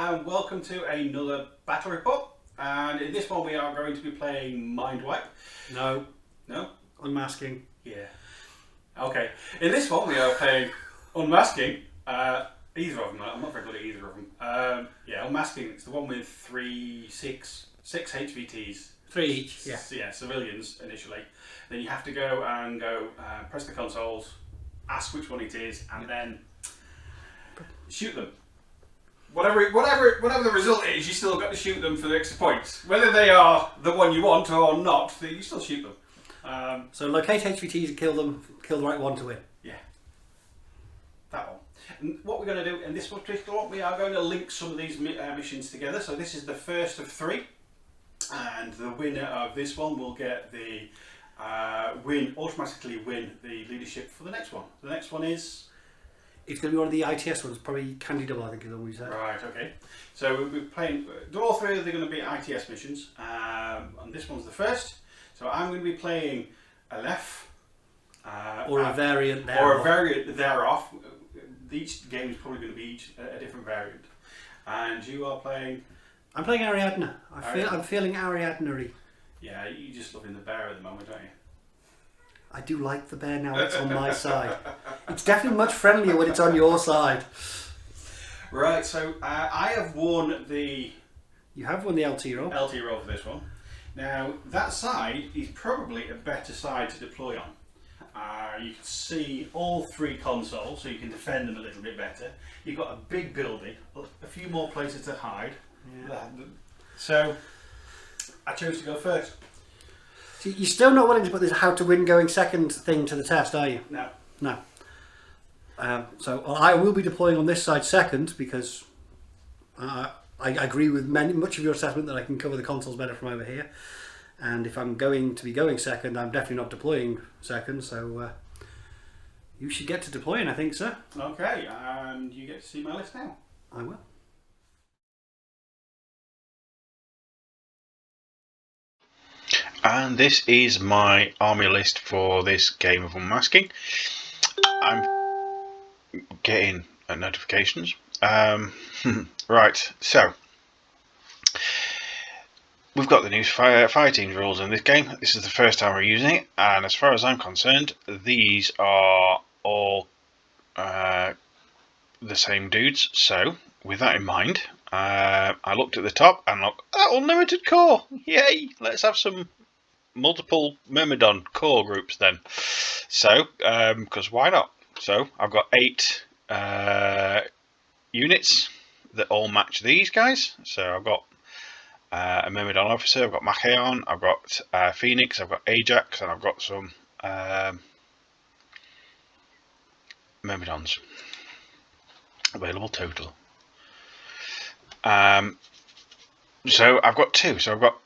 and welcome to another battle report. And in this one we are going to be playing Mind Wipe. No. No? Unmasking. Yeah. Okay. In this one we are playing Unmasking. Either of them. I'm not very good at either of them. Yeah, Unmasking. It's the one with six HVTs. 3 each. Yeah. Yeah, civilians initially. Then you have to go press the consoles, ask which one it is, and then shoot them. Whatever the result is, you still got to shoot them for the extra points. Whether they are the one you want or not, you still shoot them. So locate HVTs and kill them. Kill the right one to win. Yeah, that one. And what we're going to do in this particular one, we are going to link some of these missions together. So this is the first of 3, and the winner of this one will get the automatically win the leadership for the next one. The next one is. It's going to be one of the ITS ones, probably Candy Double, I think is what we said. Right, okay. So we'll be playing, all 3 of them are going to be ITS missions, and this one's the first. So I'm going to be playing Aleph. Or a variant thereof. Or a variant thereof. Each game is probably going to be a different variant. And you are playing? I'm playing Ariadna. I'm feeling Ariadna-y. Yeah, you're just loving the bear at the moment, don't you? I do like the bear now it's on my side. It's definitely much friendlier when it's on your side. Right, so I have won the... You have won the LT roll. LT roll for this one. Now, that side is probably a better side to deploy on. You can see all 3 consoles, so you can defend them a little bit better. You've got a big building, a few more places to hide. Yeah. So, I chose to go first. So you're still not willing to put this how to win going second thing to the test, are you? No. No. So I will be deploying on this side second because I agree with much of your assessment that I can cover the consoles better from over here. And if I'm going to be going second, I'm definitely not deploying second. So you should get to deploying, I think, sir. Okay, and you get to see my list now. I will. And this is my army list for this game of Unmasking. I'm getting notifications. Right, so we've got the new fireteams rules in this game. This is the first time we're using it, and as far as I'm concerned, these are all the same dudes. So, with that in mind, I looked at the top and looked, unlimited core! Yay! Let's have some multiple Myrmidon core groups then. So, because why not? So, I've got 8 units that all match these guys. So, I've got a Myrmidon officer, I've got Machaon, I've got Phoenix, I've got Ajax, and I've got some Myrmidons available total. So I've got 2. So I've got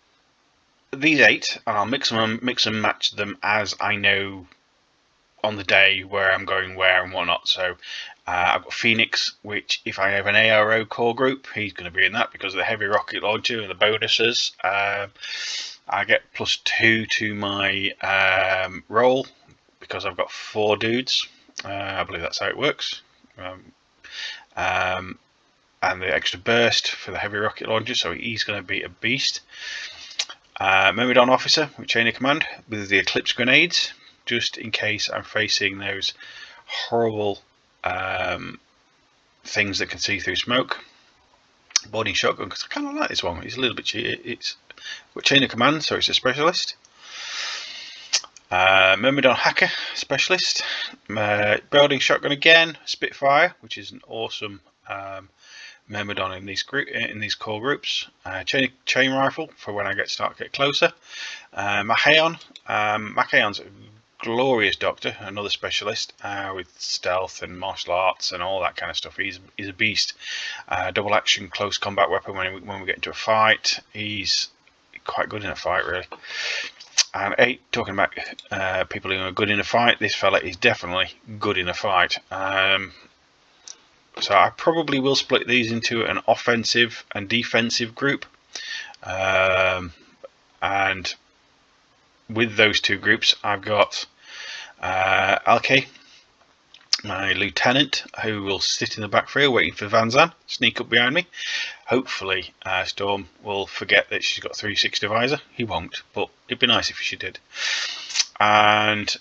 these 8, and I'll mix and match them as I know on the day where I'm going where and whatnot. So I've got Phoenix, which if I have an ARO core group, he's going to be in that because of the heavy rocket launcher and the bonuses. I get +2 to my roll because I've got 4 dudes. I believe that's how it works. And the extra burst for the heavy rocket launcher, so he's going to be a beast. Myrmidon officer with chain of command with the eclipse grenades, just in case I'm facing those horrible things that can see through smoke. Boarding shotgun, because I kind of like this one. It's a little bit cheaty. It's got chain of command, so it's a specialist. Myrmidon hacker specialist. Building shotgun again, Spitfire, which is an awesome Myrmidon in these core groups. Chain rifle for when I get closer. Machaon. Machaon's a glorious doctor, another specialist with stealth and martial arts and all that kind of stuff. He's a beast. Double action close combat weapon when we get into a fight. He's quite good in a fight, really. And 8, talking about people who are good in a fight, this fella is definitely good in a fight. So I probably will split these into an offensive and defensive group. And with those 2 groups, I've got Alke, my lieutenant, who will sit in the back field waiting for Van Zan, sneak up behind me. Hopefully, Storm will forget that she's got 360 visor. He won't, but it'd be nice if she did. And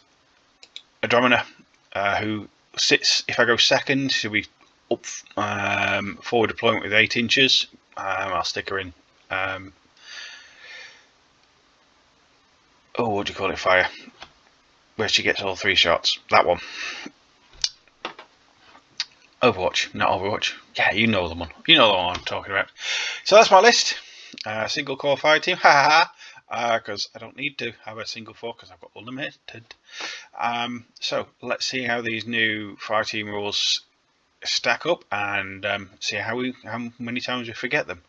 a Dromina, who sits, if I go second, she'll be up forward deployment with 8 inches. I'll stick her in. What do you call it? Fire. Where she gets all 3 shots. That one. Overwatch, not Overwatch. Yeah, you know the one. You know the one I'm talking about. So that's my list. Single core fire team. Ha ha ha. Because I don't need to have a single 4 because I've got unlimited. So let's see how these new fire team rules stack up and see how many times we forget them.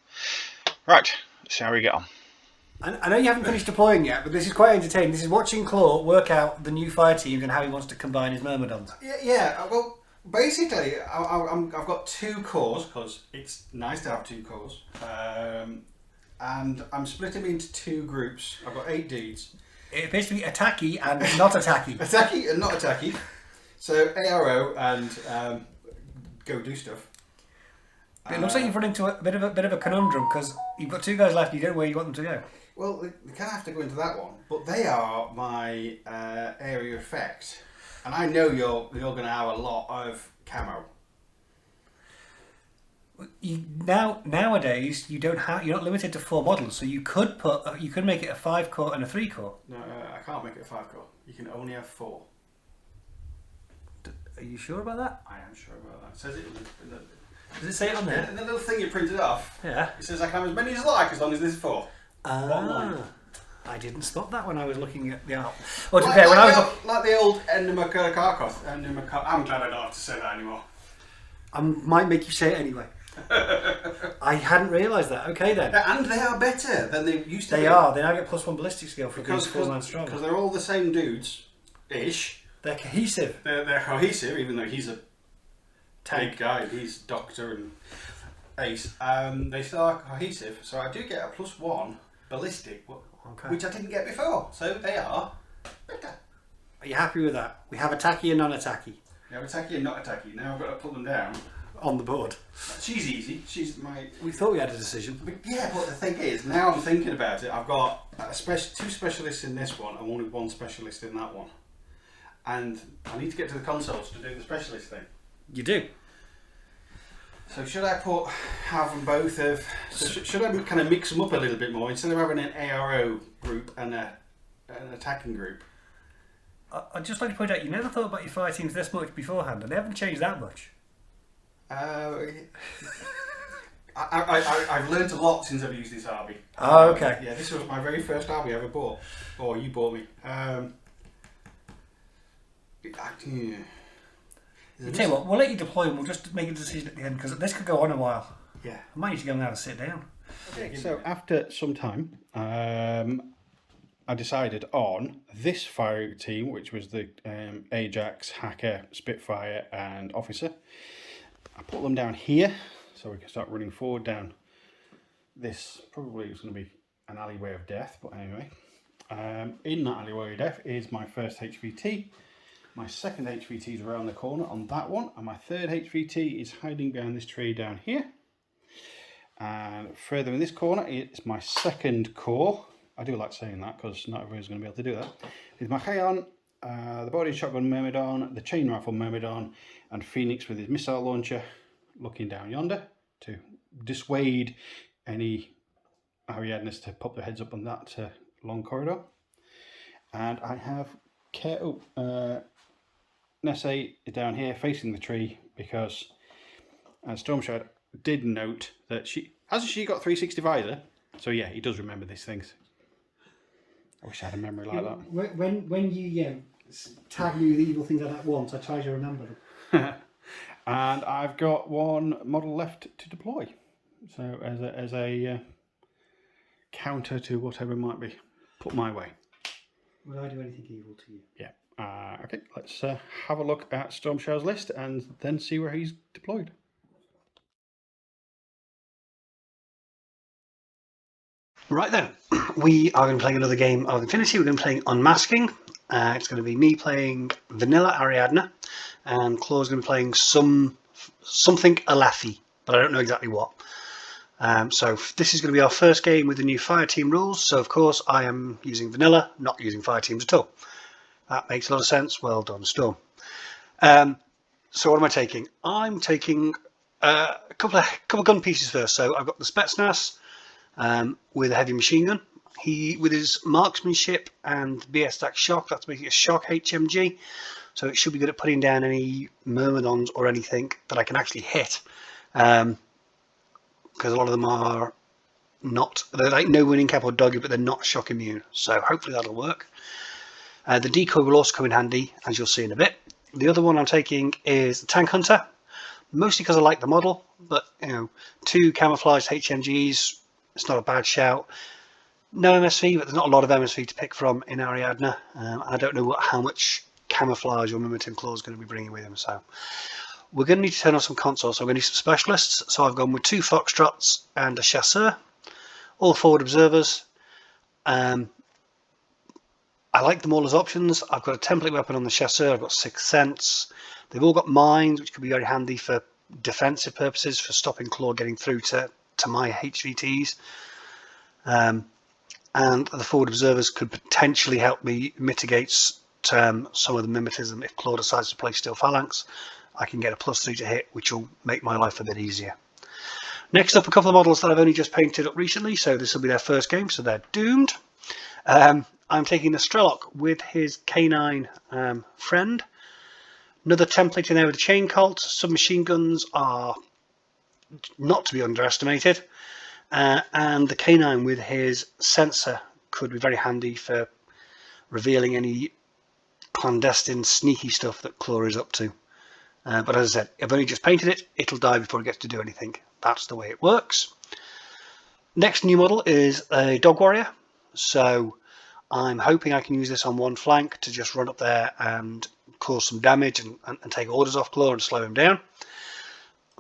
Right, let's see how we get on. I know you haven't finished deploying yet, but this is quite entertaining. This is watching Claw work out the new fire teams and how he wants to combine his Myrmidons. Yeah. Well, basically, I've got 2 cores because it's nice to have 2 cores, and I'm splitting them into 2 groups. I've got 8 dudes. It appears to be attacky and not attacky. Attacky and not attacky. So ARO and go do stuff. But it looks like you've run into a bit of a conundrum because you've got 2 guys left and you don't know where you want them to go. Well, they kind of have to go into that one, but they are my area effect, and I know you're going to have a lot of camo. Nowadays you're not limited to 4 models, so you could make it a 5 core and a 3 core. No, I can't make it a 5 core. You can only have 4. Are you sure about that? I am sure about that. It says it in the Does it say it on there? the little thing you printed off. Yeah. It says I can have as many as I like as long as there's 4. I didn't spot that when I was looking at the art. Well, to be fair, when I was like the old Endermakarkoth. I'm glad I don't have to say that anymore. I might make you say it anyway. I hadn't realised that. Okay then. And they are better than they used to be. They are. They now get +1 ballistic skill for being 4-man strong. Because they're all the same dudes-ish. They're cohesive. They're cohesive, even though he's a Tank. big guy. He's Doctor and Ace. They still are cohesive, so I do get a +1 ballistic, which I didn't get before. So they are better. Are you happy with that? We have attacky and non-attacky. We have attacky and not attacky. Now I've got to put them down. On the board. She's easy. She's my... We thought we had a decision. But yeah, but the thing is, now I'm thinking about it, I've got 2 specialists in this one and only 1 specialist in that one. And I need to get to the consoles to do the specialist thing. You do. So should I have them both of... So should I kind of mix them up a little bit more instead of having an ARO group and an attacking group? I'd just like to point out, you never thought about your fire teams this much beforehand, and they haven't changed that much. I've learnt a lot since I've used this RB. Oh, okay. Yeah, this was my very first RB I ever bought. Or you bought me. You tell you what, we'll let you deploy and we'll just make a decision at the end because this could go on a while. Yeah. I might need to go now and sit down. Okay, so after some time, I decided on this fire team, which was the Ajax, Hacker, Spitfire and Officer. I put them down here so we can start running forward down this. Probably is going to be an alleyway of death, but anyway. In that alleyway of death is my first HVT. My second HVT is around the corner on that one, and my third HVT is hiding behind this tree down here. And further in this corner it's my second core. I do like saying that because not everyone's going to be able to do that. It's my Hayon, the boarding shotgun Myrmidon, the chain rifle Myrmidon, and Phoenix with his missile launcher looking down yonder to dissuade any Ariadnas to pop their heads up on that long corridor. And I have Nessa down here facing the tree because Stormshroud did note that she got 360 visor, so yeah, he does remember these things. I wish I had a memory like that. When you tag me with evil things like that once, I try to remember them. And I've got 1 model left to deploy, so as a counter to whatever might be put my way. Will I do anything evil to you? Yeah. Okay, let's have a look at Stormshroud's list and then see where he's deployed. Right then, we are going to be playing another game of Infinity. We're going to be playing Unmasking. It's going to be me playing Vanilla Ariadna and Claw's going to be playing something Aleph-y, but I don't know exactly what. So this is going to be our first game with the new fire team rules. So of course I am using vanilla, not using fire teams at all. That makes a lot of sense. Well done, Storm. So what am I taking? I'm taking a couple of gun pieces first. So I've got the Spetsnaz with a heavy machine gun. He with his marksmanship and BS stack shock. That's basically a shock HMG. So it should be good at putting down any Myrmidons or anything that I can actually hit. Because a lot of them are not, they're like no winning cap or doggy, but they're not shock immune. So hopefully that'll work. The decoy will also come in handy, as you'll see in a bit. The other one I'm taking is the Tank Hunter, mostly because I like the model, but you know, 2 camouflaged HMGs, it's not a bad shout. No MSV, but there's not a lot of MSV to pick from in Ariadna. I don't know how much camouflage or Myrmidon Claw is going to be bringing with him, so we're going to need to turn on some consoles. So I'm going to need some specialists. So I've gone with 2 Foxtrots and a Chasseur, all forward observers. I like them all as options. I've got a template weapon on the Chasseur. I've got 6 Sense. They've all got mines, which could be very handy for defensive purposes, for stopping Claw getting through to my HVTs. And the forward observers could potentially help me mitigate some of the mimetism if Claw decides to play Steel Phalanx. I can get a +3 to hit, which will make my life a bit easier. Next up, a couple of models that I've only just painted up recently, so this will be their first game, so they're doomed. I'm taking the Strelok with his canine friend. Another template in there with the Chain Colt. Submachine guns are not to be underestimated. And the canine with his sensor could be very handy for revealing any clandestine, sneaky stuff that Claw is up to. But as I said, I've only just painted it. It'll die before it gets to do anything. That's the way it works. Next new model is a Dog Warrior. So I'm hoping I can use this on one flank to just run up there and cause some damage and take orders off Claw and slow him down.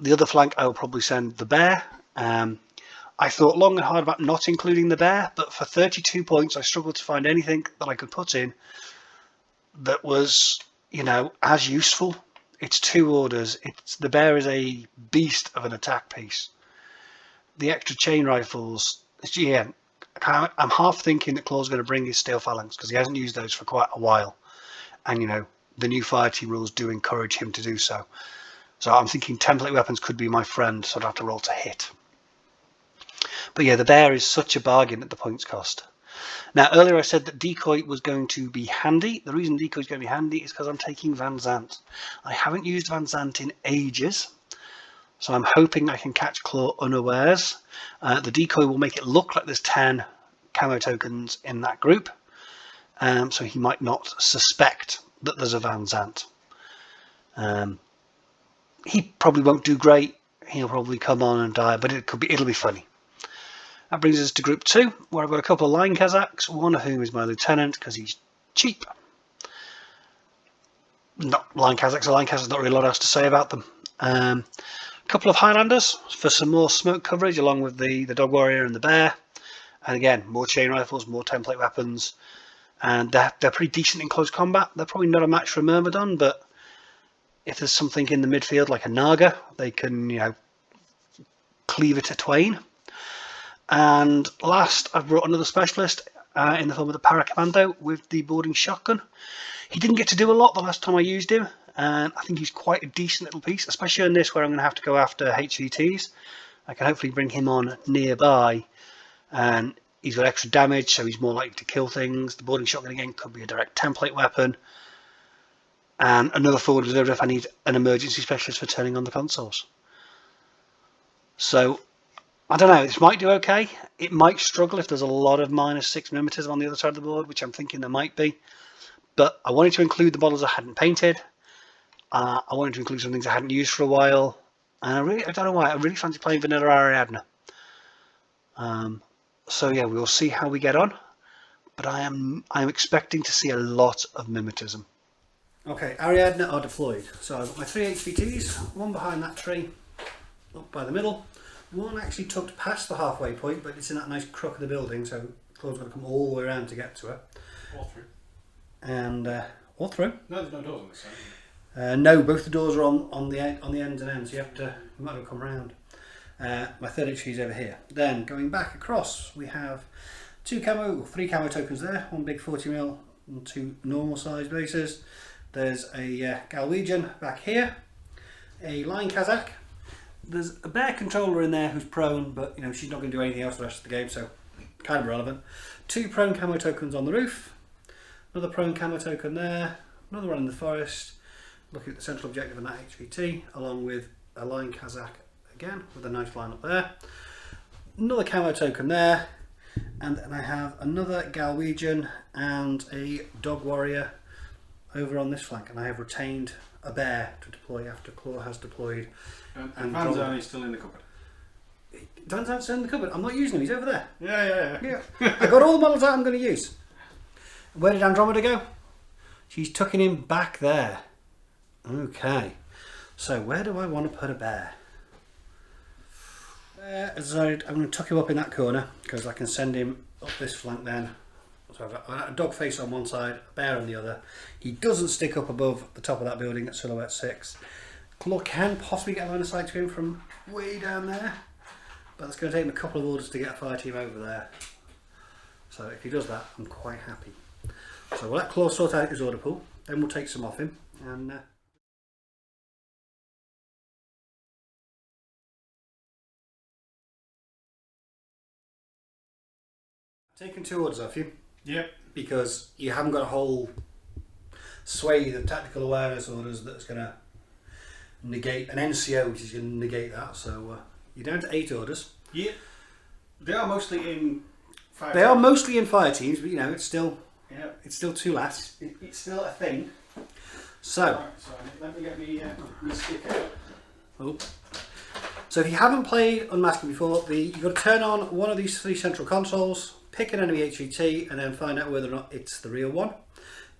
The other flank I will probably send the Bear. I thought long and hard about not including the Bear, but for 32 points I struggled to find anything that I could put in that was, you know, as useful. It's 2 orders. The Bear is a beast of an attack piece. The extra chain rifles, yeah, I'm half thinking that Claw's going to bring his Steel Phalanx because he hasn't used those for quite a while. And, you know, the new fire team rules do encourage him to do so. So I'm thinking template weapons could be my friend, so I'd have to roll to hit. But yeah, the Bear is such a bargain at the points cost. Now, earlier I said that decoy was going to be handy. The reason decoy is going to be handy is because I'm taking Van Zandt. I haven't used Van Zandt in ages, so I'm hoping I can catch Claw unawares. The decoy will make it look like there's 10 camo tokens in that group, so he might not suspect that there's a Van Zandt. He probably won't do great. He'll probably come on and die, but it'll be funny. That brings us to Group 2, where I've got a couple of Line Kazakhs, one of whom is my lieutenant because he's cheap. Not Line Kazakhs, Line Kazakhs, not really a lot else to say about them. A couple of Highlanders for some more smoke coverage, along with the Dog Warrior and the Bear. And again, more chain rifles, more template weapons. And they're pretty decent in close combat. They're probably not a match for a Myrmidon, but if there's something in the midfield like a Naga, they can, you know, cleave it to twain. And last, I've brought another specialist in the form of the Para Commando with the boarding shotgun. He didn't get to do a lot the last time I used him, and I think he's quite a decent little piece, especially in this where I'm going to have to go after HVTs. I can hopefully bring him on nearby, and he's got extra damage, so he's more likely to kill things. The boarding shotgun again could be a direct template weapon, and another forward observer if I need an emergency specialist for turning on the consoles. So I don't know, this might do okay. It might struggle if there's a lot of -6 mimetism on the other side of the board, which I'm thinking there might be. But I wanted to include the models I hadn't painted. I wanted to include some things I hadn't used for a while. And I don't know why, I really fancy playing Vanilla Ariadna. So yeah, we'll see how we get on. But I'm expecting to see a lot of mimetism. Okay, Ariadna are deployed. So I've got my 3 HVTs, one behind that tree, up by the middle. One actually tucked past the halfway point, but it's in that nice crook of the building, so Claw's got to come all the way around to get to her. All through. And all through? No, there's no doors on this side. No, both the doors are on the ends and ends. You have to, you might have to come round. My third HV is over here. Then going back across, we have three camo tokens there. One big 40mm and two normal size bases. There's a Galwegian back here, a Lion Kazakh. There's a bear controller in there who's prone, but you know she's not going to do anything else the rest of the game, so kind of irrelevant. Two prone camo tokens on the roof. Another prone camo token there. Another one in the forest. Looking at the central objective in that HVT, along with a Lion Kazakh again, with a nice line up there. Another camo token there, and then I have another Galwegian and a Dog Warrior over on this flank, and I have retained a bear to deploy after Claw has deployed. And Van Zandt is still in the cupboard. Van Zandt's in the cupboard. I'm not using him, he's over there. Yeah. I got all the models out I'm going to use. Where did Andromeda go? She's tucking him back there. Okay. So where do I want to put a bear? I'm going to tuck him up in that corner because I can send him up this flank then. So I've got a dog face on one side, a bear on the other. He doesn't stick up above the top of that building at silhouette 6. Claw can possibly get a line of sight to him from way down there, but it's going to take him a couple of orders to get a fire team over there. So if he does that, I'm quite happy. So we'll let Claw sort out his order pool, then we'll take some off him, and taking 2 orders off you. Yep. Because you haven't got a whole swathe of tactical awareness orders that's going to negate an NCO, which is going to negate that. So you're down to 8 orders. Yeah. They are mostly in fire. They are mostly in fire teams, but you know it's still it's still 2 less. It's still a thing. So, right, so let me get me stick out. Oh. So if you haven't played Unmasking before, you've got to turn on one of these 3 central consoles, pick an enemy HVT, and then find out whether or not it's the real one.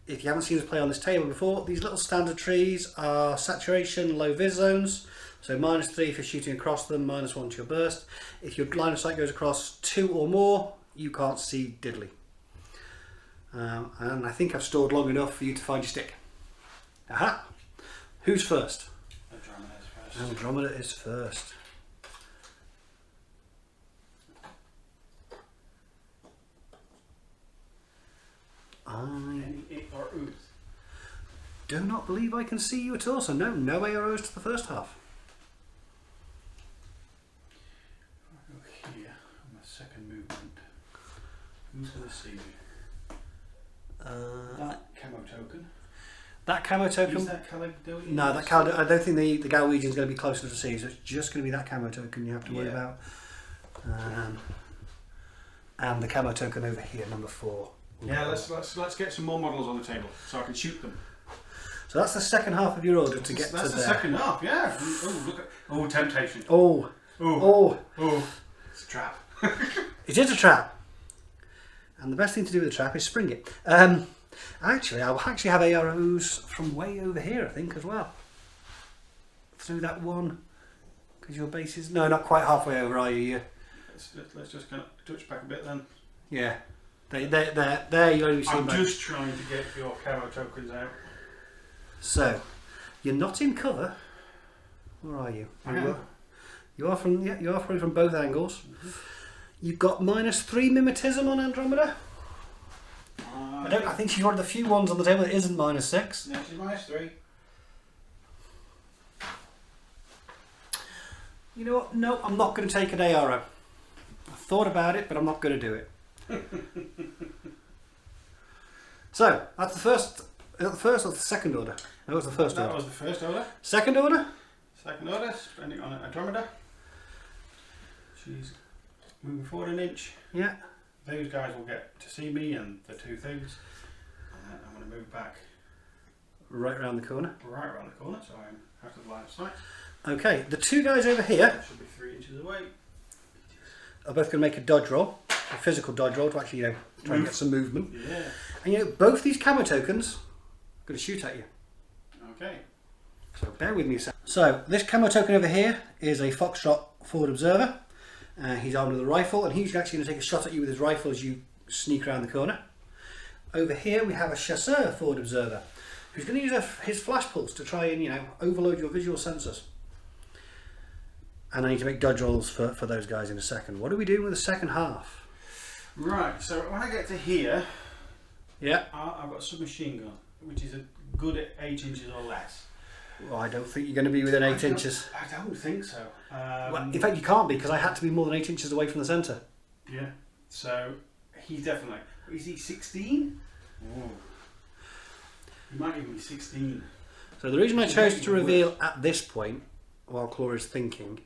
If you haven't seen us play on this table before, these little standard trees are saturation, low vis zones. So -3 if you're shooting across them, -1 to your burst. If your line of sight goes across 2 or more, you can't see diddly. And I think I've stored long enough for you to find your stick. Aha! Who's first? Andromeda is first. Andromeda is first. Any it or ooth? Do not believe I can see you at all, so no arrows to the first half. I'll go here on my second movement. Who's going to see me? That camo token. That camo token. Is that colour doing? No, that camo. I don't think the Galwegian is going to be close enough to see, so it's just going to be that camo token you have to worry about. And the camo token over here, number 4. Yeah, let's get some more models on the table so I can shoot them. So that's the second half of your order to get to there. That's the second half, yeah. Oh, look at temptation. Oh. It's a trap. It is a trap. And the best thing to do with a trap is spring it. Actually, I'll actually have arrows from way over here, I think, as well. Through that one, because your base is not quite halfway over, are you? Let's just kind of touch back a bit then. Yeah. There you only see. I'm just trying to get your camo tokens out. So, you're not in cover. Where are you? You are probably from both angles. You've got -3 mimetism on Andromeda. I think she's one of the few ones on the table that isn't -6. Yeah, she's -3. You know what? No, I'm not going to take an ARO. I thought about it, but I'm not going to do it. So, that's the first. Is that the first or the second order? That was the first order. That was the first order. Second order? Second order, spending on Andromeda. She's moving forward an inch. Yeah. Those guys will get to see me and the 2 things. And then I'm going to move back. Right around the corner. Right around the corner, so I'm out of line of sight. Okay, the 2 guys over here Should be 3 inches away. are both going to make a dodge roll, a physical dodge roll to actually, try and get some movement. Yeah. And both these camo tokens are going to shoot at you. Okay. So bear with me a second. So this camo token over here is a Foxtrot forward observer. He's armed with a rifle, and he's actually going to take a shot at you with his rifle as you sneak around the corner. Over here we have a chasseur forward observer. who's going to use his flash pulse to try and, overload your visual sensors. And I need to make dodge rolls for those guys in a second. What are we doing with the second half? Right, so when I get to here, Yeah. I've got a submachine gun, which is a good at 8 inches or less. Well, I don't think you're going to be within 8 inches. I don't think so. Well, in fact, you can't be, because I had to be more than 8 inches away from the centre. Yeah, so he's definitely... Is he 16? Oh. He might even be 16. So the reason I chose to reveal at this point, while Claw is thinking,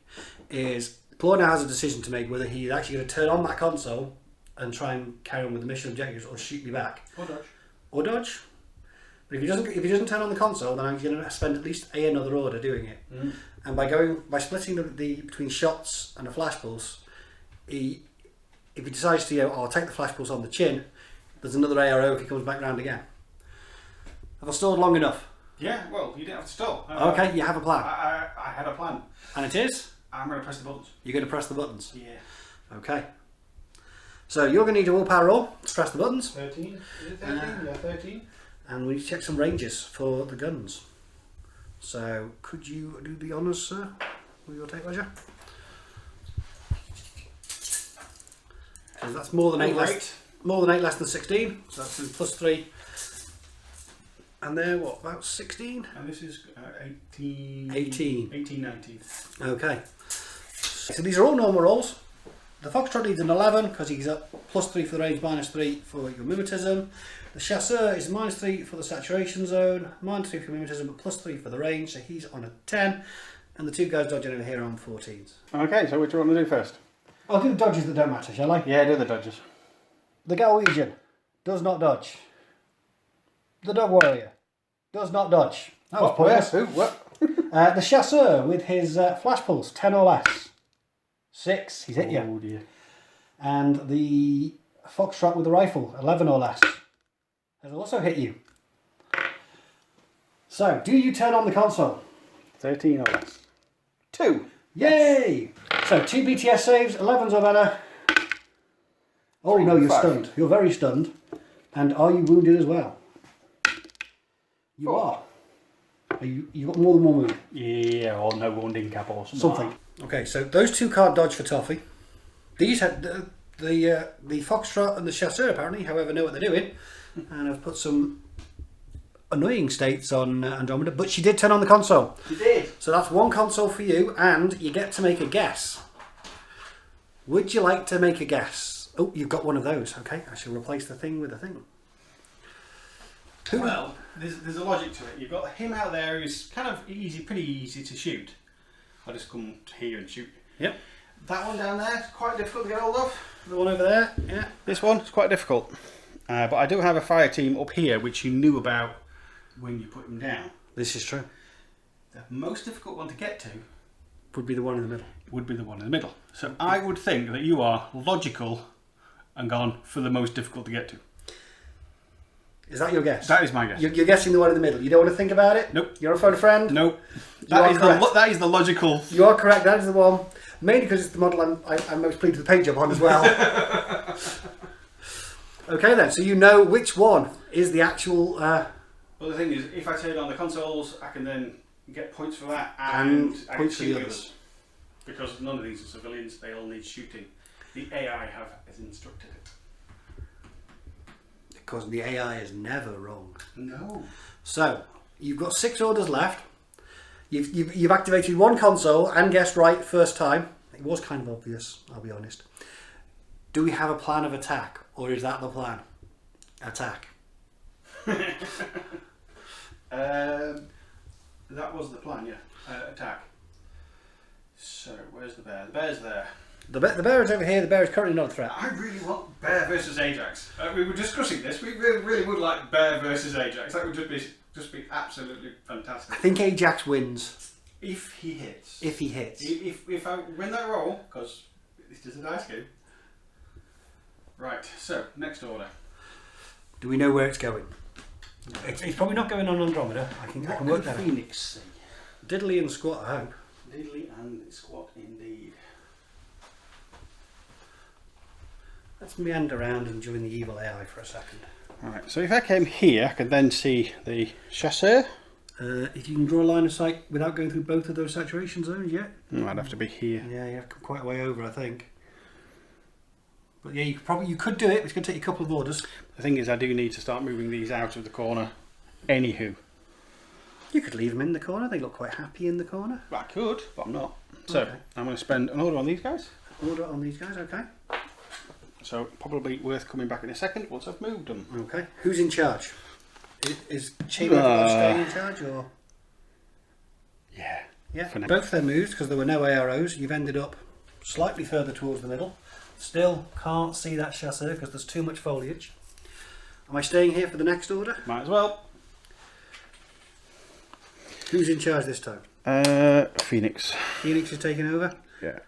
is Claw now has a decision to make whether he's actually going to turn on that console and try and carry on with the mission objectives, or shoot me back. Or dodge. But if he doesn't turn on the console, then I'm going to spend at least another order doing it. Mm. And by splitting the between shots and a flash pulse, if he decides to, I'll take the flash pulse on the chin, there's another ARO if he comes back round again. Have I stalled long enough? Yeah, well, you didn't have to stall. Okay, you have a plan. I had a plan. And it is? I'm going to press the buttons. You're going to press the buttons? Yeah. Okay. So you're going to need a willpower roll to press the buttons. 13? Is it 13? Yeah, 13. And we need to check some ranges for the guns. So could you do the honours, sir? With your tape measure? So that's more than 8 less than 16. So that's plus 3. And they're what, about 16? And this is 18. 19. Okay. So these are all normal rolls. The Foxtrot needs an 11 because he's up plus 3 for the range, minus 3 for your mimetism. The Chasseur is minus 3 for the saturation zone, minus 3 for mimetism, but plus 3 for the range, so he's on a 10. And the two guys dodging over here are on 14s. Okay, so which one do you want to do first? I'll do the dodges that don't matter, shall I? Yeah, do the dodges. The Galwegian does not dodge. The Dog Warrior does not dodge. That was pointless. Who? What? The Chasseur with his flash pulse, 10 or less. 6, he's hit you. Oh dear. And the Foxtrot with the rifle, 11 or less, has also hit you. So, do you turn on the console? 13 or less. 2. Yay! So, 2 BTS saves, 11s or better. Oh no, you're 5. stunned. You're very stunned. And are you wounded as well? You 4. are. You got more than one wound? Yeah, or no wounding cap or something. Okay, so those two can't dodge for Toffee. These had the Foxtrot and the Chasseur apparently, however, know what they're doing, and have put some annoying states on Andromeda. But she did turn on the console. She did. So that's one console for you, and you get to make a guess. Would you like to make a guess? Oh, you've got one of those. Okay, I shall replace the thing with the thing. Well, there's a logic to it. You've got him out there who's kind of pretty easy to shoot. I'll just come here and shoot. Yep. That one down there is quite difficult to get hold of. The one over there, yeah. This one is quite difficult. But I do have a fire team up here which you knew about when you put them down. This is true. The most difficult one to get to Would be the one in the middle. would be the one in the middle. So I would think that you are logical and gone for the most difficult to get to. Is that your guess? That is my guess. You're guessing the one in the middle. You don't want to think about it? Nope. You want to phone a friend? Nope. That That is the logical. You are correct. That is the one. Mainly because it's the model I'm most pleased with the paint job on as well. Okay then. So you know which one is the actual. Well, the thing is, if I turn on the consoles, I can then get points for that and I can points for shoot the the others. others. Because none of these are civilians, they all need shooting. The AI has instructed it. Because the AI is never wrong. No. So you've got 6 orders left. You've activated one console and guessed right first time. It was kind of obvious, I'll be honest. Do we have a plan of attack, or is that the plan? Attack. That was the plan, yeah. Attack. So, where's the bear? The bear's there. The bear is over here. The bear is currently not a threat. I really want bear versus Ajax. We were discussing this. We really would like bear versus Ajax. That would just be absolutely fantastic. I think Ajax wins. If he hits. If he hits. If I win that roll, because this is a dice game. Right, so, next order. Do we know where it's going? It's probably not going on Andromeda. I can work that out. Phoenix see? Diddley and Squat, I hope. Diddly and squat indeed. Let's meander around and join the evil AI for a second. Right, so if I came here, I could then see the chasseur. If you can draw a line of sight without going through both of those saturation zones, yeah. I'd have to be here. Yeah, you have to come quite a way over, I think. But yeah, you could do it. It's going to take you a couple of orders. The thing is, I do need to start moving these out of the corner. Anywho. You could leave them in the corner. They look quite happy in the corner. I could, but I'm not. So Okay. I'm going to spend an order on these guys. Order on these guys, okay. So probably worth coming back in a second once I've moved them. Okay. Who's in charge? Is Chamber staying in charge or? Yeah. Yeah. For now. Both their moves, because there were no AROs, you've ended up slightly further towards the middle. Still can't see that chasseur because there's too much foliage. Am I staying here for the next order? Might as well. Who's in charge this time? Phoenix. Phoenix is taking over. Yeah.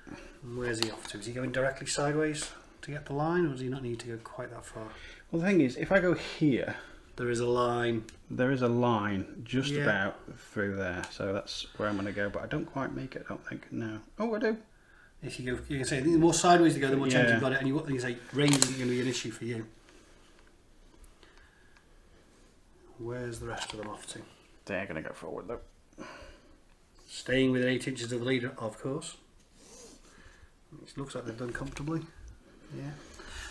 And where's he off to? Is he going directly sideways to get the line, or does he not need to go quite that far? Well, the thing is, if I go here, There is a line. there is a line just Yeah. about through there. So that's where I'm going to go, but I don't quite make it, I don't think. No. Oh, I do. If you go, you can say the more sideways you go, the more chance Yeah. you've got it, and you say range isn't going to be an issue for you. Where's the rest of them off to? They're going to go forward though. Staying within 8 inches of the leader, of course. It looks like they've done comfortably. Yeah.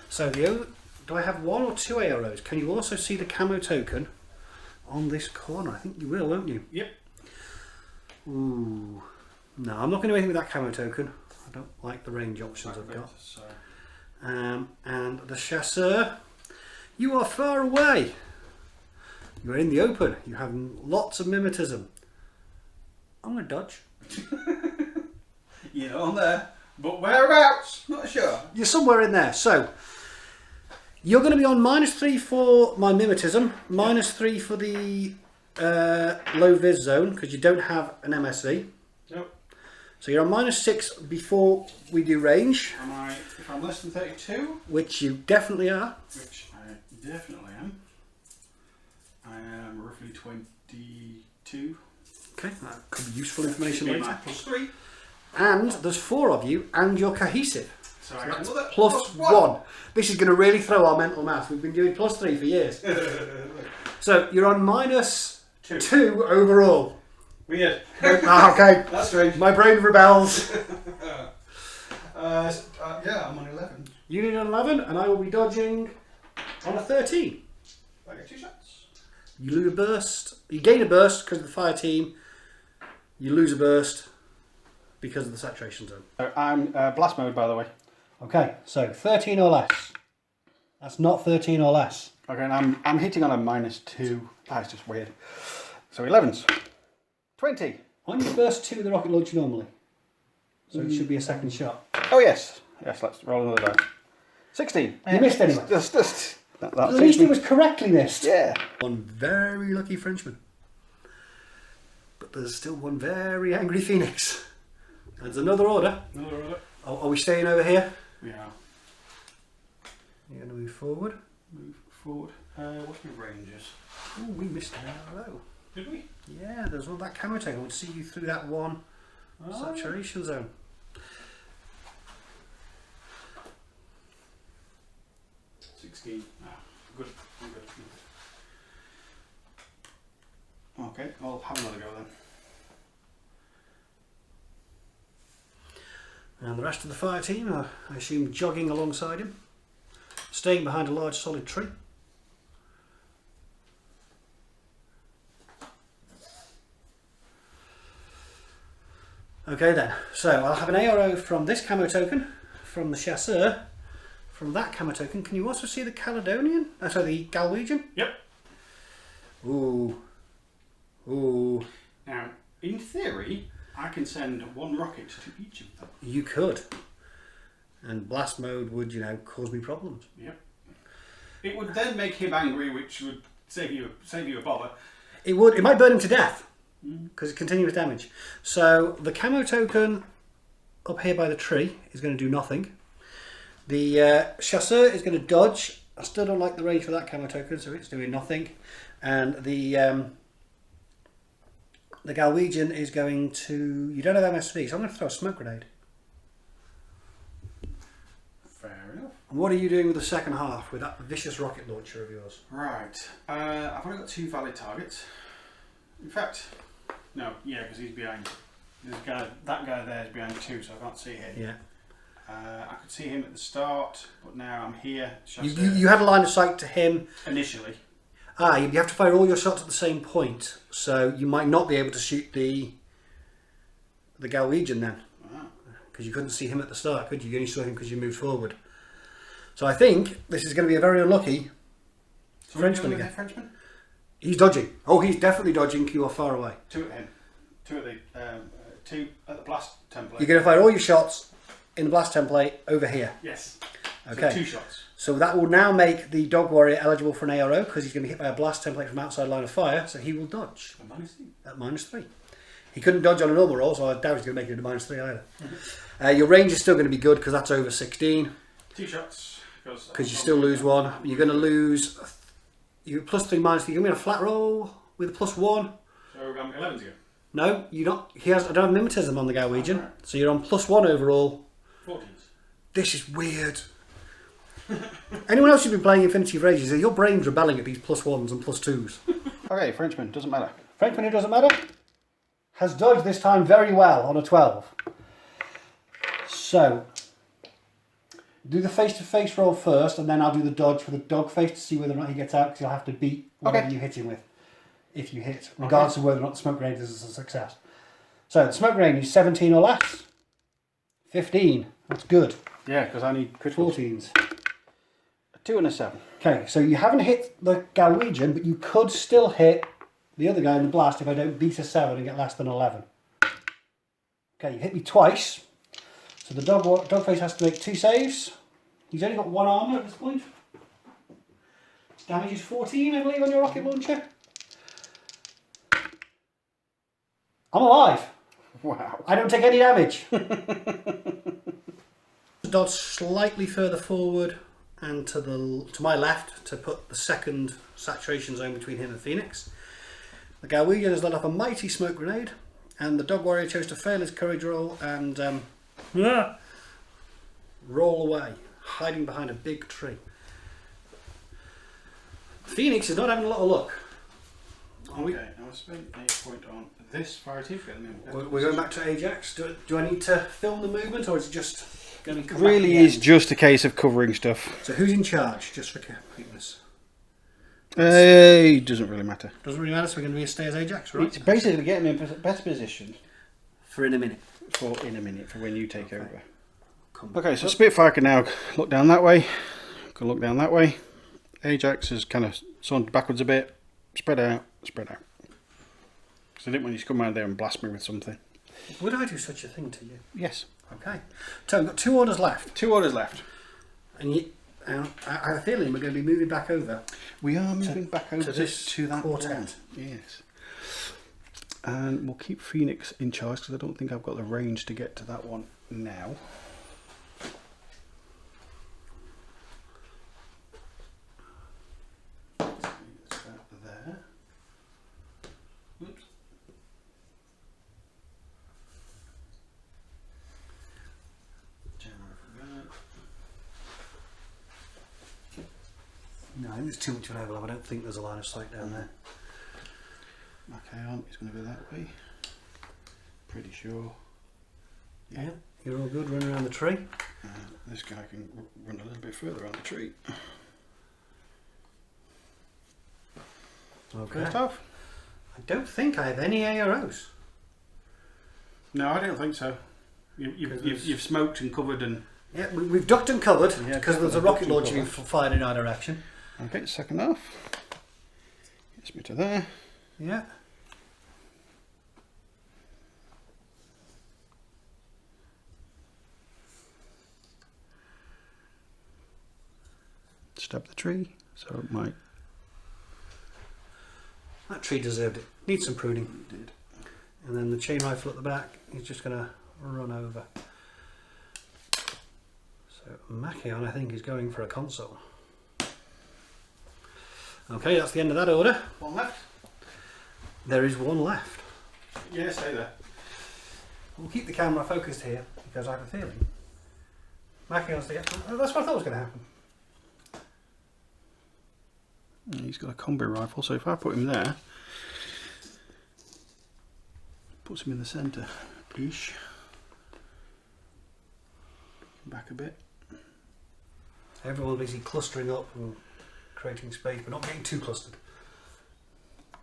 So do I have 1 or 2 AROs? Can you also see the camo token on this corner? I think you will, won't you? Yep. Ooh. No, I'm not going to do anything with that camo token. I don't like the range options I've got. So, And the chasseur, you are far away. You are in the open. You have lots of mimetism. I'm going to dodge. you know, I'm there. But whereabouts? Not sure. You're somewhere in there. So, you're going to be on -3 for my mimetism, -3 for the low vis zone, because you don't have an MSV. Nope. So you're on -6 before we do range, If I'm less than 32, which you definitely are. which I definitely am, I am roughly 22. Okay, that could be useful information Be my later. +3. And there's 4 of you, and you're cohesive. So I get another +1. This is going to really throw our mental math. We've been doing +3 for years. So you're on -2 overall. Weird. Okay. That's strange. My brain rebels. Yeah, I'm on 11. You need an 11, and I will be dodging on a 13. I get 2 shots. You lose a burst. You gain a burst because of the fire team. You lose a burst because of the saturation zone. So I'm blast mode, by the way. Okay, so 13 or less. That's not 13 or less. Okay, and I'm hitting on a -2. That's just weird. So 11s. 20. On your first 2 with the rocket launcher normally. So it should be a second shot. Oh yes. Yes, let's roll another die. 16. You missed anyway. That At least it was correctly missed. Yeah. One very lucky Frenchman. But there's still one very angry Phoenix. There's another order. Another order. Are we staying over here? Yeah. You're going to move forward. Move forward. What's my ranges? Oh, we missed an arrow. Did we? Yeah, there's one that camo tag. I would see you through that one saturation zone. Good. I'm good. Okay, I'll have another go then. And the rest of the fire team are, I assume, jogging alongside him, staying behind a large solid tree. Okay then, so I'll have an ARO from this camo token, from the chasseur, from that camo token. Can you also see the Caledonian? Sorry, the Galwegian? Yep. Ooh. Ooh. Now, in theory, I can send 1 rocket to each of them. You could. And blast mode would, cause me problems. Yep. It would then make him angry, which would save you a bother. It would. It might burn him to death because it's continuous damage. So the camo token up here by the tree is going to do nothing. The chasseur is going to dodge. I still don't like the range for that camo token, so it's doing nothing. And the Galwegian is going to. You don't have MSV, so I'm going to throw a smoke grenade. Fair enough. And what are you doing with the second half with that vicious rocket launcher of yours? Right. I've only got 2 valid targets. In fact, no, yeah, because he's behind. That guy there is behind 2, so I can't see him. Yeah. I could see him at the start, but now I'm here. You had a line of sight to him initially. You have to fire all your shots at the same point, so you might not be able to shoot the Galwegian then, because you couldn't see him at the start, could you? You only saw him because you moved forward. So I think this is going to be a very unlucky Frenchman again. Frenchman? He's dodging. Oh, he's definitely dodging. You are far away. 2 at him. 2 at the 2 at the blast template. You're going to fire all your shots in the blast template over here. Yes. Okay. So 2 shots. So that will now make the dog warrior eligible for an ARO because he's going to be hit by a blast template from outside line of fire, so he will dodge. At -3. He couldn't dodge on a normal roll, so I doubt he's going to make it to -3 either. Your range is still going to be good because that's over 16. 2 shots. Because you still lose 1. You're going to lose. You +3 -3. You're going to be on a flat roll with a +1. So I'm 11 to go. No, you're not. I don't have mimetism on the Galwegian, right. So you're on +1 overall. 14s. This is weird. Anyone else who's been playing Infinity for ages, your brain's rebelling at these +1s and +2s. Okay, Frenchman, doesn't matter. Frenchman, who doesn't matter, has dodged this time very well on a 12. So, do the face-to-face roll first, and then I'll do the dodge for the dog face to see whether or not he gets out, because you'll have to beat whatever you hit him with, if you hit, regardless of whether or not the smoke grenade is a success. So, the smoke grenade is 17 or less. 15. That's good. Yeah, because I need critical. 14s. A 2 and a 7. Okay, so you haven't hit the Galwegian, but you could still hit the other guy in the blast if I don't beat a 7 and get less than 11. Okay, you hit me twice. So the dog face has to make 2 saves. He's only got 1 armour at this point. Damage is 14, I believe, on your rocket launcher. I'm alive. Wow. I don't take any damage. Dodge slightly further forward and to my left to put the second saturation zone between him and Phoenix. The Galwegian has let off a mighty smoke grenade, and the dog warrior chose to fail his courage roll and roll away, hiding behind a big tree. Phoenix is not having a lot of luck. Okay, now I spent a point on this fireteam. We're going back to Ajax. Do I need to film the movement, or is it just going to come really back is just a case of covering stuff. So who's in charge, just for completeness? It doesn't really matter. Doesn't really matter, so we're going to stay as Ajax, right? It's basically getting in best position. For in a minute. For when you take over. Okay, so Spitfire can now look down that way. Can look down that way. Ajax is kind of sauntered backwards a bit. Spread out. Spread out. Because I didn't want you to come around there and blast me with something. Would I do such a thing to you? Yes. Okay. So we've got 2 orders left. 2 orders left. And I have a feeling we're going to be moving back over. We are moving back over to that quartet. one. Yes. And we'll keep Phoenix in charge because I don't think I've got the range to get to that one now. There. Oops. No, I think there's too much of an overlap. I don't think there's a line of sight down there. Okay, it's going to go that way. Pretty sure. Yeah, you're all good. Run around the tree. This guy can run a little bit further around the tree. Okay. First off. I don't think I have any AROs. No, I don't think so. You've smoked and covered and... Yeah, we've ducked and covered because there's a rocket launcher you've fired in our direction. Okay, second off. Gets me to there. Yeah. Stab the tree, so it might. That tree deserved it. Needs some pruning. It did. And then the chain rifle at the back, he's just going to run over. So Machion, I think, is going for a console. Okay, that's the end of that order. One left. There is one left. Yeah, stay there. We'll keep the camera focused here because I have a feeling Mackie wants to get... That's what I thought was going to happen. He's got a combi rifle, so if I put him there, puts him in the centre. Ish. Back a bit. Everyone's busy clustering up and creating space, but not getting too clustered.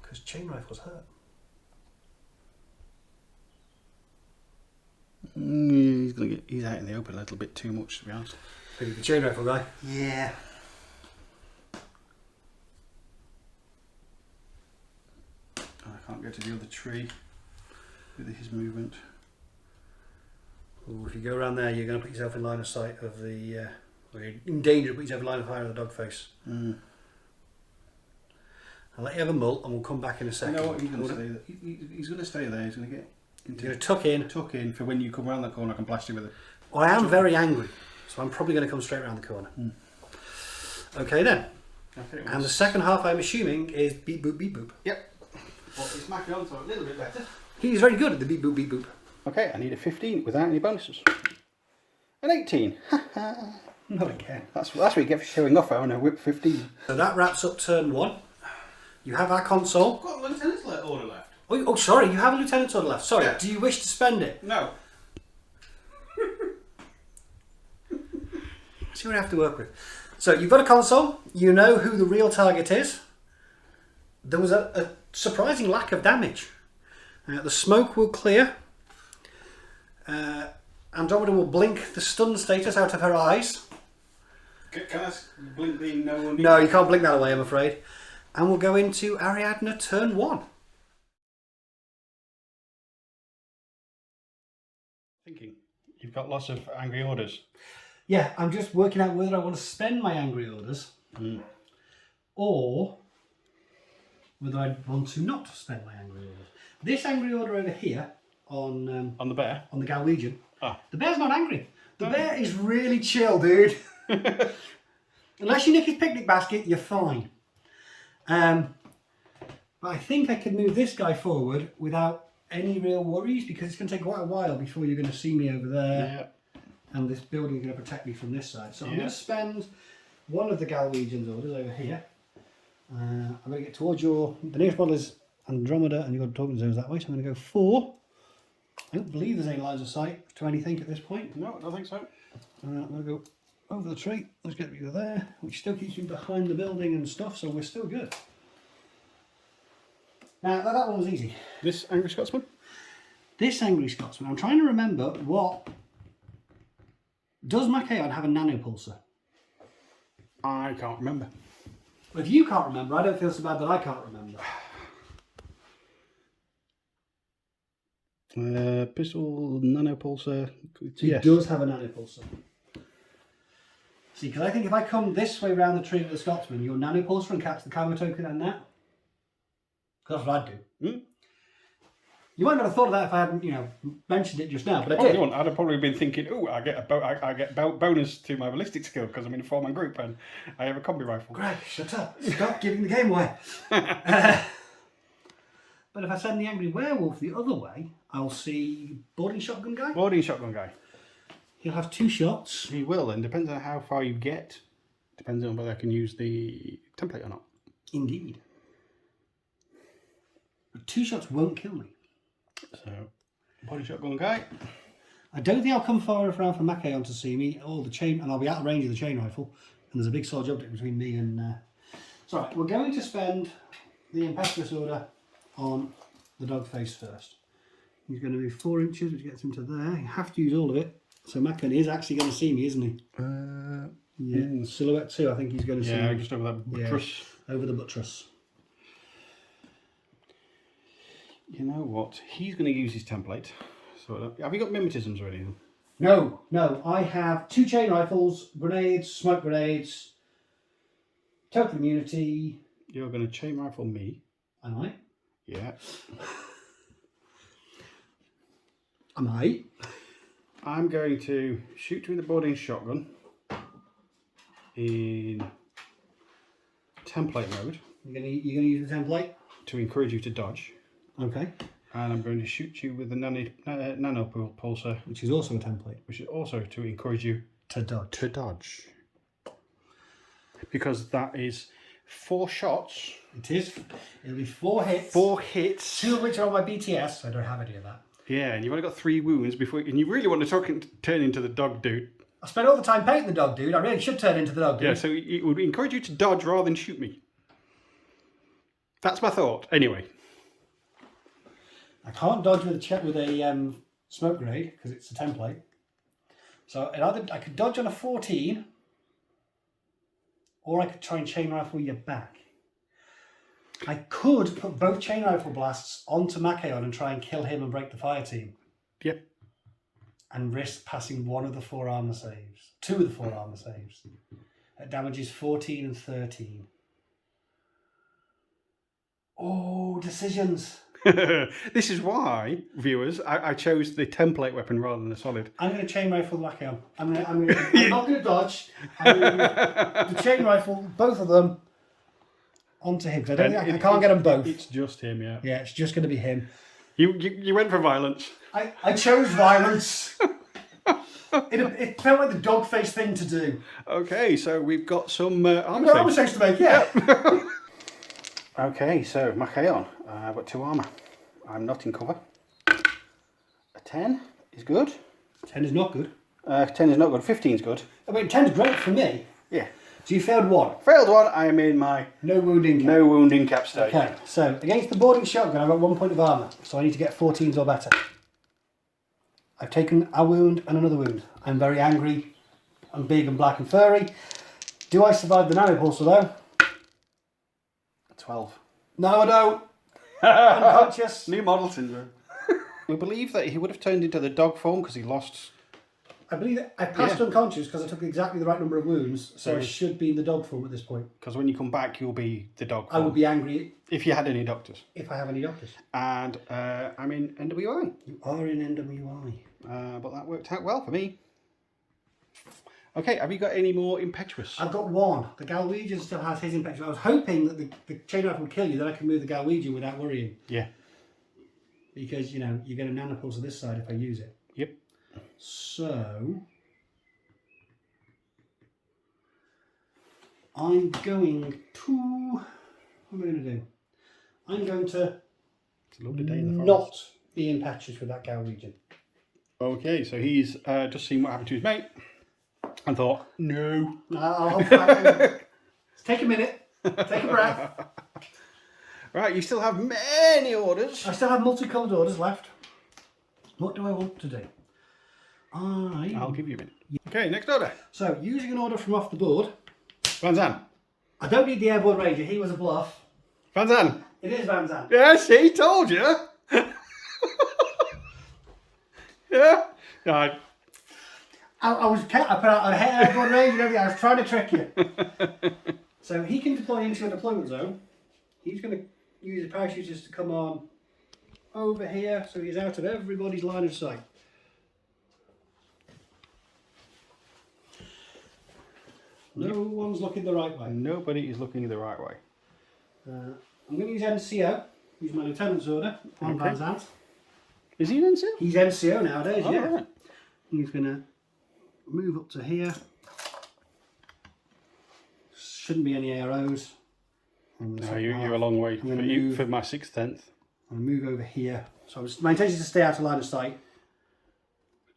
Because chain rifles hurt. He's out in the open a little bit too much, to be honest. Maybe the chain rifle guy. Yeah. I can't go to the other tree with his movement. Ooh, if you go around there, you're going to put yourself in line of sight of the... or you're in danger of putting yourself in line of fire of the dog face. Mm. I'll let you have a mull and we'll come back in a You second. know what? He's going to stay there. He's going to stay there. He's going to get You're going to tuck in. for when you come around that corner. I can blast you with it. Well, I am very angry, so I'm probably going to come straight around the corner. Mm. Okay then. Okay, And the second half, I'm assuming, is beep boop beep boop. Yep. Well, it's Mackie on, so a little bit better. He's very good at the beep boop beep boop. Okay, I need a 15 without any bonuses. An 18. Not again. That's what you get for showing off on a whip 15. So that wraps up turn one. You have our console. I've got a lieutenant's order left. Oh, sorry, you have a lieutenant's order left. Sorry, Yeah. do you wish to spend it? No. See what I have to work with. So you've got a console. You know who the real target is. There was a surprising lack of damage. The smoke will clear. Andromeda will blink the stun status out of her eyes. Can I blink the no one? No, you can't blink that away, I'm afraid. And we'll go into Ariadna turn one. Thinking. You've got lots of angry orders. Yeah, I'm just working out whether I want to spend my angry orders or whether I want to not spend my angry orders. This angry order over here on On the bear? the Galwegian, Ah. the bear's not angry. The bear is really chill, dude. Unless you nick his picnic basket, you're fine. But I think I could move this guy forward without any real worries because it's going to take quite a while before you're going to see me over there. Yeah. And this building is going to protect me from this side. So I'm Yeah. going to spend one of the Galwegian's orders over here. I'm going to get towards the nearest model is Andromeda, and you've got talking zones that way. So I'm going to go 4. I don't believe there's any lines of sight to anything at this point. No, I don't think so. I'm going to go over the tree. Let's get you there, which still keeps me behind the building and stuff, so we're still good. Now, that one was easy. This Angry Scotsman? This Angry Scotsman, I'm trying to remember what... Does Machaon have a nanopulsar? I can't remember. Well, if you can't remember, I don't feel so bad that I can't remember. Pistol, nanopulsar. He does have a nanopulsar. See, because I think if I come this way around the tree with the Scotsman, you'll nanopulsar and catch the camo token and that. Because that's what I'd do. Hmm? You might not have thought of that if I hadn't, mentioned it just now, but I Well, did. you wouldn't. I'd have probably been thinking, oh, I get bonus to my ballistic skill because I'm in a 4-man group and I have a combi rifle. Greg, shut up. Stop giving the game away. But if I send the Angry Werewolf the other way, I'll see Boarding Shotgun Guy. Boarding shotgun guy. He'll have 2 shots. He will, and depends on how far you get. Depends on whether I can use the template or not. Indeed. But 2 shots won't kill me. So, body shotgun guy. I don't think I'll come far enough around for Machaon to see me, or the chain, and I'll be out of range of the chain rifle. And there's a big solid object between me and... So, right, we're going to spend the impetuous order on the dog face first. He's going to move 4 inches, which gets him to there. You have to use all of it. So Machaon is actually going to see me, isn't he? Yeah, silhouette 2, I think he's going to see me. Yeah, just over that buttress. Yeah, over the buttress. You know what? He's going to use his template. So, have you got mimetisms or anything? No. I have 2 chain rifles, grenades, smoke grenades, total immunity. You're going to chain rifle me. Am I? Yeah. Am I? I'm going to shoot you with a boarding shotgun in template mode You're gonna use the template? to encourage you to dodge. Okay. And I'm going to shoot you with the nano pulsar, Which is also a template. which is also to encourage you To dodge. To dodge. Because that is 4 shots. It is. It'll be 4 hits. 4 hits. 2 of which are on my BTS, so I don't have any of that. Yeah, and you've only got 3 wounds before, and you really want to turn into the dog dude. I spent all the time painting the dog dude. I really should turn into the dog dude. Yeah, so it would encourage you to dodge rather than shoot me. That's my thought. Anyway. I can't dodge with a smoke grenade because it's a template. So I could dodge on a 14, or I could try and chain rifle your back. I could put both chain rifle blasts onto Machaon and try and kill him and break the fire team. Yep. And risk passing 1 of the 4 armor saves. 2 of the 4 armor saves. That damages 14 and 13. Oh, decisions. This is why, viewers, I chose the template weapon rather than the solid. I'm going to chain rifle Machaon. I'm not going to dodge. I'm going to chain rifle both of them onto him. Because I can't get them both. It's just him, yeah. Yeah, it's just going to be him. You went for violence. I chose violence. It felt like the dog face thing to do. Okay, so we've got some armor Armor saves. saves to make, yeah. Okay, so Machaon, I've got 2 armor. I'm not in cover. A 10 is good. 10 is not good. 10 is not good. 15 is good. I mean, 10 is great for me. Yeah. So you failed 1. Failed 1. I am in my No wounding cap. no wounding cap state. Okay, so against the boarding shotgun, I've got 1 point of armour, so I need to get 14s or better. I've taken a wound and another wound. I'm very angry. I'm big and black and furry. Do I survive the nanopulsar though? 12. No, I don't. Unconscious. New model syndrome. We believe that he would have turned into the dog form because he lost. I believe that I passed unconscious because I took exactly the right number of wounds, so I should be in the dog form at this point. Because when you come back, you'll be the dog I form. will be angry If you had any doctors. if I have any doctors. And I'm in NWI. You are in NWI. But that worked out well for me. Okay, have you got any more impetuous? I've got 1. The Galwegian still has his impetuous. I was hoping that the chain rifle would kill you, then I can move the Galwegian without worrying. Yeah. Because, you know, you get a nanopulse on this side if I use it. Yep. So, I'm going to... What am I going to do? I'm going to It's a lovely day in the not forest. be impetuous with that Galwegian. Okay, so he's just seen what happened to his mate and thought, no. Take a minute. Take a breath. Right, you still have many orders. I still have multicoloured orders left. What do I want to do? I'll give you a minute. Okay, next order. So, using an order from off the board. Van Zan. I don't need the Airborne Ranger. He was a bluff. Van Zan. It is Van Zandt. Yes, he told you. Yeah. No, I put out a Airborne Ranger and everything. I was trying to trick you. So he can deploy into a deployment zone. He's going to use his parachuters to come on over here, so he's out of everybody's line of sight. No one's looking the right way. nobody is looking the right way. I'm going to use NCO. Use my lieutenant's order on Okay. Van Zandt. Is he an NCO? He's NCO nowadays, Oh, yeah. right. He's going to move up to here. Shouldn't be any arrows. No, you're a long way I'm gonna for, move. for my 6/10. I'll move over here. So my intention is to stay out of line of sight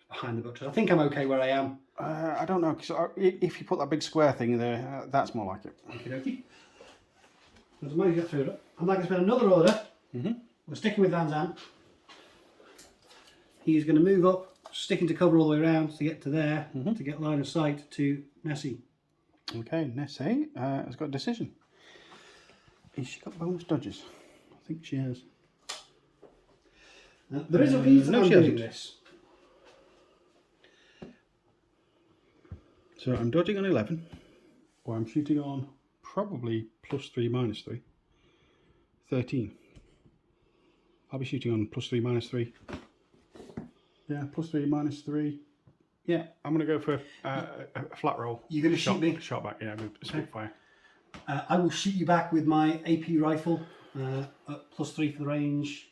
behind the buttress. I think I'm okay where I am. I don't know, because if you put that big square thing there, that's more like it. Okie dokie. As I get through it, I'm going to spend another order. We're sticking with Van Zandt. He's going to move up, sticking to cover all the way around to get to there, to get line of sight to Nessie. Okay, Nessie has got a decision. Has she got bonus dodges? I think she has. There is a reason no, I'm she doing hasn't. this. So I'm dodging on 11, or I'm shooting on probably +3, -3. 13. I'll be shooting on +3, -3. Yeah, +3, -3. Yeah, I'm going to go for a flat roll. You're going to shoot me? Shot back, yeah, with Spitfire. I will shoot you back with my AP rifle at +3 for the range.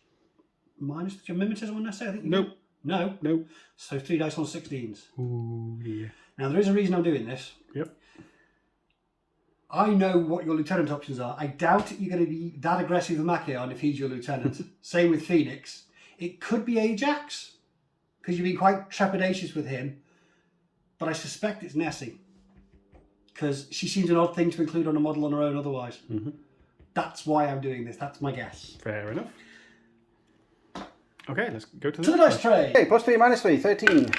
Minus your mimetism on Nessie, I think. Nope. No. Nope. So 3 dice on 16s. Ooh, yeah. Now, there is a reason I'm doing this. Yep. I know what your lieutenant options are. I doubt you're going to be that aggressive with Machaon if he's your lieutenant. Same with Phoenix. It could be Ajax, because you've been quite trepidatious with him. But I suspect it's Nessie, because she seems an odd thing to include on a model on her own otherwise. Mm-hmm. That's why I'm doing this. That's my guess. Fair enough. Okay, let's go to To the next dice tray. Okay, +3, -3, 13.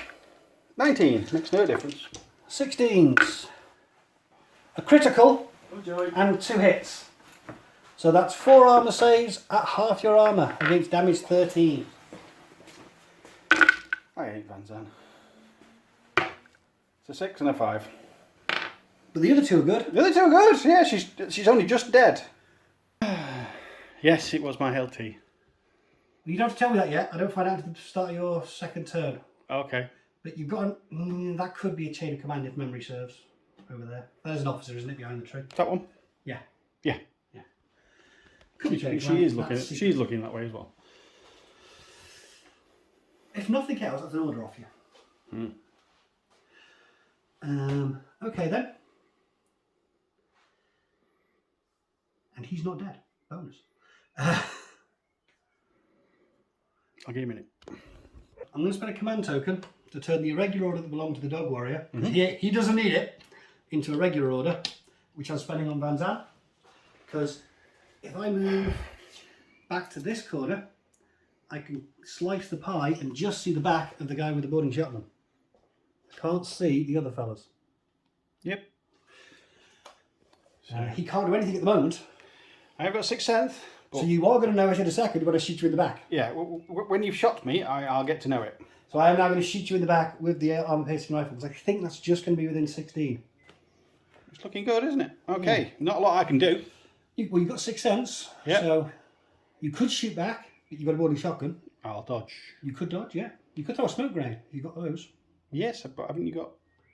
19. Makes no difference. 16s. A critical and 2 hits. So that's 4 armour saves at half your armour against damage 13. I hate Van Zandt. It's a 6 and a 5. But the other 2 are good. The other 2 are good. Yeah, she's only just dead. Yes, it was my LT. You don't have to tell me that yet. I don't find out until the start of your second turn. Okay. But you've got that could be a chain of command if memory serves. Over there. There's an officer, isn't it, behind the tree? That one? Yeah. Yeah. Yeah. Could be chain of She command. is looking. She's looking that way as well. If nothing else, that's an order off you. Okay then. And he's not dead. Bonus. I'll give you a minute. I'm going to spend a command token to turn the irregular order that belonged to the dog warrior, he doesn't need it, into a regular order, which I'm spending on Van Zandt. Because if I move back to this corner, I can slice the pie and just see the back of the guy with the boarding shotgun. I can't see the other fellas. Yep. He can't do anything at the moment. I've got 6th sense. So you are going to know it in a second when I shoot you in the back. Yeah, when you've shot me, I'll get to know it. So I am now going to shoot you in the back with the armor-piercing rifle, because I think that's just going to be within 16. It's looking good, isn't it? Okay, not a lot I can do. Well, you've got 6th sense, so you could shoot back, but you've got a boarding shotgun. I'll dodge. You could dodge, yeah. You could throw a smoke grenade. You've got those. Yes, but haven't you got...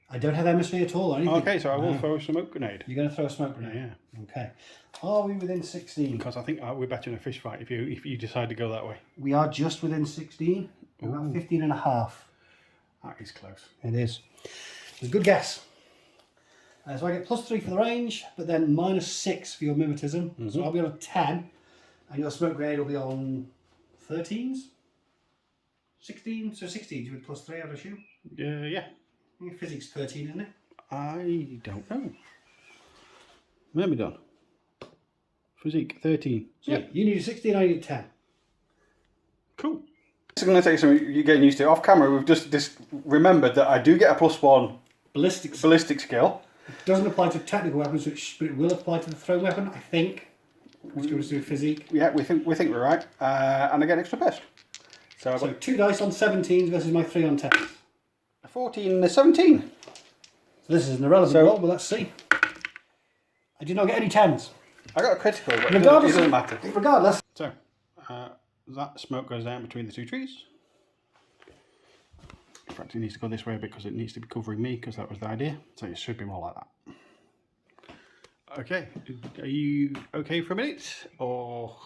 I don't have MSV at all or anything. Okay, so I will throw a smoke grenade. You're going to throw a smoke grenade? Yeah. Okay. Are we within 16? Because I think we're better in a fish fight if you decide to go that way. We are just within 16. About 15 and a half. That is close. It is. It's a good guess. So I get +3 for the range, but then -6 for your mimetism. So I'll be on a 10, and your smoke grenade will be on 13s? 16? So 16s with +3, I'd assume? Yeah. Physics 13, isn't it? I don't know. Myrmidon. Physique 13. So you need a 16, I need a 10. Cool. This is going to take some you're getting used to. Off camera, we've just remembered that I do get a +1 ballistic skill. It doesn't apply to technical weapons, but it will apply to the thrown weapon, I think. Which goes to physique. Yeah, we think we're right. And I get extra pest. So I've So got 2 dice on 17s versus my 3 on 10s. a 14 and a 17. So this is an irrelevant roll, but let's see. I did not get any 10s. I got a critical, but it Regardless, doesn't matter. Regardless. So, that smoke goes down between the 2 trees. In fact, it needs to go this way because it needs to be covering me, because that was the idea. So it should be more like that. Okay, are you okay for a minute? Or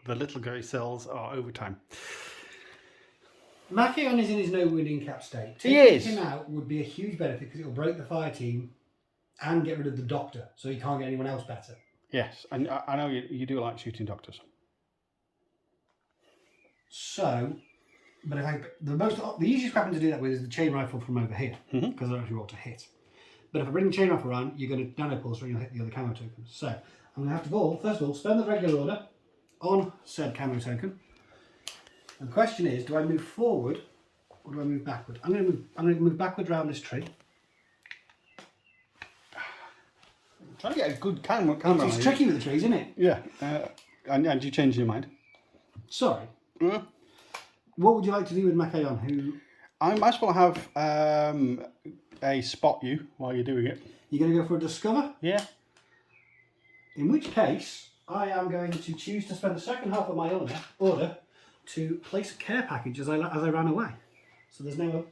the little guy cells are overtime? Machaon is in his no winning cap state. He is. Taking him out would be a huge benefit because it will break the fire team and get rid of the doctor, so he can't get anyone else better. Yes, and I know you do like shooting doctors. So, but the easiest weapon to do that with is the chain rifle from over here, because I don't actually roll to hit. But if I bring the chain rifle around, you're going to nanopulse or you'll hit the other camo token. So I'm going to have to first of all, spend the regular order on said camo token. And the question is, do I move forward or do I move backward? I'm going to move backward around this tree. I'm trying to get a good camera. It's tricky with the trees, isn't it? Yeah, and you changed your mind. Sorry. What would you like to do with Machaon? I might as well have a spot you while you're doing it. You're going to go for a discover? Yeah. In which case, I am going to choose to spend the second half of my order to place a care package as I ran away. So there's now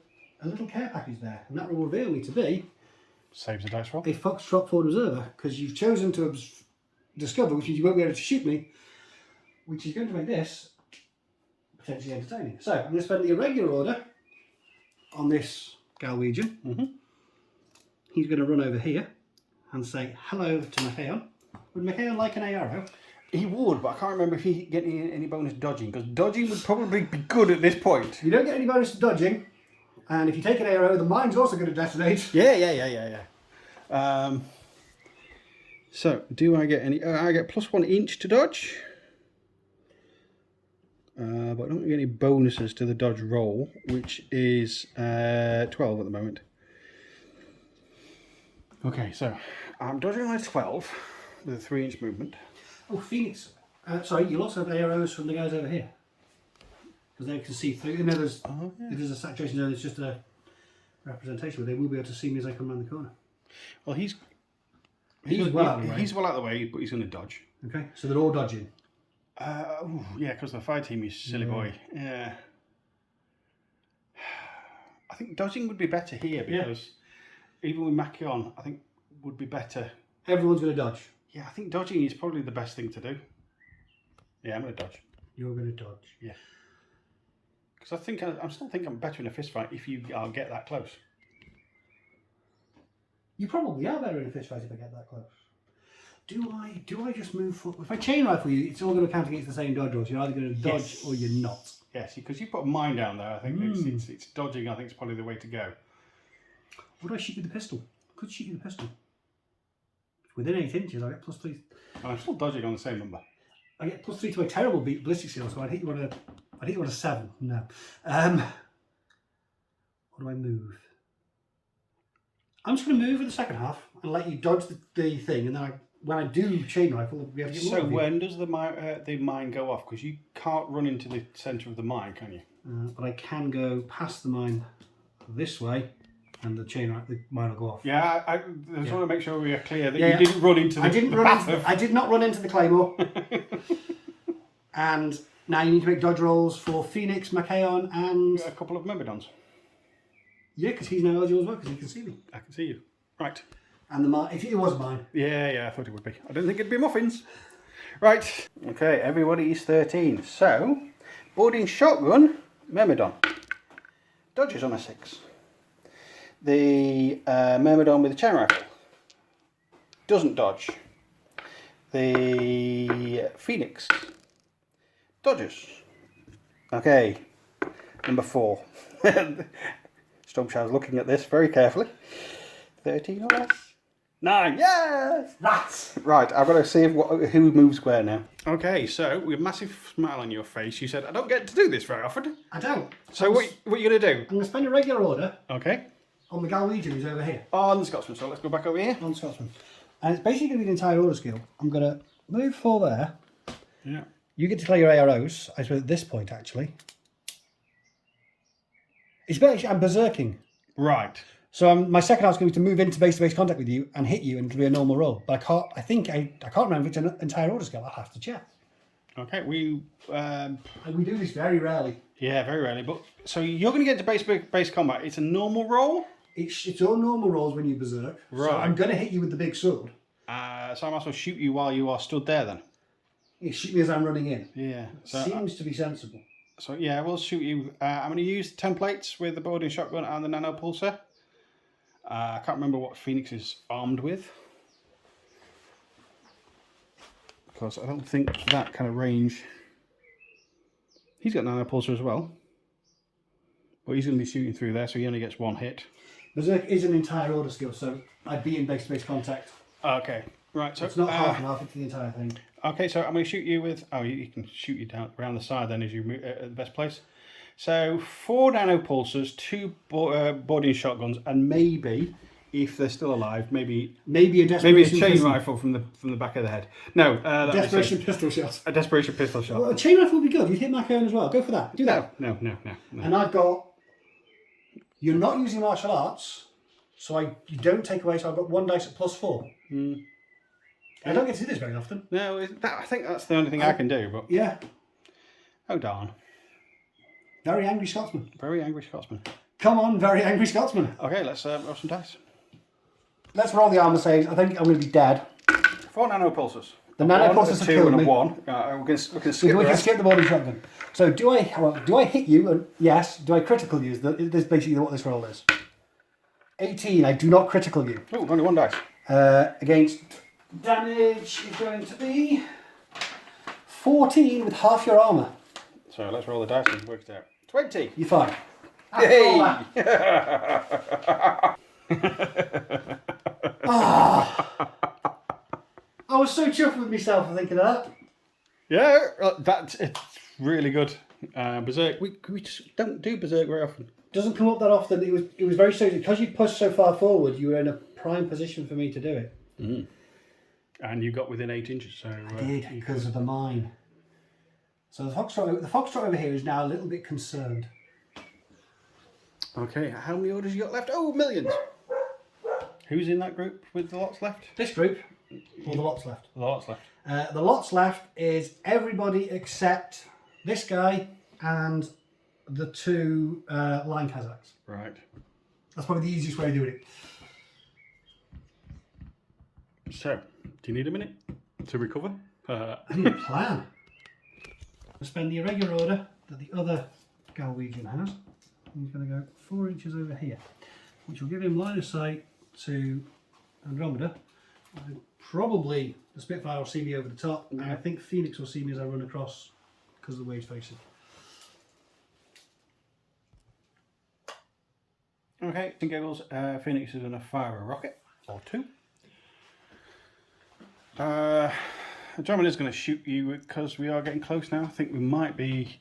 a little care package there, and that will reveal me to be Saves a dice roll. a Foxtrot Forward Observer, because you've chosen to discover, which means you won't be able to shoot me, which is going to make this potentially entertaining. So I'm going to spend the irregular order on this Galwegian. he's going to run over here and say hello to Machaon. Would Machaon like an arrow? He would, but I can't remember if he get any bonus dodging, because dodging would probably be good at this point. You don't get any bonus to dodging, and if you take an arrow, the mine's also going to detonate. Yeah. So, do I get any... I get +1 inch to dodge. But I don't get any bonuses to the dodge roll, which is 12 at the moment. Okay, so I'm dodging on a 12 with a 3-inch movement. Oh, Phoenix. Sorry, you'll also have arrows from the guys over here. Because they can see through. You know, there's, if there's a saturation zone, it's just a representation, but they will be able to see me as I come around the corner. Well, he's well out of the way. He's well out of the way, but he's going to dodge. Okay, so they're all dodging. Yeah, because the fire team is silly boy. Yeah. I think dodging would be better here, because even with Machaon, I think would be better. Everyone's going to dodge. Yeah, I think dodging is probably the best thing to do. Yeah, I'm going to dodge. You're going to dodge. Yeah. Because I think I still think I'm better in a fist fight if you get that close. You probably are better in a fist fight if I get that close. Do I just move forward? If I chain rifle you, it's all going to count against the same dodge rolls. You're either going to dodge or you're not. Yes, because you put a mine down there. I think it's dodging. I think it's probably the way to go. Would I shoot you with the pistol? Could shoot you with the pistol. Within 8 inches, I get +3. I'm still dodging on the same number. I get +3 to a terrible beat ballistic skill, so I'd hit you on a 7. No. What do I move? I'm just going to move in the second half and let you dodge the thing, and then when I do chain rifle, I'll be able to get more. So when does the mine go off? Because you can't run into the centre of the mine, can you? But I can go past the mine this way, and the mine will go off. Yeah, I just want to make sure we are clear that you didn't run into the I did not run into the claymore. And now you need to make dodge rolls for Phoenix, Machaon, and a couple of Myrmidons. Yeah, because he's now eligible as well, because he can see me. I can see you. Right. And the mine, if it was mine. Yeah, I thought it would be. I don't think it'd be muffins. Right. Okay, everybody is 13. So, boarding shotgun, Myrmidon. Dodges on a 6. The Myrmidon with the chain rifle doesn't dodge. The Phoenix dodges. Okay, number 4. Stormshroud's looking at this very carefully. 13 or less. 9. Yes! Rats! Right, I've got to see who moves where now. Okay, so with a massive smile on your face, you said, I don't get to do this very often. I don't. So what are you going to do? I'm going to spend a regular order Okay. on the Galwegian who's over here. On the Scotsman, so let's go back over here. On Scotsman. And it's basically going to be an entire order skill. I'm going to move 4 there. Yeah. You get to declare your arrows, I suppose, at this point, actually. It's basically, I'm berserking. Right. So my second half's going to be to move into base-to-base contact with you and hit you, and it'll be a normal roll. But I can't remember if it's an entire order skill. I'll have to check. Okay, we do this very rarely. Yeah, very rarely. But so you're going to get to base combat. It's a normal roll. It's all normal rolls when you berserk. Right. So I'm going to hit you with the big sword. So I might as well shoot you while you are stood there then. You shoot me as I'm running in. Yeah. So, Seems to be sensible. So yeah, we'll shoot you. I'm going to use templates with the boarding shotgun and the nano pulsar. I can't remember what Phoenix is armed with, because I don't think that kind of range. He's got nano pulsar as well, but he's going to be shooting through there, so he only gets 1 hit. Berserk is an entire order skill, so I'd be in base-to-base contact. Okay, right. So it's not half and half; it's the entire thing. Okay, so I'm going to shoot you with. Oh, you can shoot you down around the side then as you move at the best place. So 4 nano pulsars, 2 boarding shotguns, and maybe, if they're still alive, maybe a chain rifle from the back of the head. No, desperation pistol shot. A desperation pistol shot. Well, a chain rifle would be good. You'd hit Machaon as well. Go for that. Do that. No. And I've got. You're not using martial arts, so you don't take away. So I've got 1 dice at +4. I don't get to do this very often. No, I think that's the only thing I can do. But yeah. Oh darn. Very angry Scotsman. Very angry Scotsman. Come on, very angry Scotsman. Okay, let's roll some dice. Let's roll the armor saves. I think I'm going to be dead. 4 nano pulsars. The nano pulsars have killed me. 1. We can skip the boarding shotgun. So do I hit you? And yes. Do I critical use? That's basically what this roll is. 18. I do not critical you. Oh, only one dice. Against damage is going to be 14 with half your armour. So let's roll the dice and work it out. 20. You're fine. Yay! I was so chuffed with myself for thinking of that. Yeah, it's really good. Berserk. We just don't do Berserk very often. Doesn't come up that often. It was very soon because you pushed so far forward. You were in a prime position for me to do it. Mm. And you got within 8 inches. So I did because of the mine. So the foxtrot over here is now a little bit concerned. Okay, how many orders you got left? Oh, millions. Who's in that group with the lots left? This group, or the lots left. The lots left. The lots left is everybody except this guy and the 2 line Kazakhs. Right. That's probably the easiest way of doing it. So, do you need a minute to recover? I need a plan. I'll spend the irregular order that the other Galwegian has. He's going to go 4 inches over here, which will give him line of sight to Andromeda. Probably the Spitfire will see me over the top, and I think Phoenix will see me as I run across because of the way he's facing. Okay, in goggles, Phoenix is going to fire a rocket or 2. Andromeda's going to shoot you because we are getting close now. I think we might be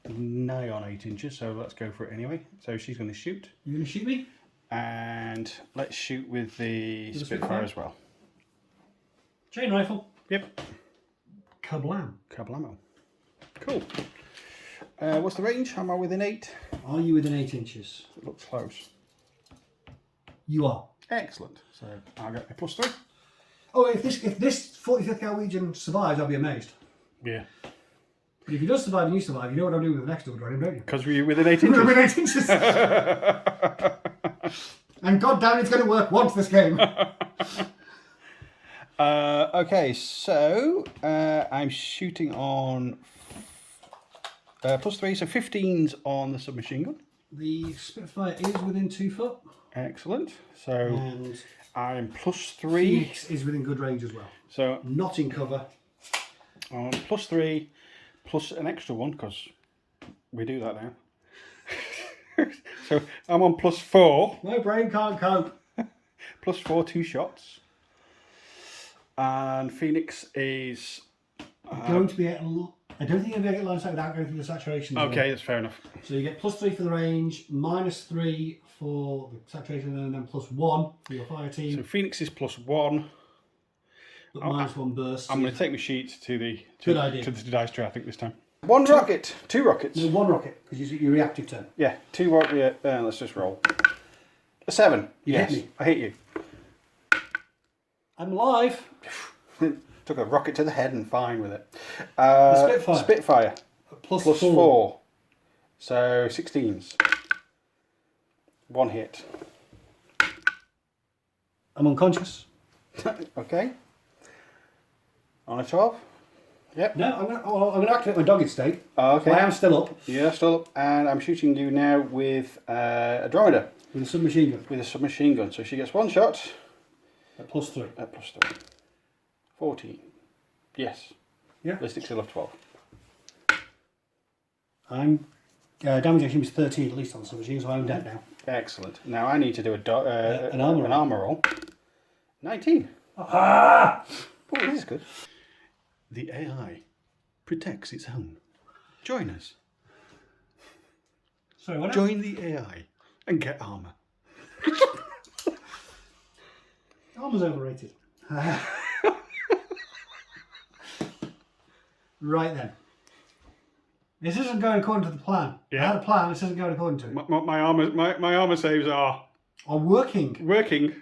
nigh on 8 inches, so let's go for it anyway. So she's going to shoot. You going to shoot me? And let's shoot with the Spitfire as well. Chain rifle. Yep. Kablam. Kablamo. Cool. What's the range? Am I within 8? Are you within 8 inches? It looks close. You are. Excellent. So I'll get a +3. Oh, if this 45th Galwegian survives, I'll be amazed. Yeah. But if he does survive and you survive, you know what I'm doing with the next order, don't you? Because we're within 8 inches. We're within 8 inches. And god damn, it's going to work once this game. Okay, so I'm shooting on +3, so 15's on the submachine gun. The Spitfire is within 2 foot. Excellent. So And I'm +3. Phoenix is within good range as well. So Not in cover. on +3 plus an extra one because we do that now. So I'm on +4. My brain can't cope. +4, 2 shots. And Phoenix is. Going to be. I don't think you'll be able to get line of sight without going through the saturation zone. Okay, that's fair enough. So you get +3 for the range, -3 for the saturation zone, and then +1 for your fire team. So Phoenix is +1. But -1 burst. I'm going to take my sheet to the Good idea. to the dice tray, I think, this time. 1 rocket, 2 rockets. No, 1 rocket because you reactive turn. Yeah, 2 rocket. Let's just roll. A 7. You Yes, hit me. I hit you. I'm alive. Took a rocket to the head and fine with it. Spitfire. Spitfire. +4. So 16's. 1 hit. I'm unconscious. Okay. On a 12. Yep. No, I'm going to activate my dogged state. Okay. So I am still up Yeah, still up. And I'm shooting you now with Andromeda. with a submachine gun With a submachine gun. So she gets 1 shot at +3. at +3. 14. Yes. Yeah. Ballistic still of 12. I'm damage actually was 13 at least on the submachine, so I'm dead now. Excellent. Now I need to do An armor roll. roll. 19. Ah! Oh, this is good. The AI protects its own. Join us. Sorry, what? Join the AI and get armor. Armor's overrated. Right then. This isn't going according to the plan. Yeah. I had a plan, this isn't going according to it. My armor saves are Are working. working.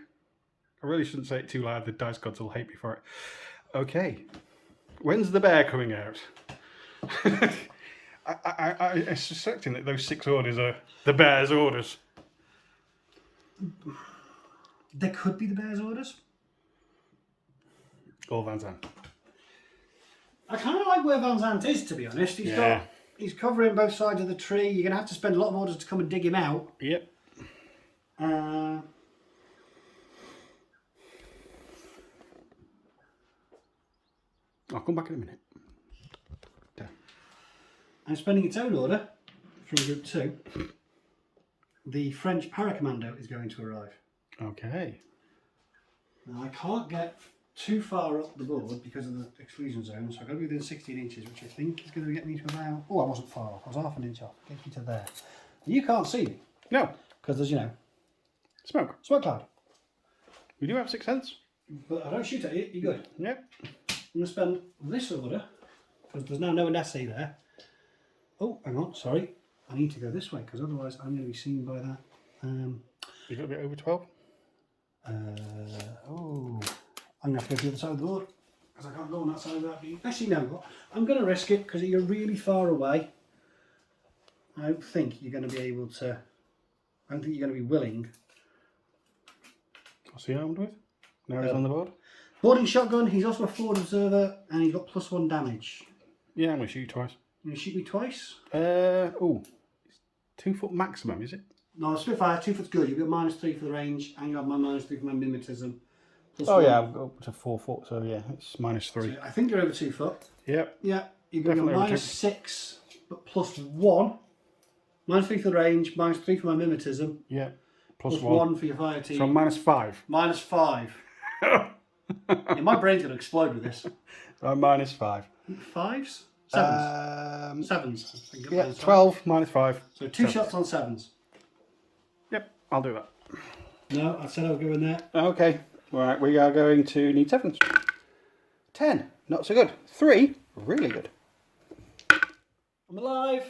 I really shouldn't say it too loud. The dice gods will hate me for it. Okay. When's the bear coming out? I'm suspecting that those 6 orders are the bear's orders. There could be the bear's orders. Or Van Zandt. I kind of like where Van Zandt is, to be honest. He's covering both sides of the tree. You're going to have to spend a lot of orders to come and dig him out. Yep. I'll come back in a minute. There. I'm spending its own order from Group 2. The French Paracommando is going to arrive. Okay. Now I can't get too far up the board because of the exclusion zone, so I've got to be within 16 inches, which I think is going to get me to about... Oh, I wasn't far off. I was half an inch off. Gets me to there. You can't see me. No. Because there's, you know... Smoke. Smoke cloud. We do have 6 cents. But I don't shoot at you. You're good. Yep. I'm going to spend this order, because there's now no essay there. Oh, hang on, sorry. I need to go this way, because otherwise I'm going to be seen by that. You got a bit over 12? Oh, I'm going to have to go to the other side of the board, because I can't go on that side without being... Actually, no, I'm going to risk it, because you're really far away. I don't think you're going to be able to... I don't think you're going to be willing. What's he armed with? Now he's on the board? Boarding shotgun, he's also a forward observer, and he's got +1 damage. Yeah, I'm going to shoot you twice. You going to shoot me twice? Oh, it's 2 foot maximum, is it? No, Spitfire, 2 foot's good. You've got -3 for the range, and you have my -3 for my mimetism. Oh, yeah, I've got up to 4 foot, so yeah, it's -3. So I think you're over 2 foot. Yep. Yeah, you've got -6, but +1. -3 for the range, -3 for my mimetism. Yeah. Plus one for your fire team. So -5. -5. Yeah, my brain's going to explode with this. -5. 5s? 7s? 7s. Yeah, 12 -5. So 2 shots on 7s. Yep, I'll do that. No, I said I would go in there. Okay, right, we are going to need 7s. 10, not so good. 3, really good. I'm alive.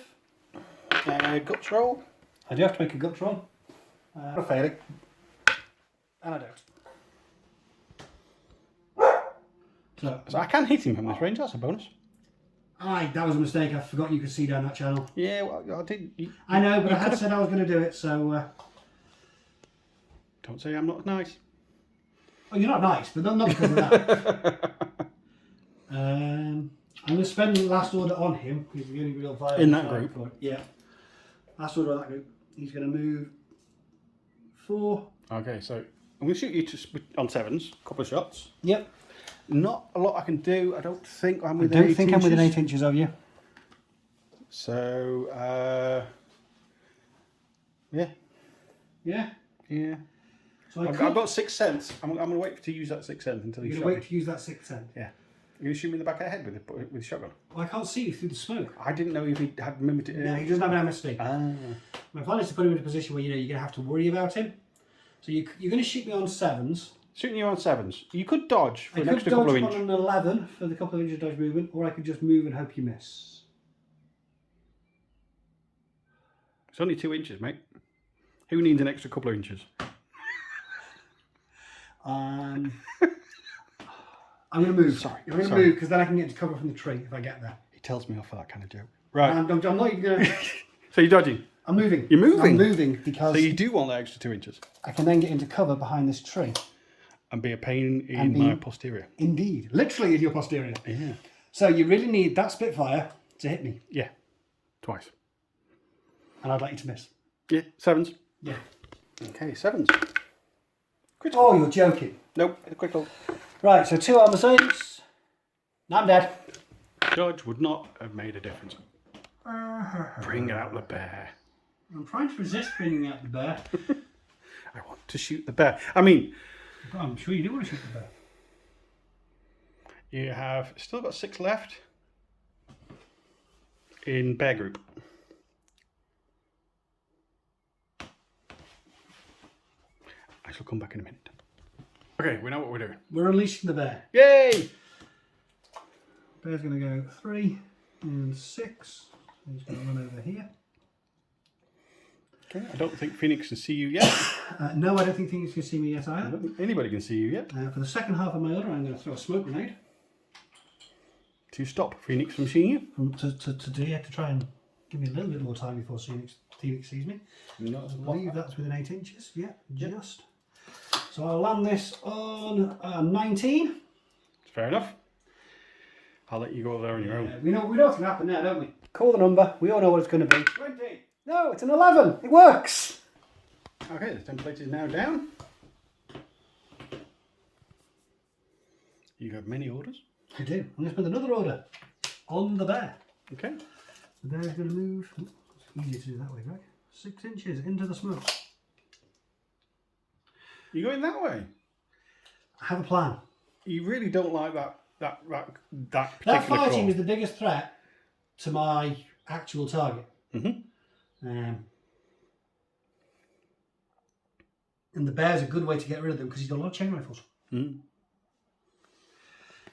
Guts roll. I do have to make a gut roll. I'm failing. And I don't. So I can hit him from this range, that's a bonus. Aye, that was a mistake. I forgot you could see down that channel. Yeah, well, I did. I know, but I had said I was going to do it, so... Don't say I'm not nice. Oh, you're not nice, but not because of that. I'm going to spend the last order on him. He's the only real viable in that group? For it. Yeah. Last order on that group. He's going to move 4. Okay, so I'm going to shoot you on 7s, a couple of shots. Yep. Not a lot I can do. I don't think I'm within 8 inches. I don't think I'm within 8 inches of you. So, yeah. Yeah? Yeah. So I've got 6 cents. I'm going to wait to use that 6 cents until you You're shot going me. to wait to use that 6 cent? Yeah. You're going to shoot me in the back of the head with the shotgun? Well, I can't see you through the smoke. I didn't know if he had mimicked. No, he doesn't have an MSV. Ah. My plan is to put him in a position where, you know, you're going to have to worry about him. So you're going to shoot me on 7s. Shooting you on 7s. You could dodge for I an could extra couple of dodge inches. on an 11 for the couple of inches dodge movement, or I could just move and hope you miss. It's only 2 inches, mate. Who needs an extra couple of inches? I'm going to move. Sorry. I'm going to move because then I can get into cover from the tree if I get there. He tells me off for that kind of joke. Right. I'm not even going to... So you're dodging? I'm moving. You're moving? I'm moving because So you do want that extra 2 inches? I can then get into cover behind this tree. And be a pain in my posterior. Indeed. Literally in your posterior. Yeah. So you really need that Spitfire to hit me. Yeah. Twice. And I'd like you to miss. Yeah. 7s. Yeah. Okay, 7s. Critical. Oh, you're joking. Nope. Critical. Right, so 2 armor saves. Now I'm dead. Dodge would not have made a difference. Bring out the bear. I'm trying to resist bringing out the bear. I want to shoot the bear. I mean... But I'm sure you do want to shoot the bear. You have still got 6 left in bear group. I shall come back in a minute. Okay, we know what we're doing. We're unleashing the bear. Yay! Bear's going to go 3 and 6. He's going to run over here. Okay, I don't think Phoenix can see you yet. No, I don't think Phoenix can see me yet I either. don't think anybody can see you yet. For the second half of my order, I'm going to throw a smoke grenade. To stop Phoenix from seeing you. To try and give me a little bit more time before Phoenix sees me. Not I believe that's within 8 inches. Yeah, just. So I'll land this on 19. Fair enough. I'll let you go there on your own. We know what's going to happen now, don't we? Call the number. We all know what it's going to be. 20. No, it's an 11. It works. Okay, the template is now down. You have many orders. I do. I'm going to spend another order on the bear. Okay. The bear is going to move. It's easier to do that way, right? 6 inches into the smoke. You going that way? I have a plan. You really don't like that particular That fire team call. is the biggest threat to my actual target. And the bear's a good way to get rid of them because he's got a lot of chain rifles.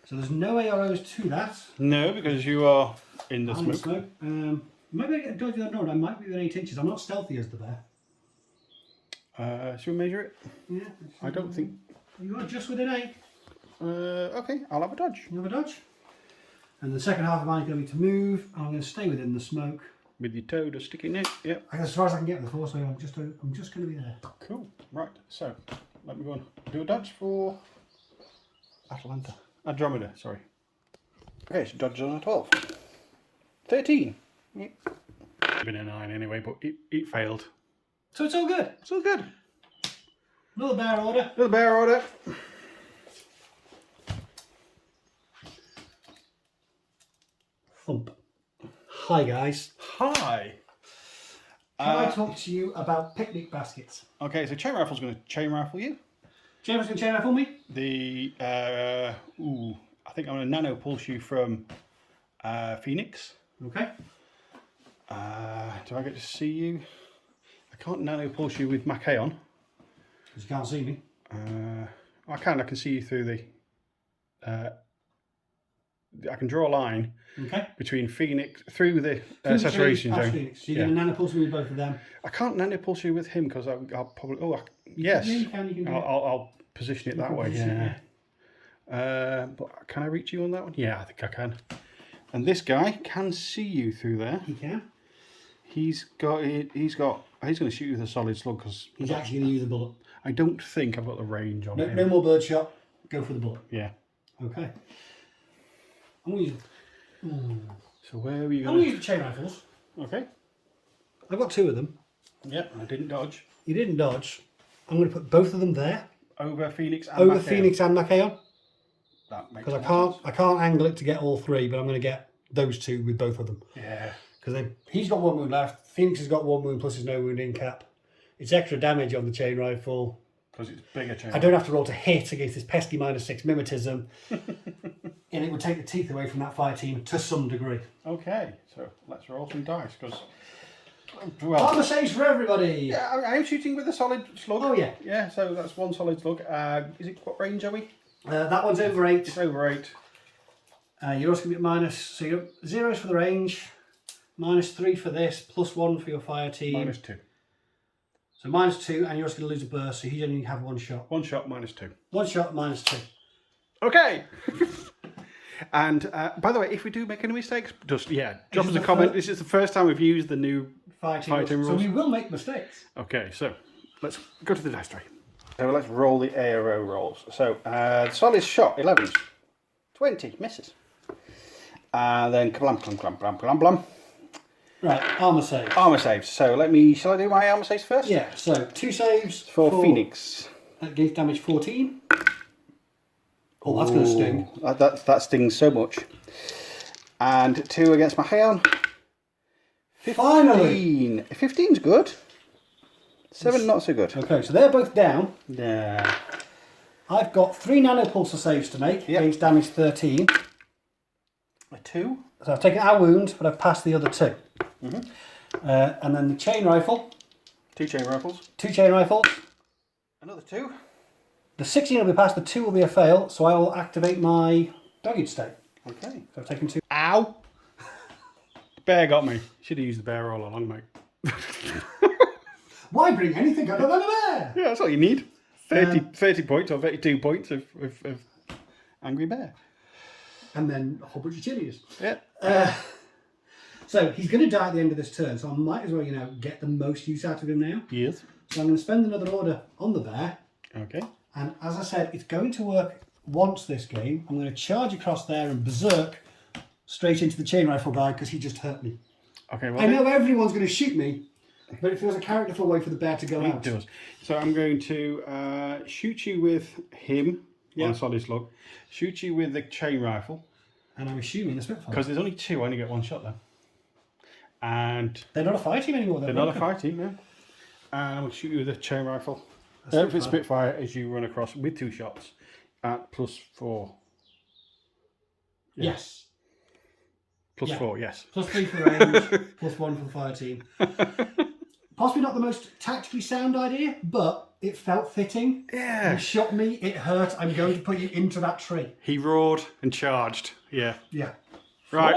So there's no arrows to that. No, because you are in the I'm in smoke. Maybe I get a dodge that note. I might be within 8 inches. I'm not stealthy as the bear. Should we measure it? Yeah. I don't think. You are just within 8. Okay, I'll have a dodge. You have a dodge. And the second half of mine is going to be to move. And I'm going to stay within the smoke. With your toe just sticking in. Yep. As far as I can get with the force, so I'm just going to be there. Cool. Right. So let me go and do a dodge for Atlanta. Andromeda. Sorry. Okay, so dodge on a 12. 13. Yep. Been a 9 anyway, but it failed. So it's all good. It's all good. Another bear order. Another bear order. Thump. Hi guys. Hi. Can I talk to you about picnic baskets? Okay, so chain rifle's going to chain rifle you. James can chain rifle me? The I think I'm going to nano pulse you from Phoenix. Okay. Do I get to see you? I can't nano pulse you with Mackay on. Because you can't see me. I can see you through the. I can draw a line Okay. between Phoenix through the Through the saturation trees, zone. Phoenix. So you're going to nanopulse me with both of them? I can't nano pulse you with him because I'll probably. Yes. Yeah, you can do it. I'll position it that can way. position it, But can I reach you on that one? Yeah, I think I can. And this guy can see you through there. He can. He's going to shoot you with a solid slug because He's actually going to use the bullet. I don't think I've got the range on him. No more bird shot. Go for the bullet. Yeah. Okay. I'm going to use. So where are you I'm going going to use the chain rifles. Okay. I've got 2 of them. Yep. I didn't dodge. You didn't dodge. I'm going to put both of them there. Over Phoenix and Over Mackay. Phoenix and Mackay on. That makes Because more sense. I can't angle it to get all 3, but I'm going to get those 2 with both of them. Yeah. Because he's got 1 wound left. Phoenix has got 1 wound plus his no wound in cap. It's extra damage on the chain rifle. Because it's bigger chain. I don't have to roll to hit against this pesky -6 mimetism. And it would take the teeth away from that fire team to some degree. Okay. So let's roll some dice because. Well, Armor saves for everybody! yeah, I'm shooting with a solid slug. Oh, yeah. Yeah, so that's 1 solid slug. Is it what range are we? That one's over 8. It's over 8. You're also going to get minus. So you're 0s for the range, -3 for this, +1 for your fire team. -2. So -2, and you're also going to lose a burst, so you only have 1 shot. 1 shot, -2. 1 shot, -2. Okay. And by the way, if we do make any mistakes, just drop us a comment. This is the first time we've used the new Fire team fire team rules. So rules. we will make mistakes. Okay, so let's go to the dice tray. So let's roll the aero rolls. So the solid shot, 11s, 20 misses, and then kablam, kablam, kablam, kablam, kablam, kablam. Right, armor save. Armor saves. So shall I do my armor saves first? Yeah, so 2 saves For Phoenix. Against damage 14. Oh, that's going to sting. That stings so much. And 2 against my Haon. 15. Finally! 15's good. 7 not so good. Okay, so they're both down. Yeah. I've got 3 nanopulsar saves to make against damage 13. A 2. So I've taken our wound, but I've passed the other 2. And then the chain rifle. 2 chain rifles. 2 chain rifles. Another 2. The 16 will be passed, the 2 will be a fail, so I will activate my dogged state. Okay. So I've taken 2. Ow! The bear got me. Should have used the bear all along, mate. Why bring anything other than a bear? Yeah, that's all you need. 30 points or 32 points of Angry Bear. And then a whole bunch of chilies. Yeah. So he's going to die at the end of this turn, so I might as well, get the most use out of him now. Yes. So I'm going to spend another order on the bear. Okay. And as I said, it's going to work once this game. I'm going to charge across there and berserk straight into the chain rifle guy because he just hurt me. Okay. Well, I know everyone's going to shoot me, But it feels a characterful way for the bear to go out. It does. So I'm going to shoot you with him on a solid slug. Shoot you with the chain rifle. And I'm assuming the Spitfire. Because there's only 2, I only get 1 shot then. And they're not a fire team anymore. they're not a fire team, no. And I'm going to shoot you with a chain rifle. With Spitfire as you run across with 2 shots at +4. Yes. +4, yes. +3 for the range, +1 for the fire team. Possibly not the most tactically sound idea, but it felt fitting. Yeah. You shot me, it hurt, I'm going to put you into that tree. He roared and charged. Yeah. Yeah. Right.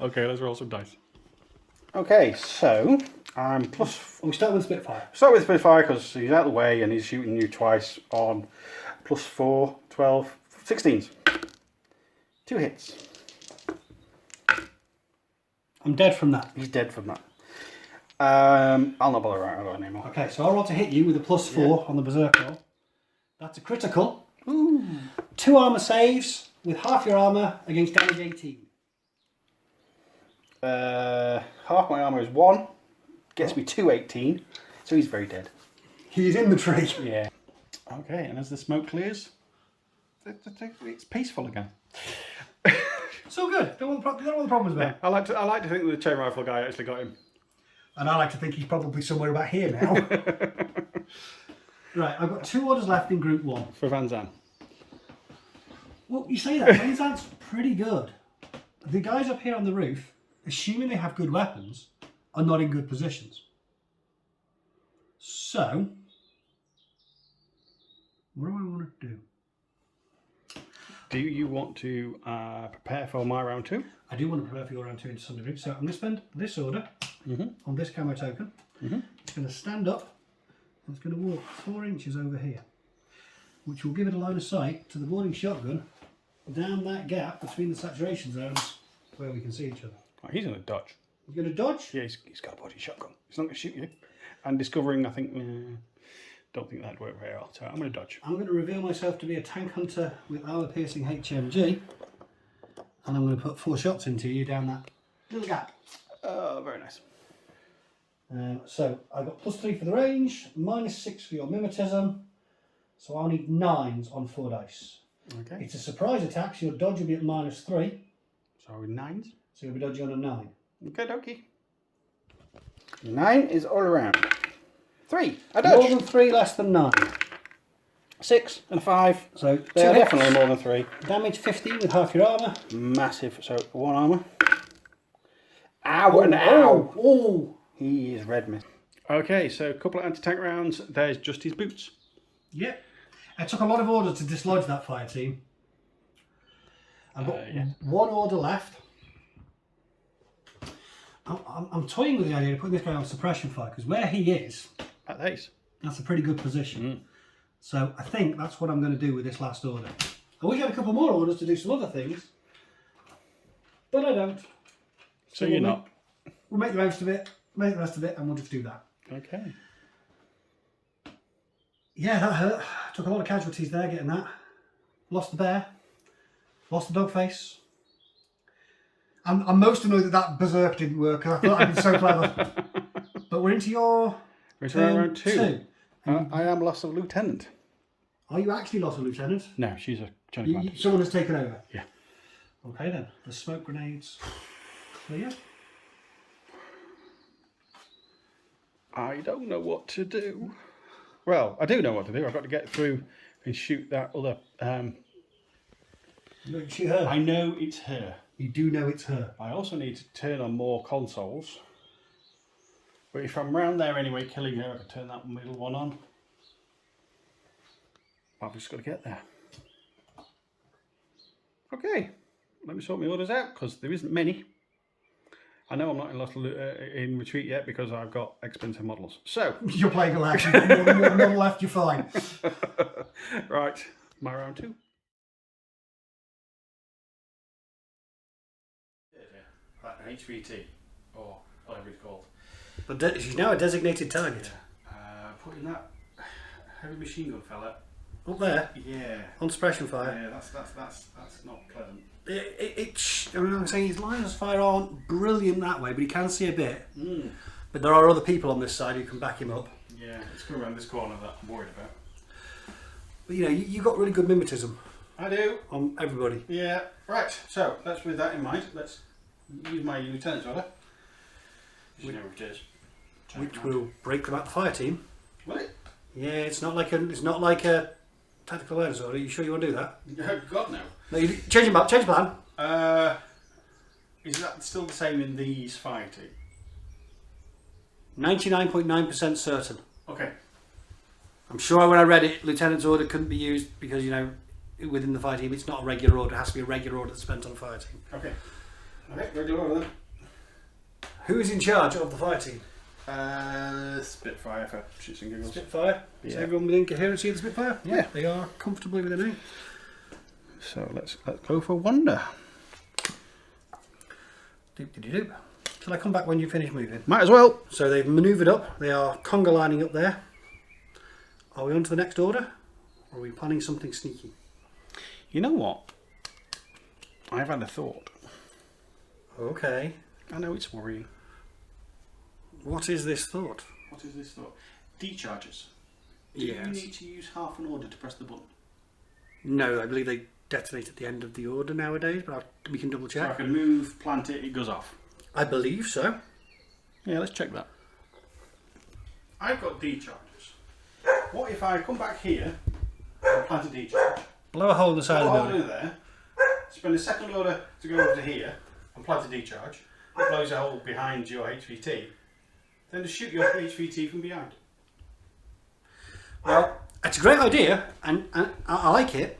Okay, let's roll some dice. Okay, so I'm We start with Spitfire. Start with Spitfire because he's out of the way and he's shooting you twice on +4, 12, 16s. 2 hits. I'm dead from that. He's dead from that. I'll not bother right on anymore. Okay, so I roll to hit you with a +4 on the Berserk roll. That's a critical. Ooh. 2 armour saves with half your armour against damage 18. Half my armour is 1. Gets me 218. So he's very dead. He's in the tree. Yeah. Okay, and as the smoke clears, it's peaceful again. So good. Don't know what the problem's about. I like to think that the chain rifle guy actually got him. And I like to think he's probably somewhere about here now. Right, I've got 2 orders left in Group 1. For Van Zan. Well, you say that. Van Zandt's pretty good. The guys up here on the roof, assuming they have good weapons, are not in good positions. So, what do I want to do? Do you want to prepare for my round 2? I do want to prepare for your round 2 to some degree. So I'm going to spend this order on this camo token. It's going to stand up and it's going to walk 4 inches over here, which will give it a line of sight to the boarding shotgun down that gap between the saturation zones where we can see each other. Oh, he's going to dodge. He's going to dodge? Yeah, he's got a body shotgun. He's not going to shoot you. And discovering, I think, don't think that'd work very well. So I'm going to dodge. I'm going to reveal myself to be a tank hunter with armor-piercing HMG, and I'm going to put 4 shots into you down that little gap. Very nice. So I've got +3 for the range, -6 for your mimetism, so I'll need 9s on 4 dice. Okay. It's a surprise attack, so your dodge will be at -3. So 9s. So you'll be dodging on a 9. Okay, dokie. 9 is all around. 3. I dodge. More than 3, less than 9. 6 and a 5. So They're 2 hits. definitely more than 3. Damage 50 with half your armour. Massive. So 1 armour. Ow and ow. Oh! He is red mist. Okay, so a couple of anti-tank rounds. There's just his boots. Yep. It took a lot of orders to dislodge that fire team. I've got 1 order left. I'm toying with the idea of putting this guy on suppression fire because where he is, At ace. that's a pretty good position. So I think that's what I'm going to do with this last order. I wish I had a couple more orders to do some other things, but I don't. So you're not. We'll make the rest of it, and we'll just do that. Okay. Yeah, that hurt. Took a lot of casualties there getting that. Lost the bear. Lost the dog face. I'm most annoyed that berserk didn't work. I thought I'd been so clever. But we're into your round 2. I am loss of lieutenant. Are you actually lost a lieutenant? No, she's a Johnny Commander. Someone has taken over? Yeah. Okay then. The smoke grenades clear. I don't know what to do. Well, I do know what to do. I've got to get through and shoot that other... Shoot her. I know it's her. You do know it's her. I also need to turn on more consoles. But if I'm round there anyway, killing her, I can turn that middle one on. I've just got to get there. Okay, let me sort my orders out because there isn't many. I know I'm not in retreat yet because I've got expensive models. So you're playing a left. You've got more than one model left. You're fine. Right, my round 2. An HVT, or whatever it's called. But she's now a designated target. Putting that heavy machine gun fella Up there, yeah, on suppression fire. yeah, that's not pleasant. I mean, I'm saying his lines of fire aren't brilliant that way, but he can see a bit. Mm. But there are other people on this side who can back him up. Yeah, it's coming around this corner that I'm worried about. But you know, you got really good mimetism I do. on everybody. Yeah. Right. So let's, with that in mind, let's use my lieutenant's order. You know what it is. Which will break them out the fire team. Will it? Yeah, it's not like a tactical awareness order. Are you sure you want to do that? God no. No, you change him up. Change the plan. Is that still the same in these fire team? 99.9% certain. Okay. I'm sure when I read it, lieutenant's order couldn't be used because, you know, within the fire team, it's not a regular order. It has to be a regular order that's spent on a fire team. Okay. Okay, regular order then. Who is in charge of the fire team? Spitfire for shits and giggles. Spitfire. Is Yeah. everyone within coherency of the Spitfire? Yeah. They are comfortably within it. So let's go for Wonder. Doop. Shall I come back when you finish moving? Might as well. So they've manoeuvred up. They are conga lining up there. Are we on to the next order? Or are we planning something sneaky? You know what? I've had a thought. Okay. I know it's worrying. What is this thought? What is this thought? Decharges. Do Yes. you need to use half an order to press the button? No, I believe they detonate at the end of the order nowadays, but we can double So I check. can move, plant it, it goes off. I believe so. Yeah, let's check that. I've got decharges. What if I come back here and plant a decharge? Blow a hole in the side Put a of the hole building. in there, spend a second order to go over to here and plant a decharge. It blows a hole behind your HVT. Then just shoot your HVT from behind. Well, it's a great idea, and I like it.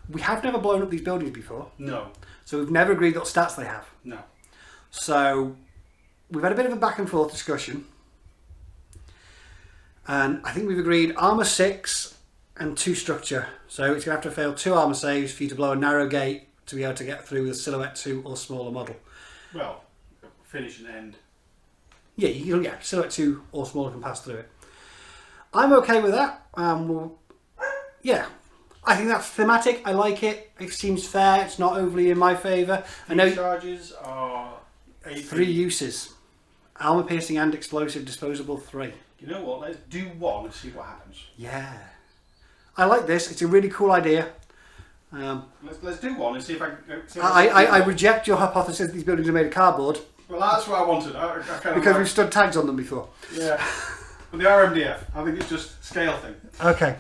We have never blown up these buildings before, No. so we've never agreed what stats they have. No. So we've had a bit of a back and forth discussion, and I think we've agreed armor 6 and 2 structure. So it's going to have to fail 2 armor saves for you to blow a narrow gate to be able to get through with a silhouette 2 or smaller model. Well, finish and end. Yeah, silhouette 2 or smaller can pass through it. I'm okay with that. Yeah, I think that's thematic. I like it. It seems fair. It's not overly in my favour. I know Decharges are 3 uses: armor piercing and explosive, disposable 3. You know what? Let's do one and see what happens. Yeah, I like this. It's a really cool idea. Let's do one and see if I can. I reject your hypothesis that these buildings are made of cardboard Well, that's what I wanted. I kind because of we've stood tags on them before. Yeah. But the RMDF, I think it's just scale thing. Okay,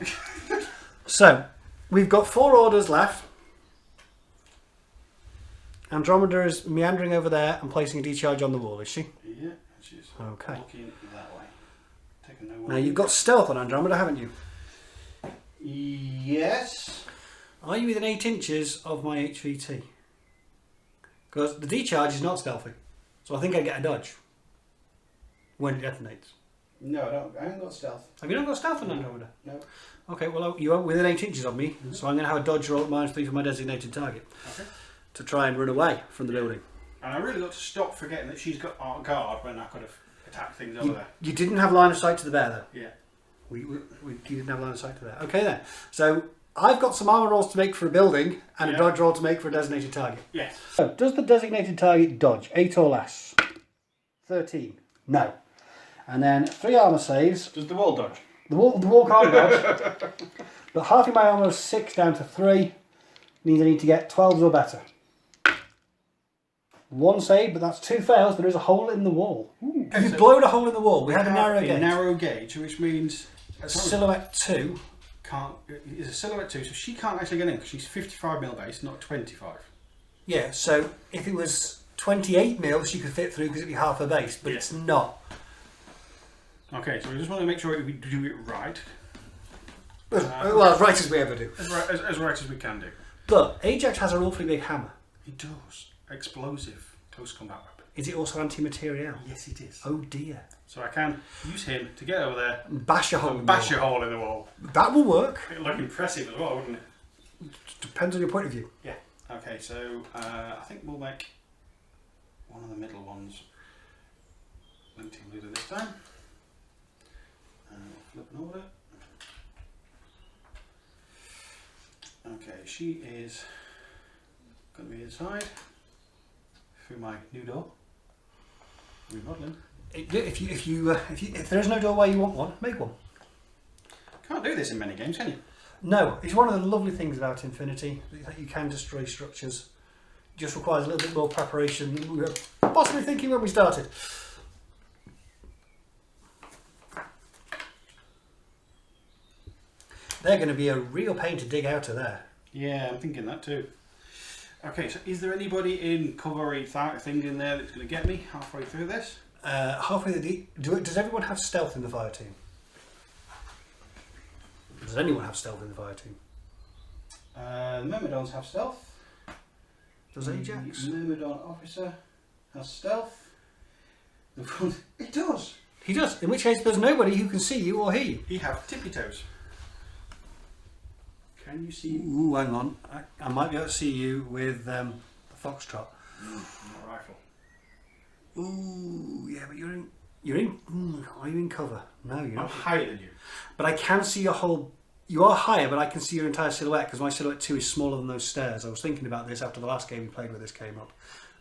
so we've got 4 orders left. Andromeda is meandering over there and placing a decharge on the wall, is she? Yeah, she's Okay. looking that way. Taking no Now you've got stealth on Andromeda, haven't you? Yes. Are you within 8 inches of my HVT? Because the decharge is not stealthy, so I think I get a dodge when it detonates. No, I don't. I haven't got stealth. Have you not got stealth on Andromeda? No. Okay, well you are within 8 inches of me, so I'm going to have a dodge roll at -3 for my designated target Okay. to try and run away from the building. And I really got to stop forgetting that she's got our guard when I could have attacked things over there. You didn't have line of sight to the bear though. Yeah. You didn't have line of sight to the bear. Okay then. So I've got some armor rolls to make for a building and a Yeah. dodge roll to make for a designated target. Yes. So, does the designated target dodge 8 or less? 13. No. And then 3 armor saves. Does the wall dodge? The wall can't dodge. But halving my armor of 6 down to 3 means I need to get 12s or better. 1 save, but that's 2 fails. There is a hole in the wall. Okay, You've so blown a hole in the wall. We have a have narrow a gauge. narrow gauge, which means Silhouette 2. can't is a silhouette 2, so she can't actually get in because she's 55 mil base, not 25. Yeah, so if it was 28 mil, she could fit through because it'd be half her base, but Yeah. it's not. Okay, so we just want to make sure we do it right, Well, as right as we ever do. as right as we can do. But Ajax has an awfully big hammer. It does. Explosive close combat weapon. Is it also anti-material? Yes, it is. Oh dear. So I can use him to get over there Bash a hole in and the bash wall. a hole in the wall. That will work. It'll look impressive as well, wouldn't it? Depends on your point of view. Yeah. Okay, so I think we'll make one of the middle ones team leader this time. Flip an order. Okay, she is Going to be inside through my new door. Remodeling. If there is no doorway you want one, make one. Can't do this in many games, can you? No, it's one of the lovely things about Infinity that you can destroy structures. It just requires a little bit more preparation than we were possibly thinking when we started. They're going to be a real pain to dig out of there. Yeah, I'm thinking that too. Okay, so is there anybody in covery thing in there that's going to get me halfway through this? Halfway does everyone have stealth in the fire team? Does anyone have stealth in the fire team? The Myrmidons have stealth. Does Ajax? The Myrmidon officer has stealth. It does. He does. In which case, there's nobody who can see you or hear you. He have tippy toes. Can you see? Ooh, hang on. I might be able to see you with the foxtrot. Not a rifle. Ooh, yeah, but are you in cover? No, you're I'm not. higher than you. But I can see your whole. You are higher, but I can see your entire silhouette because my silhouette 2 is smaller than those stairs. I was thinking about this after the last game we played where this came up.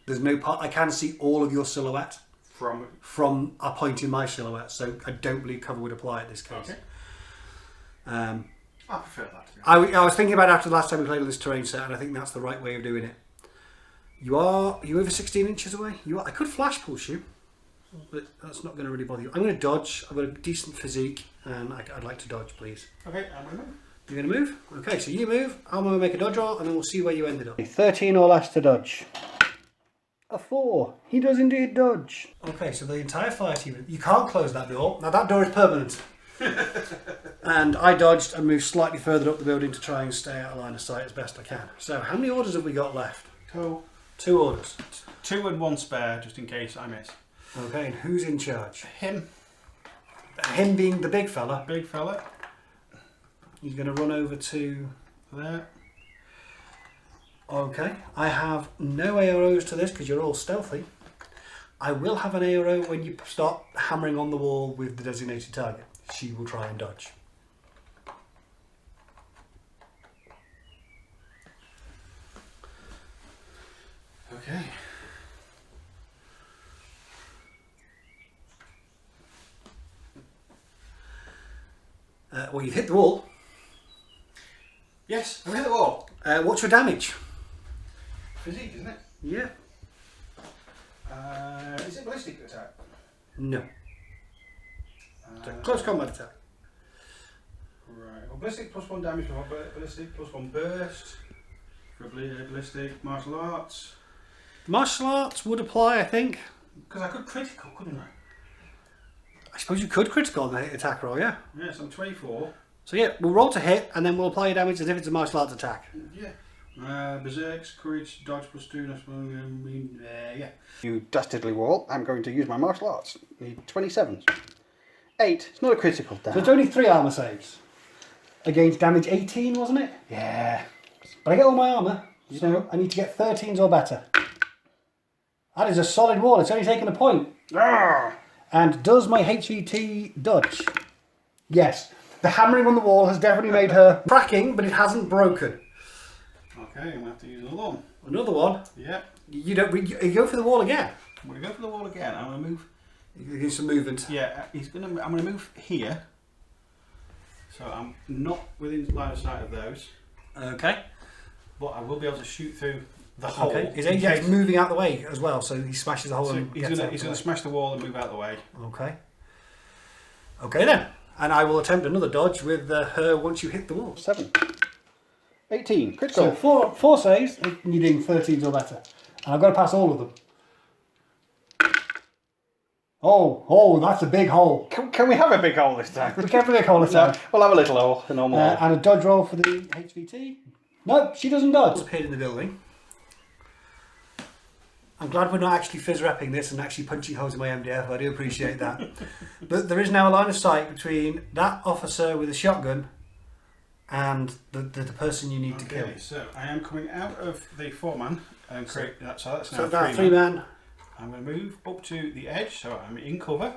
There's no part. I can see all of your silhouette from a point in my silhouette, so I don't believe cover would apply in this case. Okay. I prefer that. To be honest. I was thinking about it after the last time we played on this terrain set, and I think that's the right way of doing it. You over 16 inches away? I could flash push you, but that's not going to really bother you. I'm going to dodge. I've got a decent physique, and I'd like to dodge, please. Okay, I'm going to move. You're going to move? Okay, so you move. I'm going to make a dodge roll, and then we'll see where you ended up. 13 or less to dodge. A 4. He does indeed dodge. Okay, so the entire fire team. You can't close that door. Now that door is permanent. And I dodged and moved slightly further up the building to try and stay out of line of sight as best I can. So how many orders have we got left? 2 orders. 2 and 1 spare, just in case I miss. Okay, and who's in charge? Him. Him being the big fella. Big fella. He's going to run over to there. Okay, I have no arrows to this because you're all stealthy. I will have an arrow when you start hammering on the wall with the designated target. She will try and dodge. Okay. Well, you've hit the wall. Yes, I've hit the wall. What's your damage? Physique, isn't it? Yeah. Is it ballistic attack? No. It's a close combat attack. Right. Well, ballistic plus 1 damage for ballistic, plus 1 burst for ballistic, martial arts. Martial arts would apply, I think. Because I could critical, couldn't I? I suppose you could critical on the hit attack roll, yeah. Yes, I'm 24. So yeah, we'll roll to hit and then we'll apply your damage as if it's a martial arts attack. Yeah. Berserks, courage, dodge plus 2, yeah. You dastardly wall. I'm going to use my martial arts. Need 27s. 8. It's not a critical So damage. it's only 3 armour saves. Against damage 18, wasn't it? Yeah. But I get all my armour, so I need to get 13s or better. That is a solid wall. It's only taken a point. Ah! And does my HVT dodge? Yes. The hammering on the wall has definitely made her cracking, but it hasn't broken. Okay, I'm going to have to use another one. Another one. Yep. You go for the wall again. I'm going to go for the wall again. I'm going to move. You do some movement. Yeah, I'm going to move here. So I'm not within line of sight of those. Okay. But I will be able to shoot through the hole. Okay. Is Ajax moving out the way as well, so he smashes the hole So and he's gets going out the to way? smash the wall and move out the way. Okay. Okay then. And I will attempt another dodge with her once you hit the wall. 7. 18. Critical. So four saves, needing 13s or better. And I've got to pass all of them. Oh, that's a big hole. Can we have a big hole this time? We can't big hole this time. We'll have a little hole, a normal hole. And a dodge roll for the HVT. Nope, she doesn't dodge. Appeared in the building. I'm glad we're not actually fizz-wrapping this and actually punching holes in my MDF. I do appreciate that. But there is now a line of sight between that officer with a shotgun and the person you need to kill. Okay, so I am coming out of the 4-man and create that. So that's now So that 3-man. 3-man. I'm going to move up to the edge, so I'm in cover,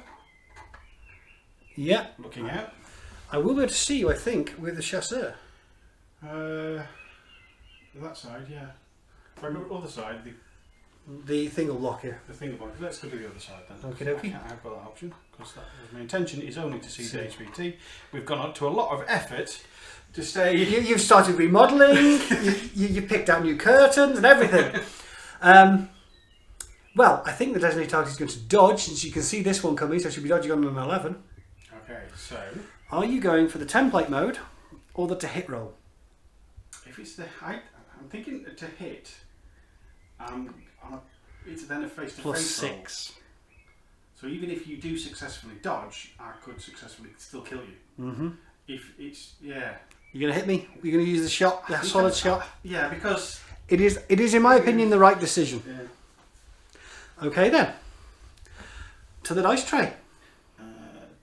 Yeah. looking out. I will be able to see you, I think, with the chasseur. That side, yeah. If I go to the other side, The thing will lock here. the thing about it. Let's go to the other side then. Okie dokie. I've got that option because my intention is only to see the HVT. We've gone up to a lot of effort to stay. You've started remodelling. you picked out new curtains and everything. Well, I think the designated target is going to dodge, since you can see this one coming, so she'll be dodging on an 11. Okay, so Are you going for the template mode or the to hit roll? if it's the height, I'm thinking to hit. It's then a face-to-face roll. +6. So even if you do successfully dodge, I could successfully still kill you. Mm-hmm. If it's yeah. You're going to hit me? You're going to use the shot, the solid shot? Yeah, because It is, in my opinion, the right decision. yeah. Okay then. To the dice tray.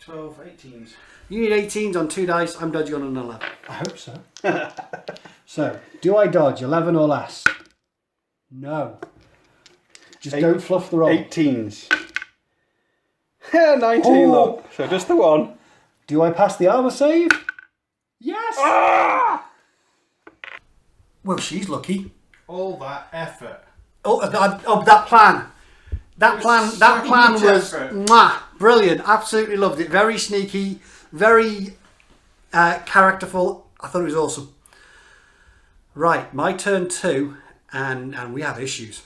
12, 18s. You need 18s on 2 dice. I'm dodging on an 11. I hope so. So, do I dodge 11 or less? No. Just don't fluff the roll. 18s. 19, Oh. look. So just the one. Do I pass the armor save? Yes. Ah! Well, she's lucky. All that effort. That plan. That was plan so much was effort. brilliant. Absolutely loved it. Very sneaky, very characterful. I thought it was awesome. Right, my turn 2, and we have issues.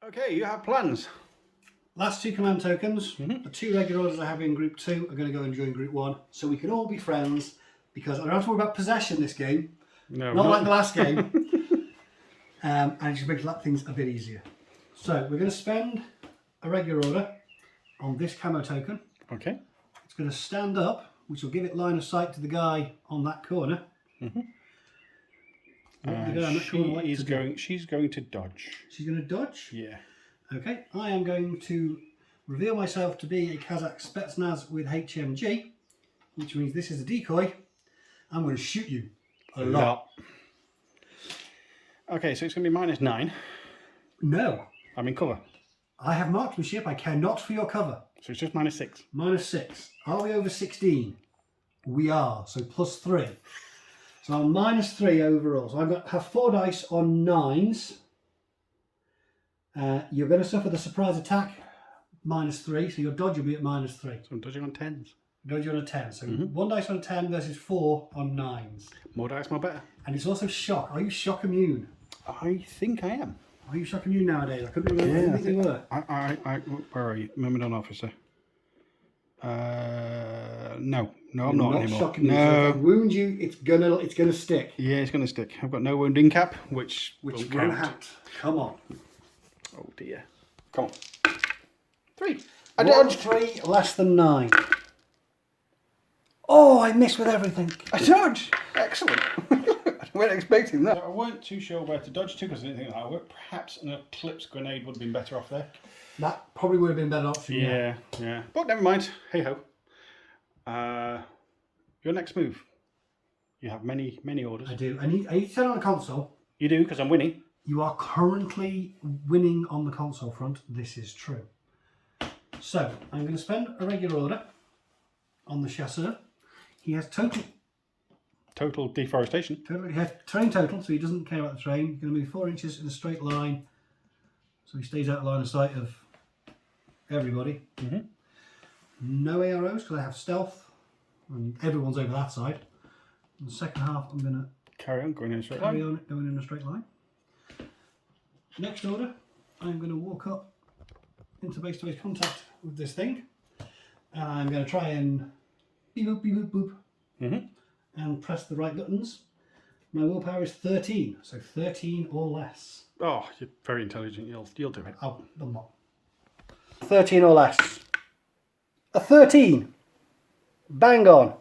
Okay, you have plans. Last 2 command tokens. The 2 regular orders I have in group 2 are going to go and join group 1, so we can all be friends. Because I don't have to worry about possession this game. No, Not like the last game. And it just makes things a bit easier. So we're going to spend a regular order on this camo token. Okay. It's going to stand up, which will give it line of sight to the guy on that corner. What the guy on that corner like to do? She's going to dodge. She's going to dodge. Yeah. Okay, I am going to reveal myself to be a Kazakh Spetsnaz with HMG, which means this is a decoy. I'm going to shoot you a lot. Okay, so it's going to be -9. No, I'm in cover. I have marksmanship. I care not for your cover. So it's just -6. -6. Are we over 16? We are. So +3. So I'm -3 overall. So have 4 dice on 9s. You're going to suffer the surprise attack -3. So your dodge will be at -3. So I'm dodging on 10s. Dodge on a 10. So 1 dice on a 10 versus 4 on 9s. More dice, more better. And it's also shock. Are you shock immune? I think I am. Are you shock immune nowadays? I couldn't remember. I think you were. Where are you? Myrmidon officer. No, I'm not anymore. Shock immune. No. So if I wound you, it's gonna stick. Yeah, it's going to stick. I've got no wounding cap, which will Which count. will count. Come on. Oh dear. Come on. 3. I I dodged. 3 less than 9. Oh, I missed with everything. I dodged. Excellent. I weren't expecting that. I weren't too sure where to dodge to because I didn't think that would work. Perhaps an eclipse grenade would have been better off there. That probably would have been a better option. Yeah. But never mind. Hey ho. Your next move. You have many orders. I do. I need to turn on the console. You do because I'm winning. You are currently winning on the console front. This is true. So I'm going to spend a regular order on the chasseur. He has Total deforestation. he has terrain total, so he doesn't care about the terrain. He's going to move 4 inches in a straight line, so he stays out of line of sight of everybody. No AROs because I have stealth, and everyone's over that side. In the second half, I'm going to Carry on going in a straight carry line. on going in a straight line. Next order, I'm going to walk up into base-to-base contact with this thing, and I'm going to try and beep boop beep boop boop. And press the right buttons. My willpower is 13, so 13 or less. Oh, you're very intelligent. You'll do it. Oh, I'm not. 13 or less. A 13. Bang on.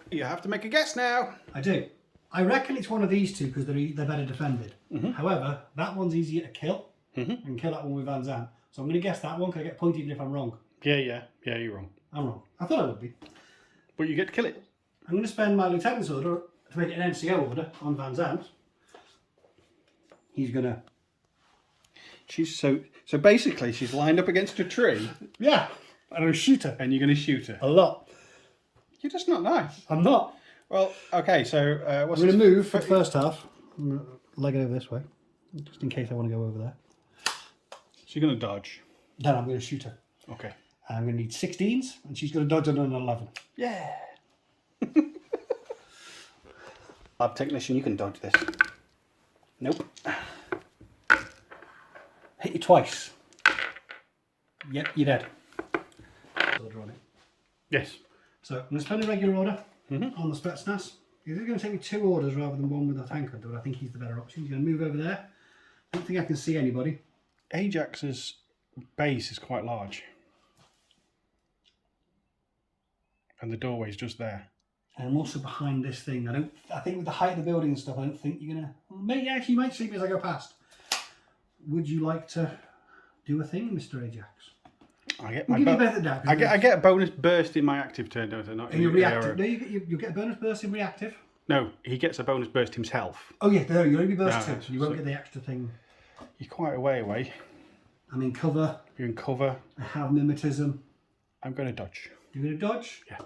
You have to make a guess now. I do. I reckon it's one of these two because they're better defended. However, that one's easier to kill. I can kill that one with Van Zandt. So I'm going to guess that one because I get pointed even if I'm wrong. Yeah, you're wrong. I'm wrong. I thought I would be. But you get to kill it. I'm going to spend my lieutenant's order to make it an NCO order on Van Zandt. He's going to... She's so basically she's lined up against a tree. Yeah, and I'll shoot her. And you're going to shoot her. A lot. You're just not nice. I'm not. Well, okay, so what's I'm going to this? move for the first half. I'm going to leg it over this way, just in case I want to go over there. So you're going to dodge. Then I'm going to shoot her. Okay. I'm going to need 16s, and she's going to dodge on an 11. Yeah. Lab technician, you can dodge this. Nope. Hit you twice. Yep, you're dead. Order on it. Yes. So I'm going to spend a regular order on the Spetsnaz. He's going to take me 2 orders rather than 1 with a tank hunter, but I think he's the better option. He's going to move over there. I don't think I can see anybody. Ajax's base is quite large. And the doorway's just there. And I'm also behind this thing. I think with the height of the building and stuff, I don't think you're going to... Maybe actually you might see me as I go past. Would you like to do a thing, Mr. Ajax? I get We'll my give you better than that. I get a bonus burst in my active turn, don't I? Not And you're in reactive. No, you get a bonus burst in reactive. No, he gets a bonus burst himself. Oh yeah, there you'll only be burst No, 2, so you won't get the extra thing. You're quite a way away. I'm in cover. You're in cover. I have mimetism. I'm going to dodge. You're going to dodge? Yeah.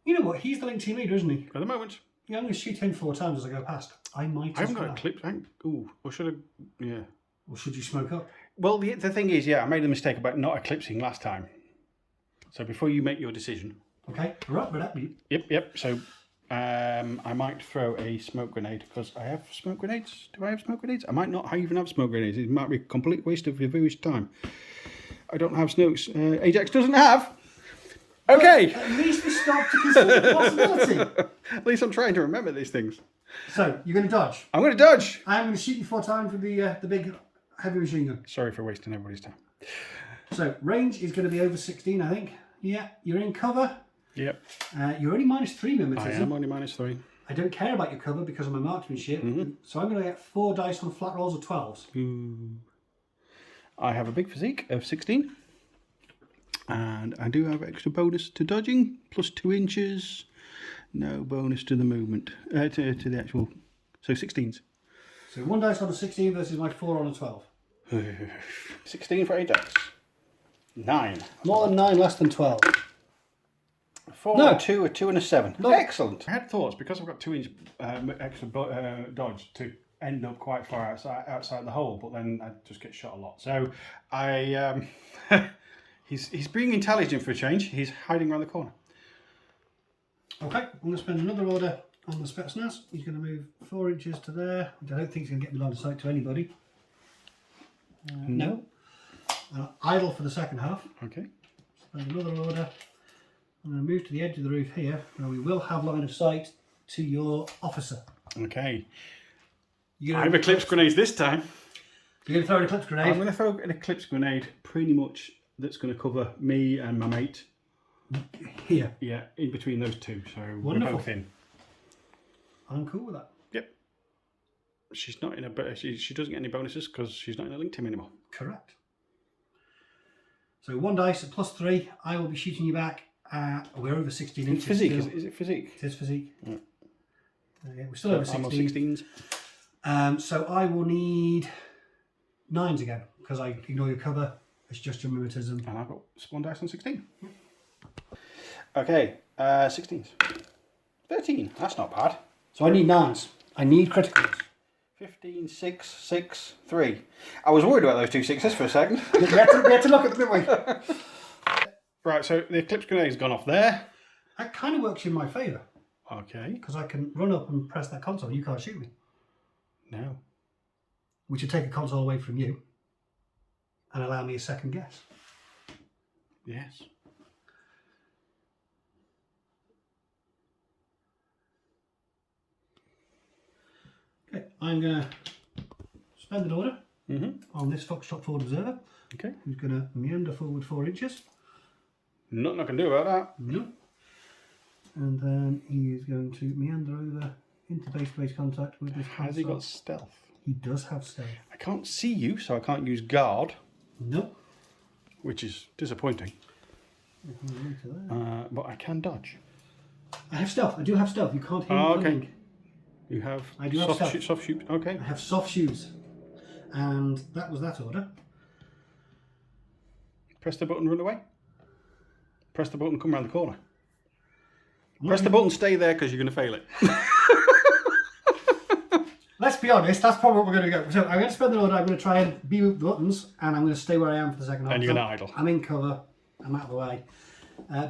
You know what? He's the link team leader, isn't he? At the moment. Yeah, I'm going to shoot him 4 times as I go past. I might. I haven't got a clip. Ooh, or should I? Yeah. Or should you smoke up? Well, the thing is, yeah, I made a mistake about not eclipsing last time. So before you make your decision. Okay, right, but that be. Yep. So I might throw a smoke grenade because I have smoke grenades. Do I have smoke grenades? I might not even have smoke grenades. It might be a complete waste of your viewers' time. I don't have smokes. Ajax doesn't have. Okay. At least we stopped to consider the possibility. At least I'm trying to remember these things. So you're going to dodge. I'm going to dodge. I'm going to shoot you 4 times with the big heavy machine gun. Sorry for wasting everybody's time. So range is going to be over 16, I think. Yeah, you're in cover. Yep. You're only -3 mimetism. I am only -3. I don't care about your cover because of my marksmanship. So I'm going to get 4 dice on flat rolls of 12s. Ooh. I have a big physique of 16. And I do have extra bonus to dodging, plus 2 inches. No bonus to the movement, to the actual, so 16s. So 1 dice on a 16 versus my 4 on a 12. 16 for Ajax. 9. More than 9, less than 12. 4, No. a 2, a 2 and a 7. No. Excellent. I had thoughts, because I've got 2 inch extra dodge, to end up quite far outside the hole, but then I just get shot a lot. So I... He's being intelligent for a change. He's hiding around the corner. Okay, I'm going to spend another order on the Spetsnaz. He's going to move 4 inches to there, which I don't think is going to get me line of sight to anybody. No. Idle for the second half. Okay. Spend another order. I'm going to move to the edge of the roof here, where we will have line of sight to your officer. Okay. You're I have eclipse grenades this time. going to throw an eclipse grenade. I'm going to throw an eclipse grenade pretty much that's going to cover me and my mate. Here. Yeah, in between those two, so Wonderful. we're both in. I'm cool with that. Yep. She's not in a... She doesn't get any bonuses because she's not in a link team anymore. Correct. So 1 dice at +3. I will be shooting you back. We're over 16 inches. Physique, still. is it physique? It is physique. Yeah. Yeah, we're still over I'm 16. on 16s. So I will need 9s again because I ignore your cover. It's just your mimetism. And I've got 1 dice on 16. Okay, 16s. 13, that's not bad. So I need 9s. I need criticals. 15, 6, 6, 3. I was worried about those 2 6s for a second. we had to look at them, didn't we? Right, so the eclipse grenade's gone off there. That kind of works in my favour Okay. because I can run up and press that console and you can't shoot me. No. Which would take a console away from you and allow me a second guess. Yes. Okay, I'm going to spend an order on this Foxtrot Forward Observer. Okay. Who's going to meander forward 4 inches. Nothing I can do about that. No. And then he is going to meander over into base-to-base contact with this console. Has he got stealth? He does have stealth. I can't see you, so I can't use guard, Nope. which is disappointing. But I can dodge. I have stealth. I do have stealth. You can't hear me. Oh, okay. coming. You have I do have soft stealth. shoot, soft shoot. Okay. I have soft shoes. And that was that order. Press the button, run away. Press the button, come around the corner. Press the button, stay there, because you're going to fail it. Let's be honest, that's probably what we're going to go. So I'm going to spend the order, I'm going to try and beat the buttons, and I'm going to stay where I am for the second half. And you're going to idle. I'm in cover, I'm out of the way.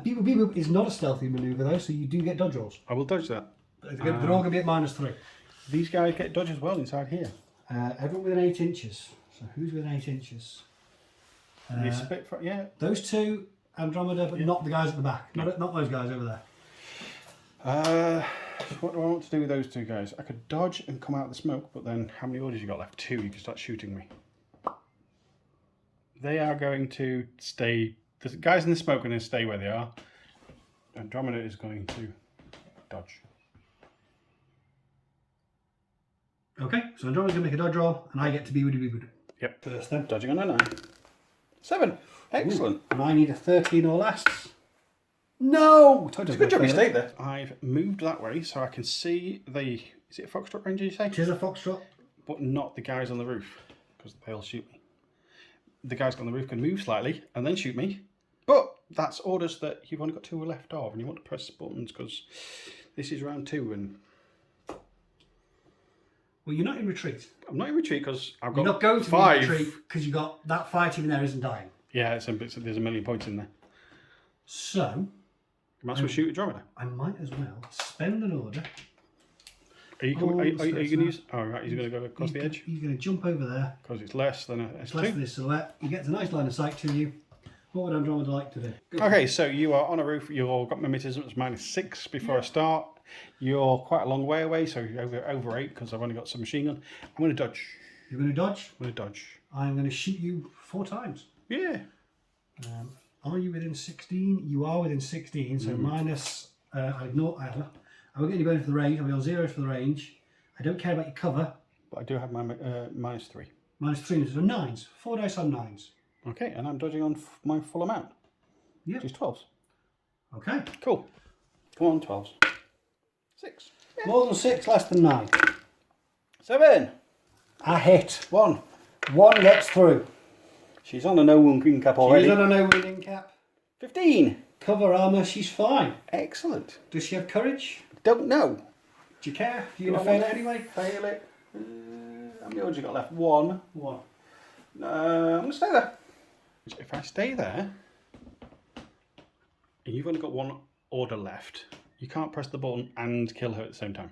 Beep boop is not a stealthy manoeuvre though, so you do get dodge rolls. I will dodge that. They're all going to be at -3. These guys get dodge as well inside here. Everyone within 8 inches. So who's within 8 inches? It's a bit, yeah. Those two, Andromeda, but not the guys at the back. Not those guys over there. What do I want to do with those two guys? I could dodge and come out of the smoke, but then how many orders you got left? 2. You can start shooting me. They are going to stay. The guys in the smoke are going to stay where they are. Andromeda is going to dodge. Okay, so Andromeda's going to make a dodge roll, and I get to be with you. Yep. First then. Dodging on a 9. 7. Excellent. Ooh, and I need a 13 or less. No! It's a good job you stayed there. I've moved that way so I can see the... Is it a Foxtrot Ranger you say? It is a Foxtrot. But not the guys on the roof, because they'll shoot me. The guys on the roof can move slightly and then shoot me. But that's orders that you've only got 2 left of, and you want to press buttons because this is round 2 and... Well, you're not in retreat. I'm not in retreat because I've got You're not going to 5. be in retreat because you got that fire team in there isn't dying. Yeah, there's a million points in there. So... You might as well shoot Andromeda. I might as well spend an order. Are you going to use... Oh, right, he's going to go across the edge? He's going to jump over there. Because it's less than a It's S2. less than this silhouette. He gets a nice line of sight to you. What would Andromeda like to do? Okay, so you are on a roof. You've got Myrmidon at -6 before I start. You're quite a long way away, so you're over 8 because I've only got some machine gun. I'm going to dodge. You're going to dodge? I'm going to dodge. I'm going to shoot you 4 times. Yeah. Are you within 16? You are within 16, so minus... I ignore either. I will get you bonus for the range. I'll be on 0 for the range. I don't care about your cover. But I do have my -3. -3, so 9s. 4 dice on 9s. Okay, and I'm dodging on my full amount. Yeah. Which is 12s. Okay. Cool. Come on, 12s. 6. More than 6, less than 9. 7. I hit. 1. 1 gets through. She's on a no-wound cap already. She's on a no-winning cap. 15. Cover armour, she's fine. Excellent. Does she have courage? Don't know. Do you care? Are you going to fail it anyway? Fail it. How many orders you got left? 1. 1. I'm going to stay there. If I stay there, and you've only got 1 order left, you can't press the button and kill her at the same time.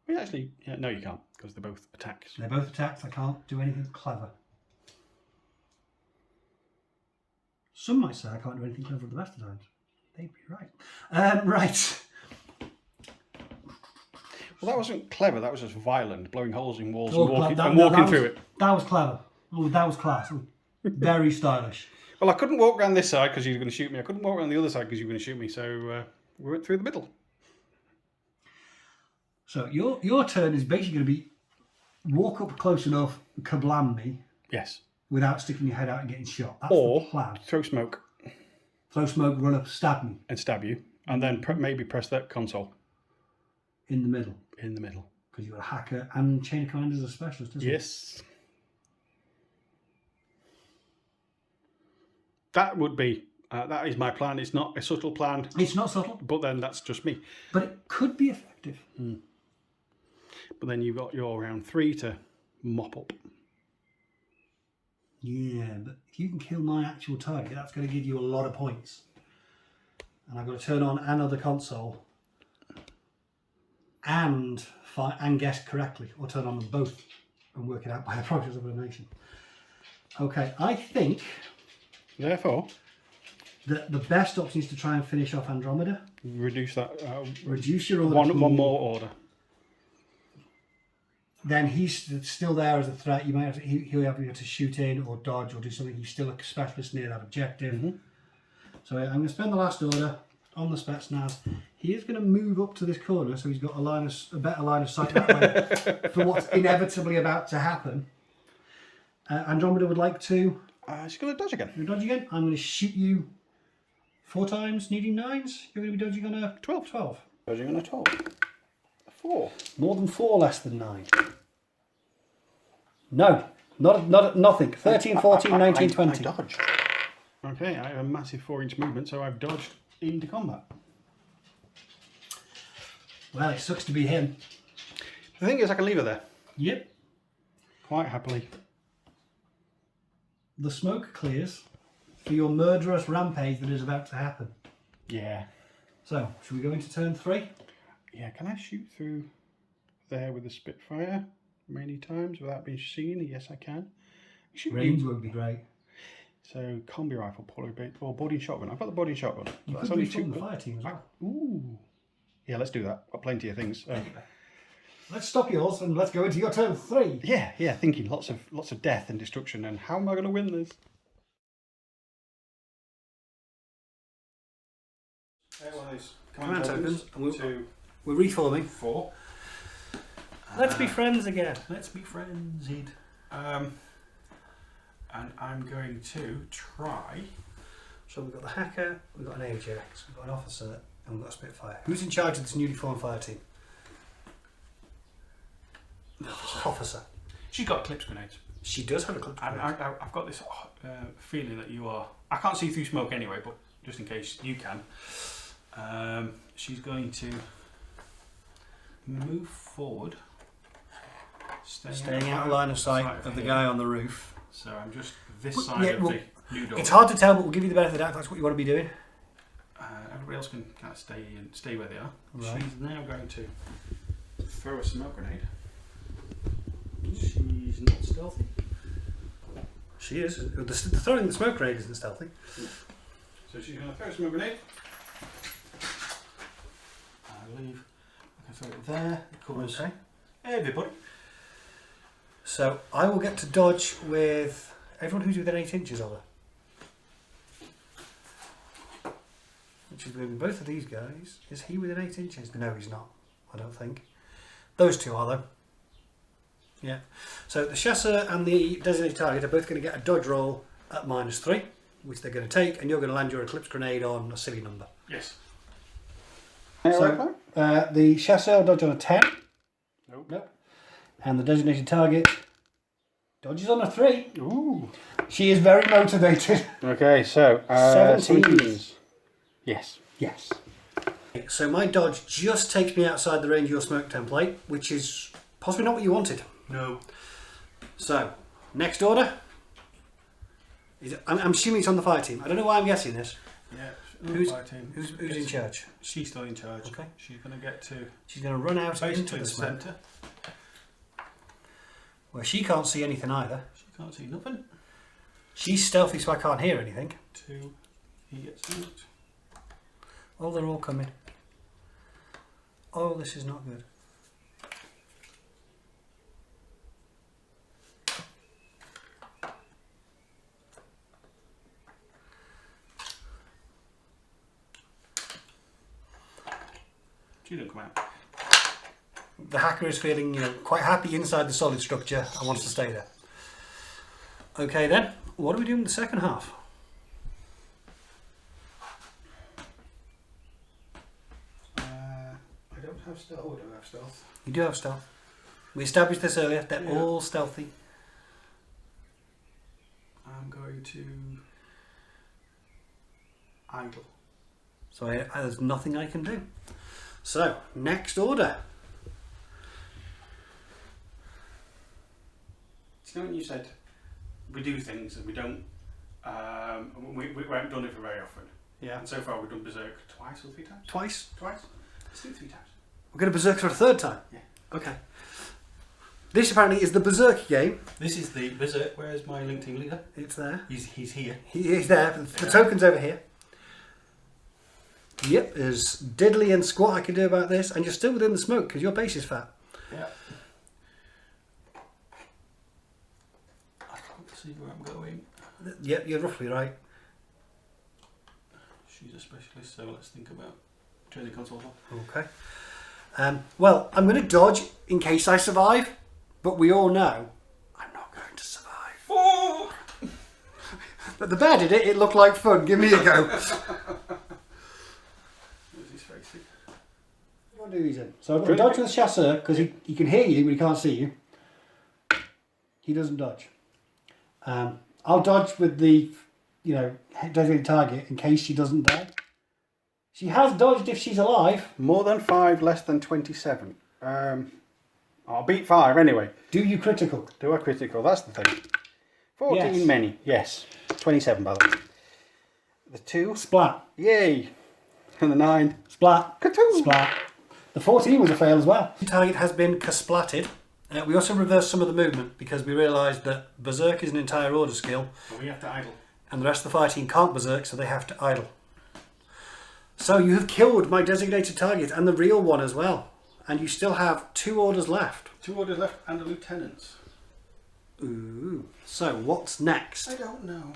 Well, actually, yeah, no, you can't, because they're both attacks. They're both attacks. I can't do anything clever. Some might say I can't do anything clever at the best of times. They'd be right. Right. Well, that wasn't clever. That was just violent, blowing holes in walls Oh, and walking through it. That was clever. Oh, that was class. Very stylish. Well, I couldn't walk around this side because you were going to shoot me. I couldn't walk around the other side because you were going to shoot me. So we went through the middle. So your turn is basically going to be walk up close enough, kablam me, Yes. without sticking your head out and getting shot. That's Or the plan. throw smoke Throw smoke, run up, stab me and stab you, and then maybe press that console in the middle. in the middle. Because you've got a hacker and chain of command as a specialist, isn't it? Yes. That would be, that is my plan. It's not a subtle plan, It's not subtle, but then that's just me. but it could be effective. But then you've got your round 3 to mop up. Yeah, but if you can kill my actual target, that's going to give you a lot of points. And I've got to turn on another console and guess correctly, or turn on them both and work it out by a process of elimination. Okay, I think Therefore, that the best option is to try and finish off Andromeda. reduce that. Reduce your order. One more order. Then he's still there as a threat. You might have to, he'll have to shoot in or dodge or do something. He's still a specialist near that objective. So I'm going to spend the last order on the Spetsnaz. He is going to move up to this corner, so he's got a better line of sight that way for what's inevitably about to happen. Andromeda would like to She's going to dodge again. dodge again. I'm going to shoot you 4 times, needing 9s. You're going to be dodging on a 12. 12. Dodging on a 12. 4. More than 4, less than 9. No, nothing. 13, 14, 19, 20. I dodge. Okay, I have a massive 4-inch movement, so I've dodged into combat. Well, it sucks to be him. The thing is, I can leave her there Yep. quite happily. The smoke clears for your murderous rampage that is about to happen. Yeah. So, should we go into turn 3? Yeah, can I shoot through there with the Spitfire many times without being seen? Yes, I can. Range would be great. So, combi rifle, or boarding shotgun. I've got the boarding shotgun. You That's could only reform 2. the fire team as well. Ooh. Yeah, let's do that. Got plenty of things. Let's stop yours and let's go into your turn 3. Yeah, thinking lots of death and destruction, and how am I going to win this? Command tokens. Two, We're reforming. 4. Let's be friends again. Let's be frenzied. And I'm going to try. So we've got the hacker, we've got an Ajax, we've got an officer, and we've got a Spitfire. Who's in charge of this newly formed fire team? Officer. She's got Eclipse grenades. She does have a clip. I've got this feeling that you are. I can't see through smoke anyway, but just in case you can. She's going to move forward, Staying out of line of sight of the guy on the roof. So I'm just this side of the new door. It's hard to tell, but we'll give you the benefit of the doubt if that's what you want to be doing. Everybody else can kind of stay where they are. Right. She's now going to throw a smoke grenade. She's not stealthy. She is. The throwing the smoke grenade isn't stealthy. So she's going to throw a smoke grenade. I believe I can throw it there. It covers everybody. So I will get to dodge with everyone who's within 8 inches of her. Which is going to be both of these guys. Is he within 8 inches? No, he's not. I don't think. Those two are though. Yeah. So the chasseur and the designated target are both going to get a dodge roll at -3, which they're going to take, and you're going to land your eclipse grenade on a silly number. Yes. So the chasseur dodge on a 10. Nope. And the designated target dodges on a 3. Ooh. She is very motivated. Okay, so 17s. Yes. So my dodge just takes me outside the range of your smoke template, which is possibly not what you wanted. No. So, next order. I'm assuming it's on the fire team. I don't know why I'm guessing this. Yeah. Who's in charge? She's still in charge. Okay. She's going to get to She's going to run out into basically the the smoke, centre. where she can't see anything either. She can't see nothing. She's stealthy, so I can't hear anything. 2. He gets smoked. Oh, they're all coming. Oh, this is not good. She didn't come out. The hacker is feeling, quite happy inside the solid structure and wants to stay there. Okay then, what are we doing in the second half? I don't have stealth. Oh, I don't have stealth. You do have stealth. We established this earlier, they're Yeah. all stealthy. I'm going to idle. So there's nothing I can do. So, next order. Do you know when you said we do things and we don't, we haven't done it for very often. Yeah. And so far we've done Berserk twice or 3 times? Twice. Twice? Let's do it 3 times. We're going to Berserk for a third time? Yeah. Okay. This apparently is the Berserk game. This is the Berserk. Where's my link team leader? It's there. He's here. He's there. The token's over here. Yep, there's diddly and squat I can do about this, and you're still within the smoke because your base is fat. Yeah. I can't see where I'm going. Yep, you're roughly right. She's a specialist, so let's think about training console. Okay. Well, I'm going to dodge in case I survive, but we all know I'm not going to survive. Oh! But the bear did it. It looked like fun. Give me a go. Where's his face? What do these in? So I'm going to dodge with the chasseur because he can hear you but he can't see you. He doesn't dodge. I'll dodge with the designated target in case she doesn't die. She has dodged if she's alive. More than 5, less than 27. I'll beat 5 anyway. Do you critical? Do I critical? That's the thing. 14 Yes. many. Yes. 27 by the way. The 2. Splat. Yay. And the 9. Splat. Ka-toom. Splat. The 14 was a fail as well. The target has been kasplatted. We also reversed some of the movement because we realised that Berserk is an entire order skill. But we have to idle. And the rest of the fire team can't Berserk, so they have to idle. So you have killed my designated target and the real one as well. And you still have 2 orders left. 2 orders left and a lieutenant. Ooh. So what's next? I don't know.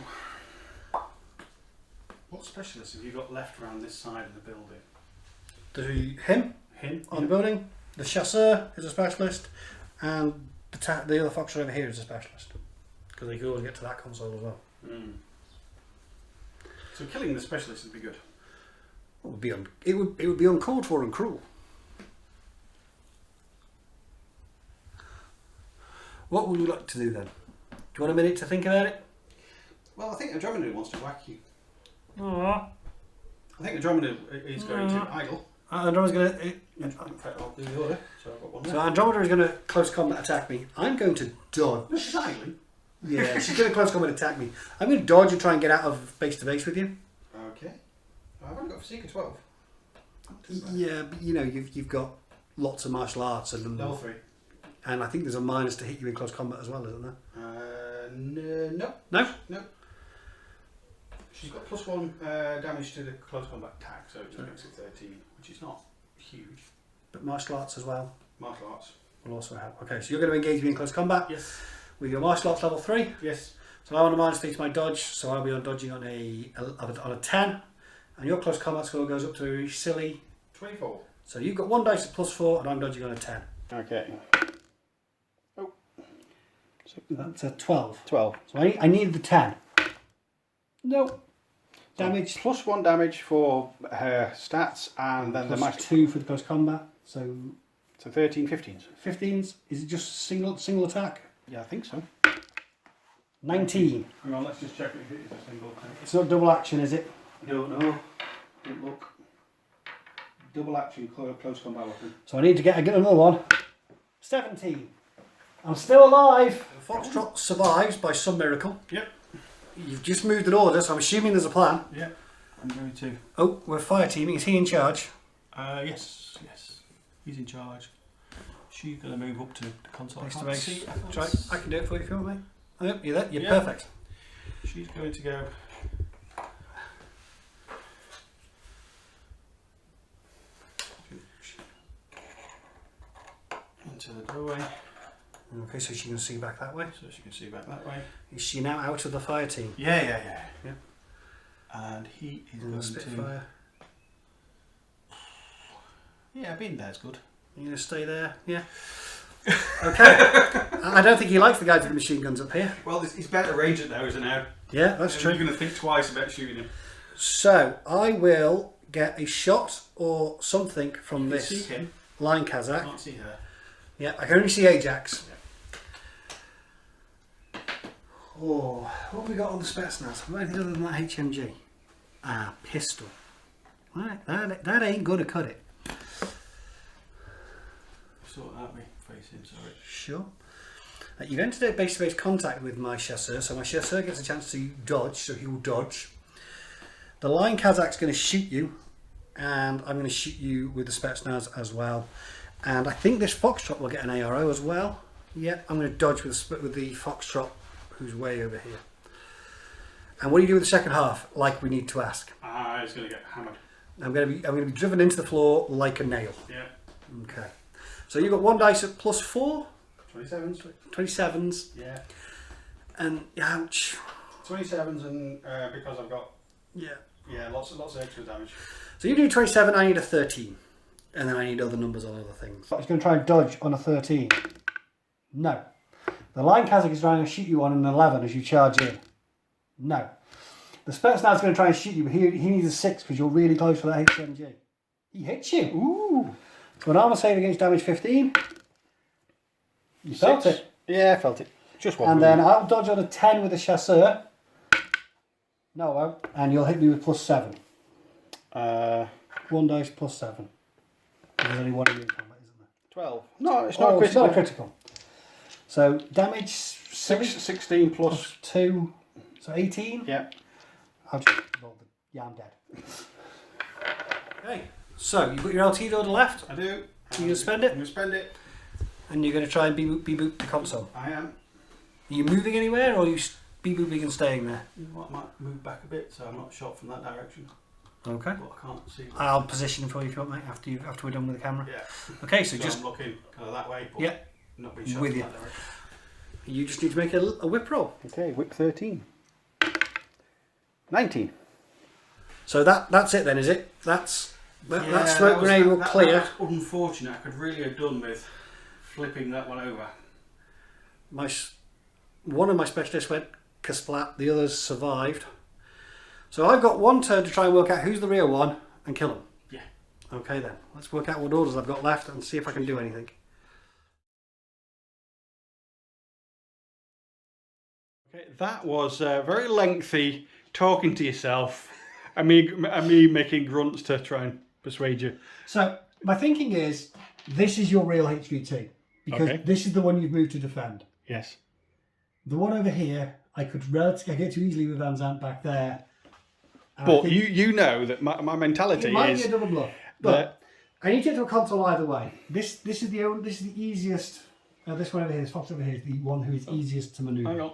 What specialists have you got left around this side of the building? Him Him? on the building. The chasseur is a specialist. And the other fox over here is a specialist. Because they could always get to that console as well. Mm. So killing the specialist would be good. It would be uncalled for and cruel. What would you like to do then? Do you want a minute to think about it? Well, I think Andromeda wants to whack you. Aww. I think Andromeda is going to idle. Andromeda's going to. In fact, I'll do the order. So I've got one So left. Andromeda is going to close combat attack me. I'm going to dodge. No, she's idling. Yeah, she's going to close combat attack me. I'm going to dodge and try and get out of base to base with you. Okay. I've only got a Physique of 12. Yeah, but you know you've got lots of martial arts and Level 3. and I think there's a minus to hit you in close combat as well, isn't there? No. No. No. She's got +1 damage to the close combat attack, so it makes it 13, which is not huge. But martial arts as well Martial arts. will also help. Okay, so you're going to engage me in close combat Yes. with your martial arts level 3. Yes. So I want a -3 to my dodge, so I'll be on dodging on a 10, and your close combat score goes up to a silly 24. So you've got 1 dice at +4, and I'm dodging on a 10. Okay. Oh. So that's a 12. 12. So I need the 10. No. Damage. +1 damage for her stats, and then the Plus max. 2 for the close combat. So So 13, 15s. 15s. Is it just single attack? Yeah, I think so. 19. Hang on, let's just check if it is a single attack. It's not double action, is it? I don't know. Don't look. Double action close combat weapon. So I need to get another one. 17. I'm still alive. Foxtrot survives by some miracle. Yep. You've just moved an order, so I'm assuming there's a plan. Yep. I'm going to. Oh, we're fire teaming. Is he in charge? Yes. He's in charge. She's going to move up to the console. Base to I base. can't see- I can't Try. s- I can do it for you if you want, mate. Oh, you're there. You're Yeah. perfect. She's going to go. Into the doorway, Okay, so she can see back that way. so she can see back that way. Is she now out of the fire team? Yeah. Yeah. And he is And going the Spitfire. to. Yeah, being there's good. You're going to stay there? Yeah. Okay. I don't think he likes the guys with the machine guns up here. Well, he's better range at those now. Yeah, that's You're true. going to think twice about shooting him. So, I will get a shot or something from You this see him. line I Kazakh. can't see her. Yeah, I can only see Ajax. Oh, what have we got on the Spetsnaz? Anything other than that HMG? Ah, pistol. Right, that ain't gonna cut it. Sort out me facing, sorry. Sure. You've entered a base-to-base contact with my chasseur, so my chasseur gets a chance to dodge, so he will dodge. The line Kazakh's going to shoot you, and I'm going to shoot you with the Spetsnaz as well. And I think this Foxtrot will get an ARO as well. Yeah, I'm going to dodge with the Foxtrot, who's way over here. And what do you do with the second half? Like we need to ask. He's going to get hammered. I'm going to be driven into the floor like a nail. Yeah. Okay. So you've got 1 dice at +4, 27s. 27s, Yeah. and ouch. 27s, and because I've got Yeah. lots of extra damage. So you do 27, I need a 13. And then I need other numbers on other things. He's going to try and dodge on a 13. No. The line Kazakh is trying to shoot you on an 11 as you charge in. No. The Spetsnaz is going to try and shoot you, but he needs a 6 because you're really close for that HMG. He hits you. Ooh. So an armor save against damage 15. You felt 6. it. Yeah, I felt it. Just one. And then I'll dodge on a 10 with a chasseur. No, I won't. And you'll hit me with +7. 1 dice plus 7. There's only one in your combat, isn't there? 12. No, it's not Oh, critical. it's not a critical. So damage 16 plus. 2, so 18? Yeah. I'll just roll the... Yeah, I'm dead. Okay, so you've got your LT order left. I do. You're going to spend it? I'm going to spend it. And you're going to try and be-boot the console. I am. Are you moving anywhere, or are you be-booping and staying there? You know what, I might move back a bit so I'm not shot from that direction. Okay. But I can't see. I'll position for you if you want, mate, after we're done with the camera. Yeah. Okay, so So just I'm looking kind of that way, but yeah, not being shot with from you. that direction. You just need to make a whip roll. Okay, whip 13. 19. So that's it then, is it? That Yeah, smoke grenade will clear. That was unfortunate. I could really have done with flipping that one over. One of my specialists went kasplat, the others survived. So I've got one turn to try and work out who's the real one and kill them. Yeah. Okay then, let's work out what orders I've got left and see if I can do anything. Okay, that was very lengthy talking to yourself and me making grunts to try and persuade you. So my thinking is, this is your real HVT because Okay. this is the one you've moved to defend. Yes. The one over here, I could relatively get too easily with Van Zandt back there. And I But think you know that my mentality it might is be a double bluff, that but I need to get to a console either way. This is the easiest. This one over here, this fox over here, is the one who is easiest to manoeuvre. hang on,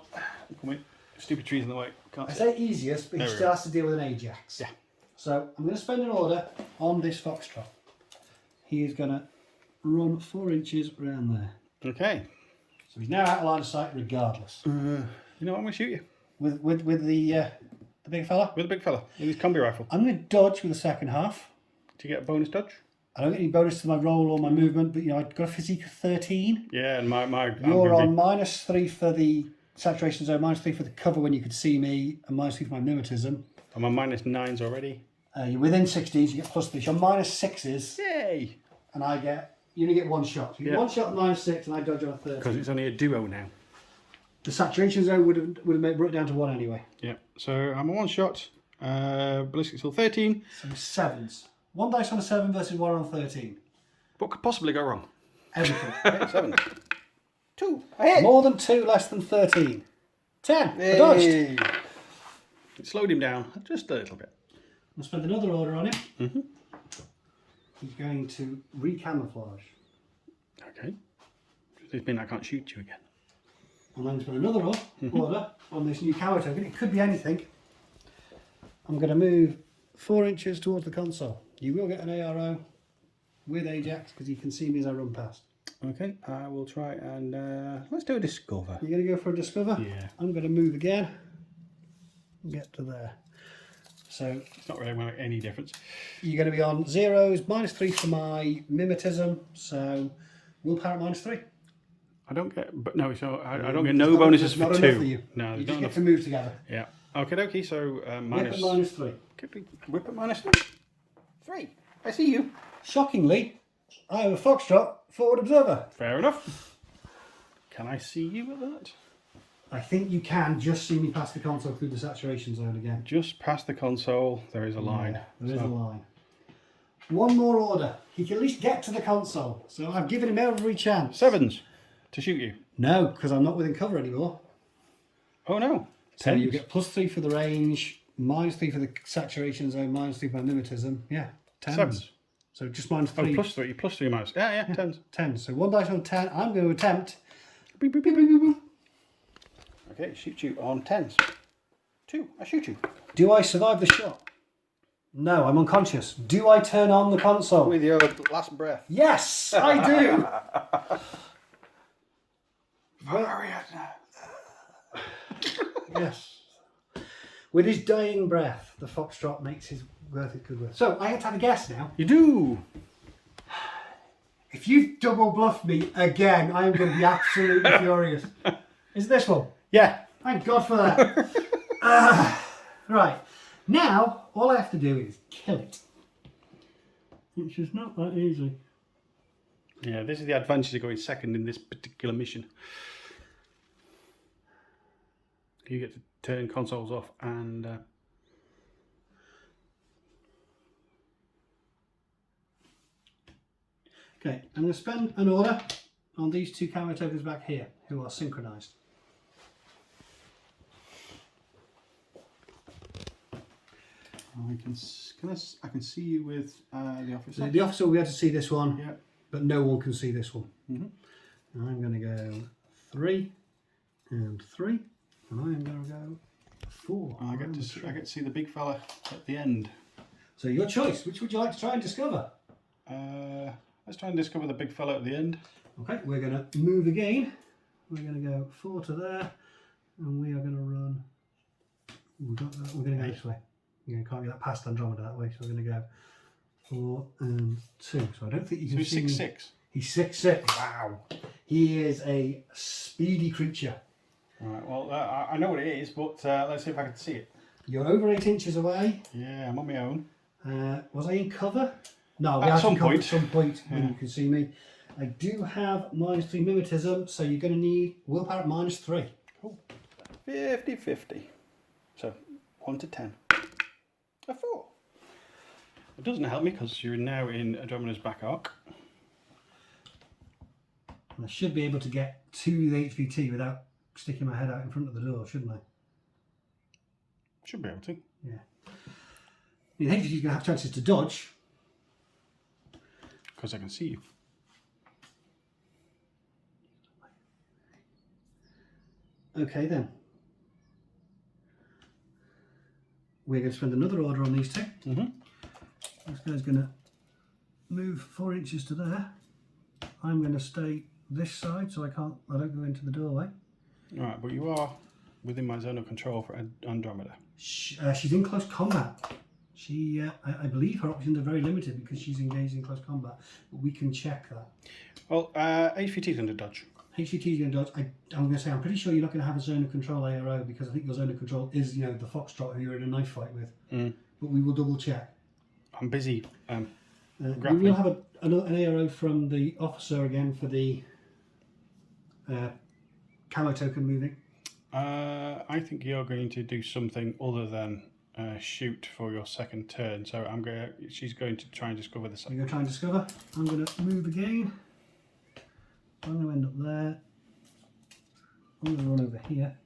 come in. Stupid trees in the way. Can't I see. say easiest, but he There we still go. has to deal with an Ajax. Yeah. So I'm going to spend an order on this foxtrot. He is going to run 4 inches around there. Okay. So he's now out of line of sight, regardless. You know what? I'm going to shoot you With the big fella. with a big fella with his combi rifle. I'm going to dodge with the second half. Do you get a bonus dodge? I don't get any bonus to my roll or my movement, but I've got a physique of 13. Yeah, and I'm You're gonna on -3 for the saturation zone, -3 for the cover when you could see me, and -3 for my mimetism. I'm on -9s already. You're within 16s, you get +3. So I'm -6s, Yay! and you only get one shot. So you get Yeah. one shot at -6, and I dodge on a 30. Because it's only a duo now. The saturation zone would have brought it down to 1 anyway. Yeah. So I'm a one shot. Ballistic still 13. So 7s. 1 dice on a 7 versus 1 on a 13. What could possibly go wrong? Everything. Okay, 7. 2. I hit. More than 2, less than 13. 10. I dodged. Yay. It slowed him down just a little bit. I'll spend another order on him. He's going to recamouflage. Okay. This means I can't shoot you again. And then spend another order on this new camo token. It could be anything. I'm going to move 4 inches towards the console. You will get an ARO with Ajax because you can see me as I run past. Okay, I will try and let's do a discover. You're going to go for a discover? Yeah. I'm going to move again and get to there. So It's not really going to make any difference. you're going to be on 0s, -3 for my mimetism. So willpower at -3. I don't get, but no, so I don't get no bonuses for Not 2. enough for you. No, You there's just not get enough. to move together. Yeah. Okay, dokie. So Whip at minus. -3. Whip at -3. 3. I see you. Shockingly, I am a foxtrot forward observer. Fair enough. Can I see you at that? I think you can just see me past the console through the saturation zone again. Just past the console, there is a line. Yeah, there is So- a line. One more order. He can at least get to the console. So I've given him every chance. 7s to shoot you. No, because I'm not within cover anymore. Oh no. So 10s. you get +3 for the range, -3 for the saturation zone, -3 for my mimetism. Yeah, 10s. 7s. So just -3. Oh, +3 minus. Yeah, 10s. 10. So 1 dice on 10. I'm going to attempt. Beep, beep, beep, beep, beep, beep. Okay, shoot you on 10s. 2, I shoot you. Do I survive the shot? No, I'm unconscious. Do I turn on the console? With your last breath. Yes, I do. Ariadna. Yes. With his dying breath, the foxtrot makes his worth it good worth. So I have to have a guess now. You do. If you double bluff me again, I am going to be absolutely furious. Is this one? Yeah. Thank God for that. Right. Now, all I have to do is kill it. Which is not that easy. Yeah, this is the advantage of going second in this particular mission. You get to turn consoles off and Okay, I'm going to spend an order on these two camo tokens back here, who are synchronised. I can see you with the officer. So the officer will be able to see this one, Yeah. but no one can see this one. Mm-hmm. And I'm going to go 3 and 3, and I'm going to go 4. I get to see the big fella at the end. So your choice. Which would you like to try and discover? Let's try and discover the big fella at the end. Okay, we're going to move again. We're going to go 4 to there, and we are going to run. We're going to go this way. You can't get that past Andromeda that way, so we're going to go 4 and 2. So I don't think you can see. He's 6'6". He's 6'6". Wow. He is a speedy creature. All right. Well, I know what it is, but let's see if I can see it. You're over 8 inches away. Yeah, I'm on my own. Was I in cover? No, At some point. At some point when you can see me. I do have -3 mimetism, so you're going to need willpower at -3. Cool. 50-50. So 1 to 10. A 4. It doesn't help me because you're now in Andromeda's back arc. And I should be able to get to the HVT without sticking my head out in front of the door, shouldn't I? Should be able to. Yeah. The HVT is going to have chances to dodge. Because I can see you. Okay then. We're going to spend another order on these two. Mm-hmm. This guy's going to move 4 inches to there. I'm going to stay this side so I don't go into the doorway. Alright, but you are within my zone of control for Andromeda. She's in close combat. I believe her options are very limited because she's engaged in close combat, but we can check that. Well, HVT is under dodge. HVT is going to dodge. I'm going to say I'm pretty sure you're not going to have a zone of control ARO because I think your zone of control is the Foxtrot who you're in a knife fight with. Mm. But we will double check. I'm busy We grappling. will have an ARO from the officer again for the camo token moving. I think you're going to do something other than shoot for your second turn. So she's going to try and discover the You're second. going to try and discover. I'm going to move again. I'm going to end up there. I'm going to run over here.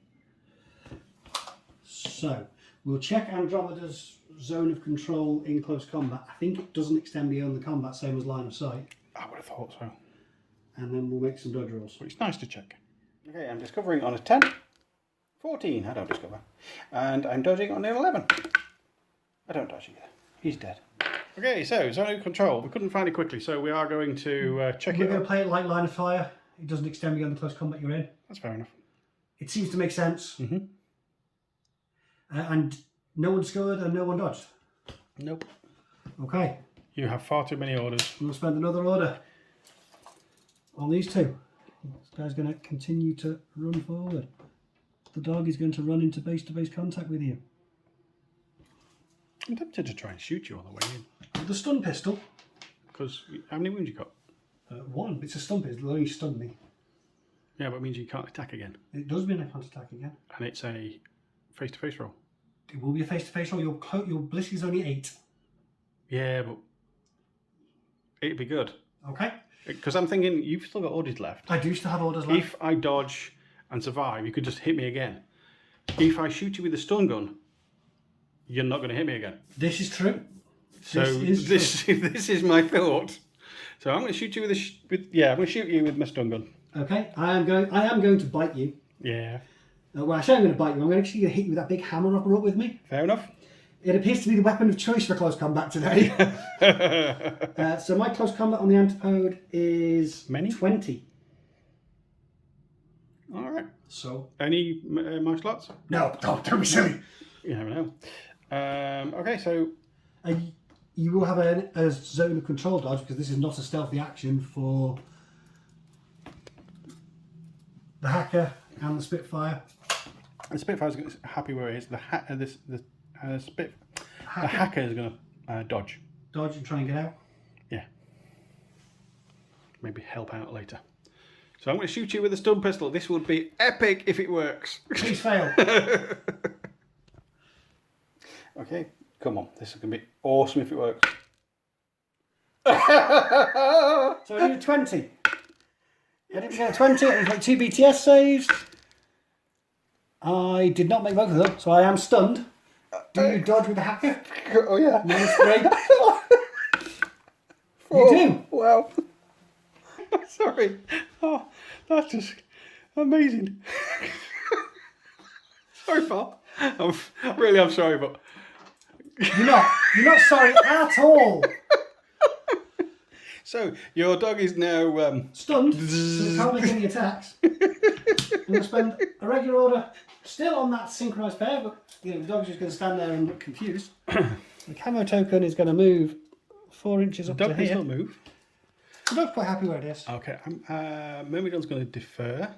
So we'll check Andromeda's zone of control in close combat. I think it doesn't extend beyond the combat, same as line of sight. I would have thought so. And then we'll make some dodge rolls. But it's nice to check. Okay, I'm discovering on a 10. 14, I don't discover. And I'm dodging on an 11. I don't dodge either. He's dead. Okay, so zone of control. We couldn't find it quickly, so we are going to check We're it going out. to play it like line of fire. It doesn't extend beyond the close combat you're in. That's fair enough. It seems to make sense. Mm-hmm. And no one discovered and no one dodged. Nope. Okay, You have far too many orders. we'll spend another order on these two. This guy's going to continue to run forward. The dog is going to run into base-to-base contact with you. I'm tempted to try and shoot you on the way in. With the stun pistol, Because how many wounds you got? 1. It's a stun pistol, it'll only stun me. Yeah, but it means you can't attack again. It does mean I can't attack again. And it's a face-to-face roll. It will be a face-to-face roll. Your bliss is only 8. Yeah, but it'd be good. Okay? Because I'm thinking, you've still got orders left. I do still have orders left. If I dodge and survive, you could just hit me again. If I shoot you with a stun gun, you're not going to hit me again. This is true. So this is my thought. So I'm going to shoot you I'm going to shoot you with my stun gun. Okay, I am going to bite you. Yeah. Well, actually, I'm going to bite you. I'm actually going to hit you with that big hammer up with me. Fair enough. It appears to be the weapon of choice for close combat today. So my close combat on the antipode is Many? 20. All right. So Any martial arts? no, don't be silly. You never know. Okay, so You will have a zone of control dodge because this is not a stealthy action for the hacker and the Spitfire. the Spitfire's happy where it is. The hacker is going to dodge. Dodge and try and get out. Yeah. Maybe help out later. So I'm going to shoot you with a stun pistol. This would be epic if it works. Please fail. Okay, come on. This is going to be awesome if it works. So I need a 20. I didn't get a 20, it was like 2 BTS saves. I did not make both of them, so I am stunned. Do you dodge with the hacker? Oh yeah. -3. You do. Wow. Sorry. Oh, that's just amazing. Sorry, Bob. I'm sorry, but You're not sorry at all. so your dog is now Stunned, so you can't make any attacks. I'm going to spend a regular order still on that synchronised pair, but the dog's just going to stand there and look confused. The camo token is going to move 4 inches up to dog does here. not move. The dog's quite happy where it is. Okay, Myrmidon's going to defer,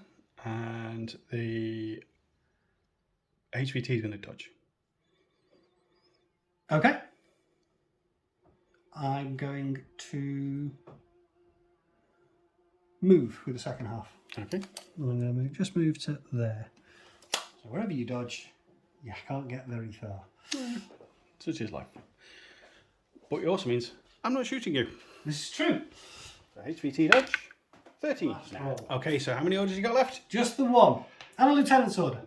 and the HVT is going to dodge. Okay. I'm going to move with the second half. Okay. I'm going to just move to there. So wherever you dodge, you can't get very far. Such is life. But it also means I'm not shooting you. This is true. So HVT dodge, 13. Last roll. Okay, so how many orders you got left? Just the one. And a lieutenant's order.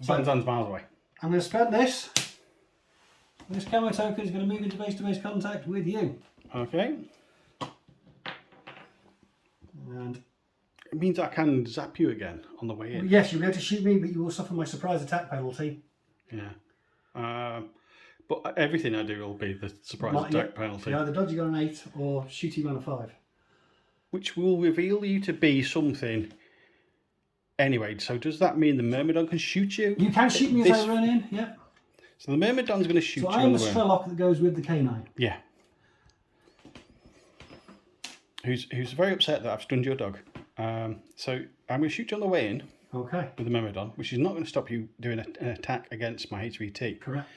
Banzan's miles away. I'm going to spend this. This camo token is going to move into base-to-base contact with you. Okay. And It means I can zap you again on the way in. yes, you'll be able to shoot me, but you will suffer my surprise attack penalty. Yeah. But everything I do will be the surprise attack penalty. You either dodge you on an 8 or shoot you on a 5. Which will reveal you to be something. Anyway, so does that mean the Myrmidon can shoot you? You can shoot me as I run in, yep. So the Myrmidon's going to shoot So you I on am the the way. Strelok that goes with the canine. Yeah. Who's very upset that I've stunned your dog. So I'm going to shoot you on the way in Okay. with the Myrmidon, which is not going to stop you doing an attack against my HVT. Correct.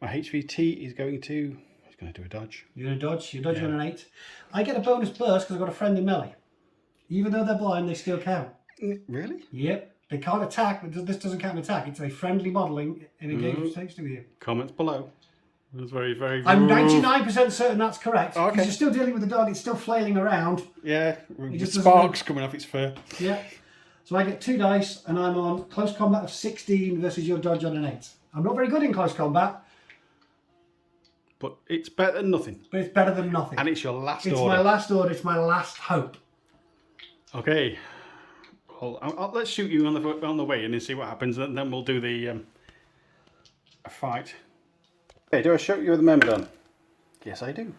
My HVT is going to... He's going to do a dodge. You're going to dodge. You dodge on an 8. I get a bonus burst because I've got a friend in melee. Even though they're blind, they still count. Really? Yep. They can't attack, but this doesn't count an attack. It's a friendly modelling in a game which takes to you. Comments below. It was very, very... I'm 99% certain that's correct. Okay. Because you're still dealing with the dog, it's still flailing around. Yeah, with just doesn't sparks coming off its fur. Yeah. So I get 2 dice, and I'm on close combat of 16 versus your dodge on an 8. I'm not very good in close combat, But it's better than nothing. but it's better than nothing. And it's your last It's order. my last order, it's my last hope. Okay. Well, let's shoot you on the way in and see what happens, and then we'll do the a fight. Okay, do I shoot you with the Myrmidon? Yes, I do.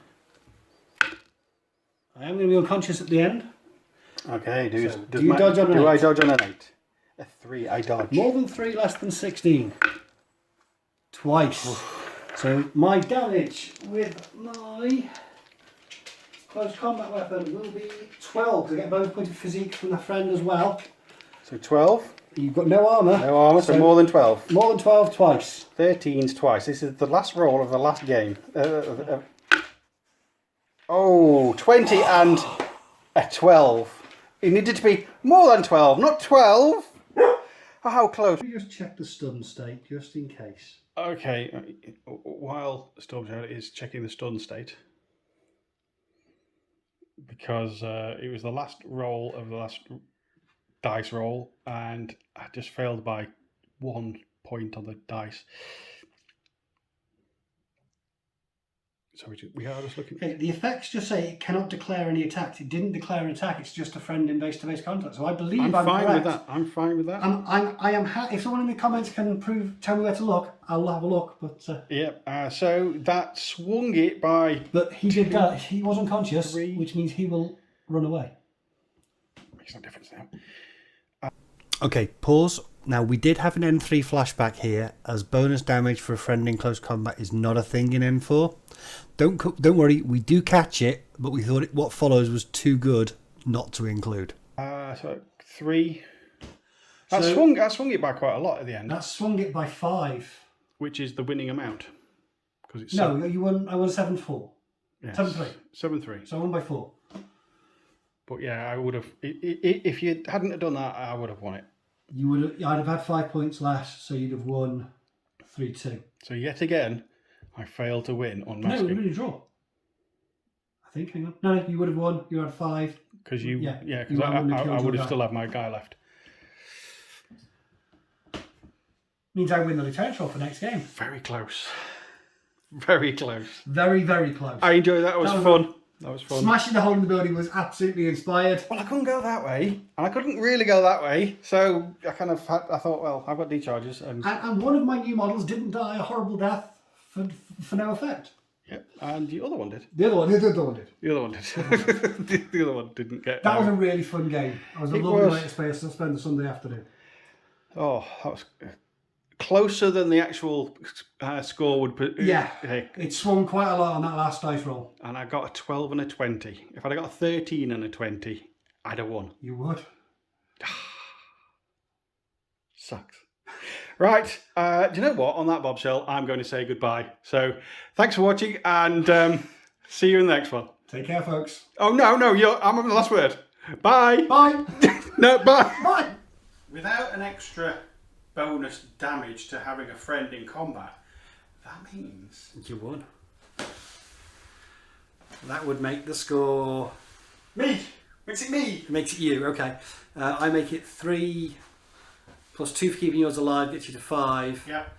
I am going to be unconscious at the end. Okay, do you dodge on an Do I 8? dodge on an 8? A 3, I dodge. More than 3, less than 16. Twice. So my damage with my close combat weapon will be 12, because I get a bonus point of physique from the friend as well. So 12. You've got no armour. No armour, so more than 12. More than 12 twice. 13's twice. This is the last roll of the last game. Oh, 20 and a 12. It needed to be more than 12, not 12. Oh, how close. Let me just check the stun state, just in case. Okay, while Stormshroud is checking the stun state, because it was the last roll of the last dice roll, and I just failed by 1 point on the dice. So we are just looking. Okay, the effects just say it cannot declare any attacks. It didn't declare an attack. It's just a friend in base-to-base contact. So I believe I'm fine correct. with that. I'm fine with that. I am. If someone in the comments can tell me where to look, I'll have a look. But Yeah. So that swung it by. but he did that. He was unconscious, 3. which means he will run away. Makes no difference now. Okay, pause. Now, we did have an N3 flashback here, as bonus damage for a friend in close combat is not a thing in N4. Don't worry, we do catch it, but we thought what follows was too good not to include. So 3. That swung it by quite a lot at the end, That swung it by 5. which is the winning amount. Because it's No, you won. I won 7-4. yes, 7-3. 7-3. So I won by 4. But yeah, I would have. If you hadn't have done that, I would have won it. You would. I'd have had 5 points less, so you'd have won 3-2. So yet again, I failed to win No, Unmasking. we really draw. think. Hang on. No, you would have won. You had 5. Because you, Yeah, because you I wouldn't have killed would your have guy. still had my guy left. Means I win the lieutenant role for next game. Very close. Very close. Very, very close. I enjoyed that. That was fun. That was fun. Smashing the hole in the building was absolutely inspired. Well, I couldn't go that way, and I couldn't really go that way, so I kind of I thought, well, I've got decharges, And one of my new models didn't die a horrible death for no effect. Yep, and the other one did. The other one did. The other one did. The other one didn't get. That was a really fun game. It was a lovely way to spend the Sunday afternoon. Oh, that was closer than the actual score would. Yeah, it swung quite a lot on that last dice roll. And I got a 12 and a 20. If I'd have got a 13 and a 20, I'd have won. You would. Sucks. Right, do you know what? On that bombshell, I'm going to say goodbye. So, thanks for watching, and see you in the next one. Take care, folks. Oh, no, I'm on the last word. Bye. Bye. No, bye. Bye. Without an extra bonus damage to having a friend in combat, that means You won. That would make the score... me. Makes it me. It makes it you, okay. I make it 3 plus 2 for keeping yours alive gets you to 5. Yep.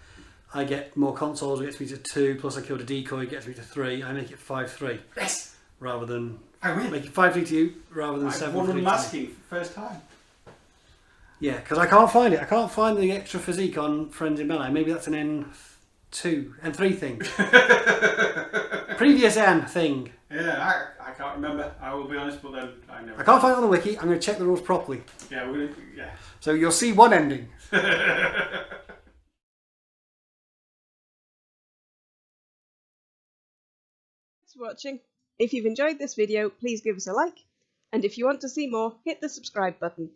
I get more consoles, gets me to 2, plus I killed a decoy, gets me to 3. I make it 5-3. Yes. Rather than... I win. Make it 5-3 to you, rather than I've 7-3 won to me. Unmasking for the first time. Yeah, because I can't find it. I can't find the extra physique on Friends in Melee. Maybe that's an N3 thing. Previous N thing. Yeah, I can't remember. I will be honest, but then I know. I can't find it on the wiki. I'm going to check the rules properly. Yeah, we're gonna. Yeah. So you'll see one ending. Thanks for watching. If you've enjoyed this video, please give us a like, and if you want to see more, hit the subscribe button.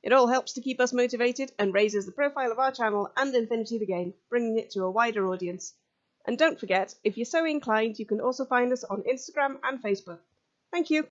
It all helps to keep us motivated and raises the profile of our channel and Infinity the Game, bringing it to a wider audience. And don't forget, if you're so inclined, you can also find us on Instagram and Facebook. Thank you!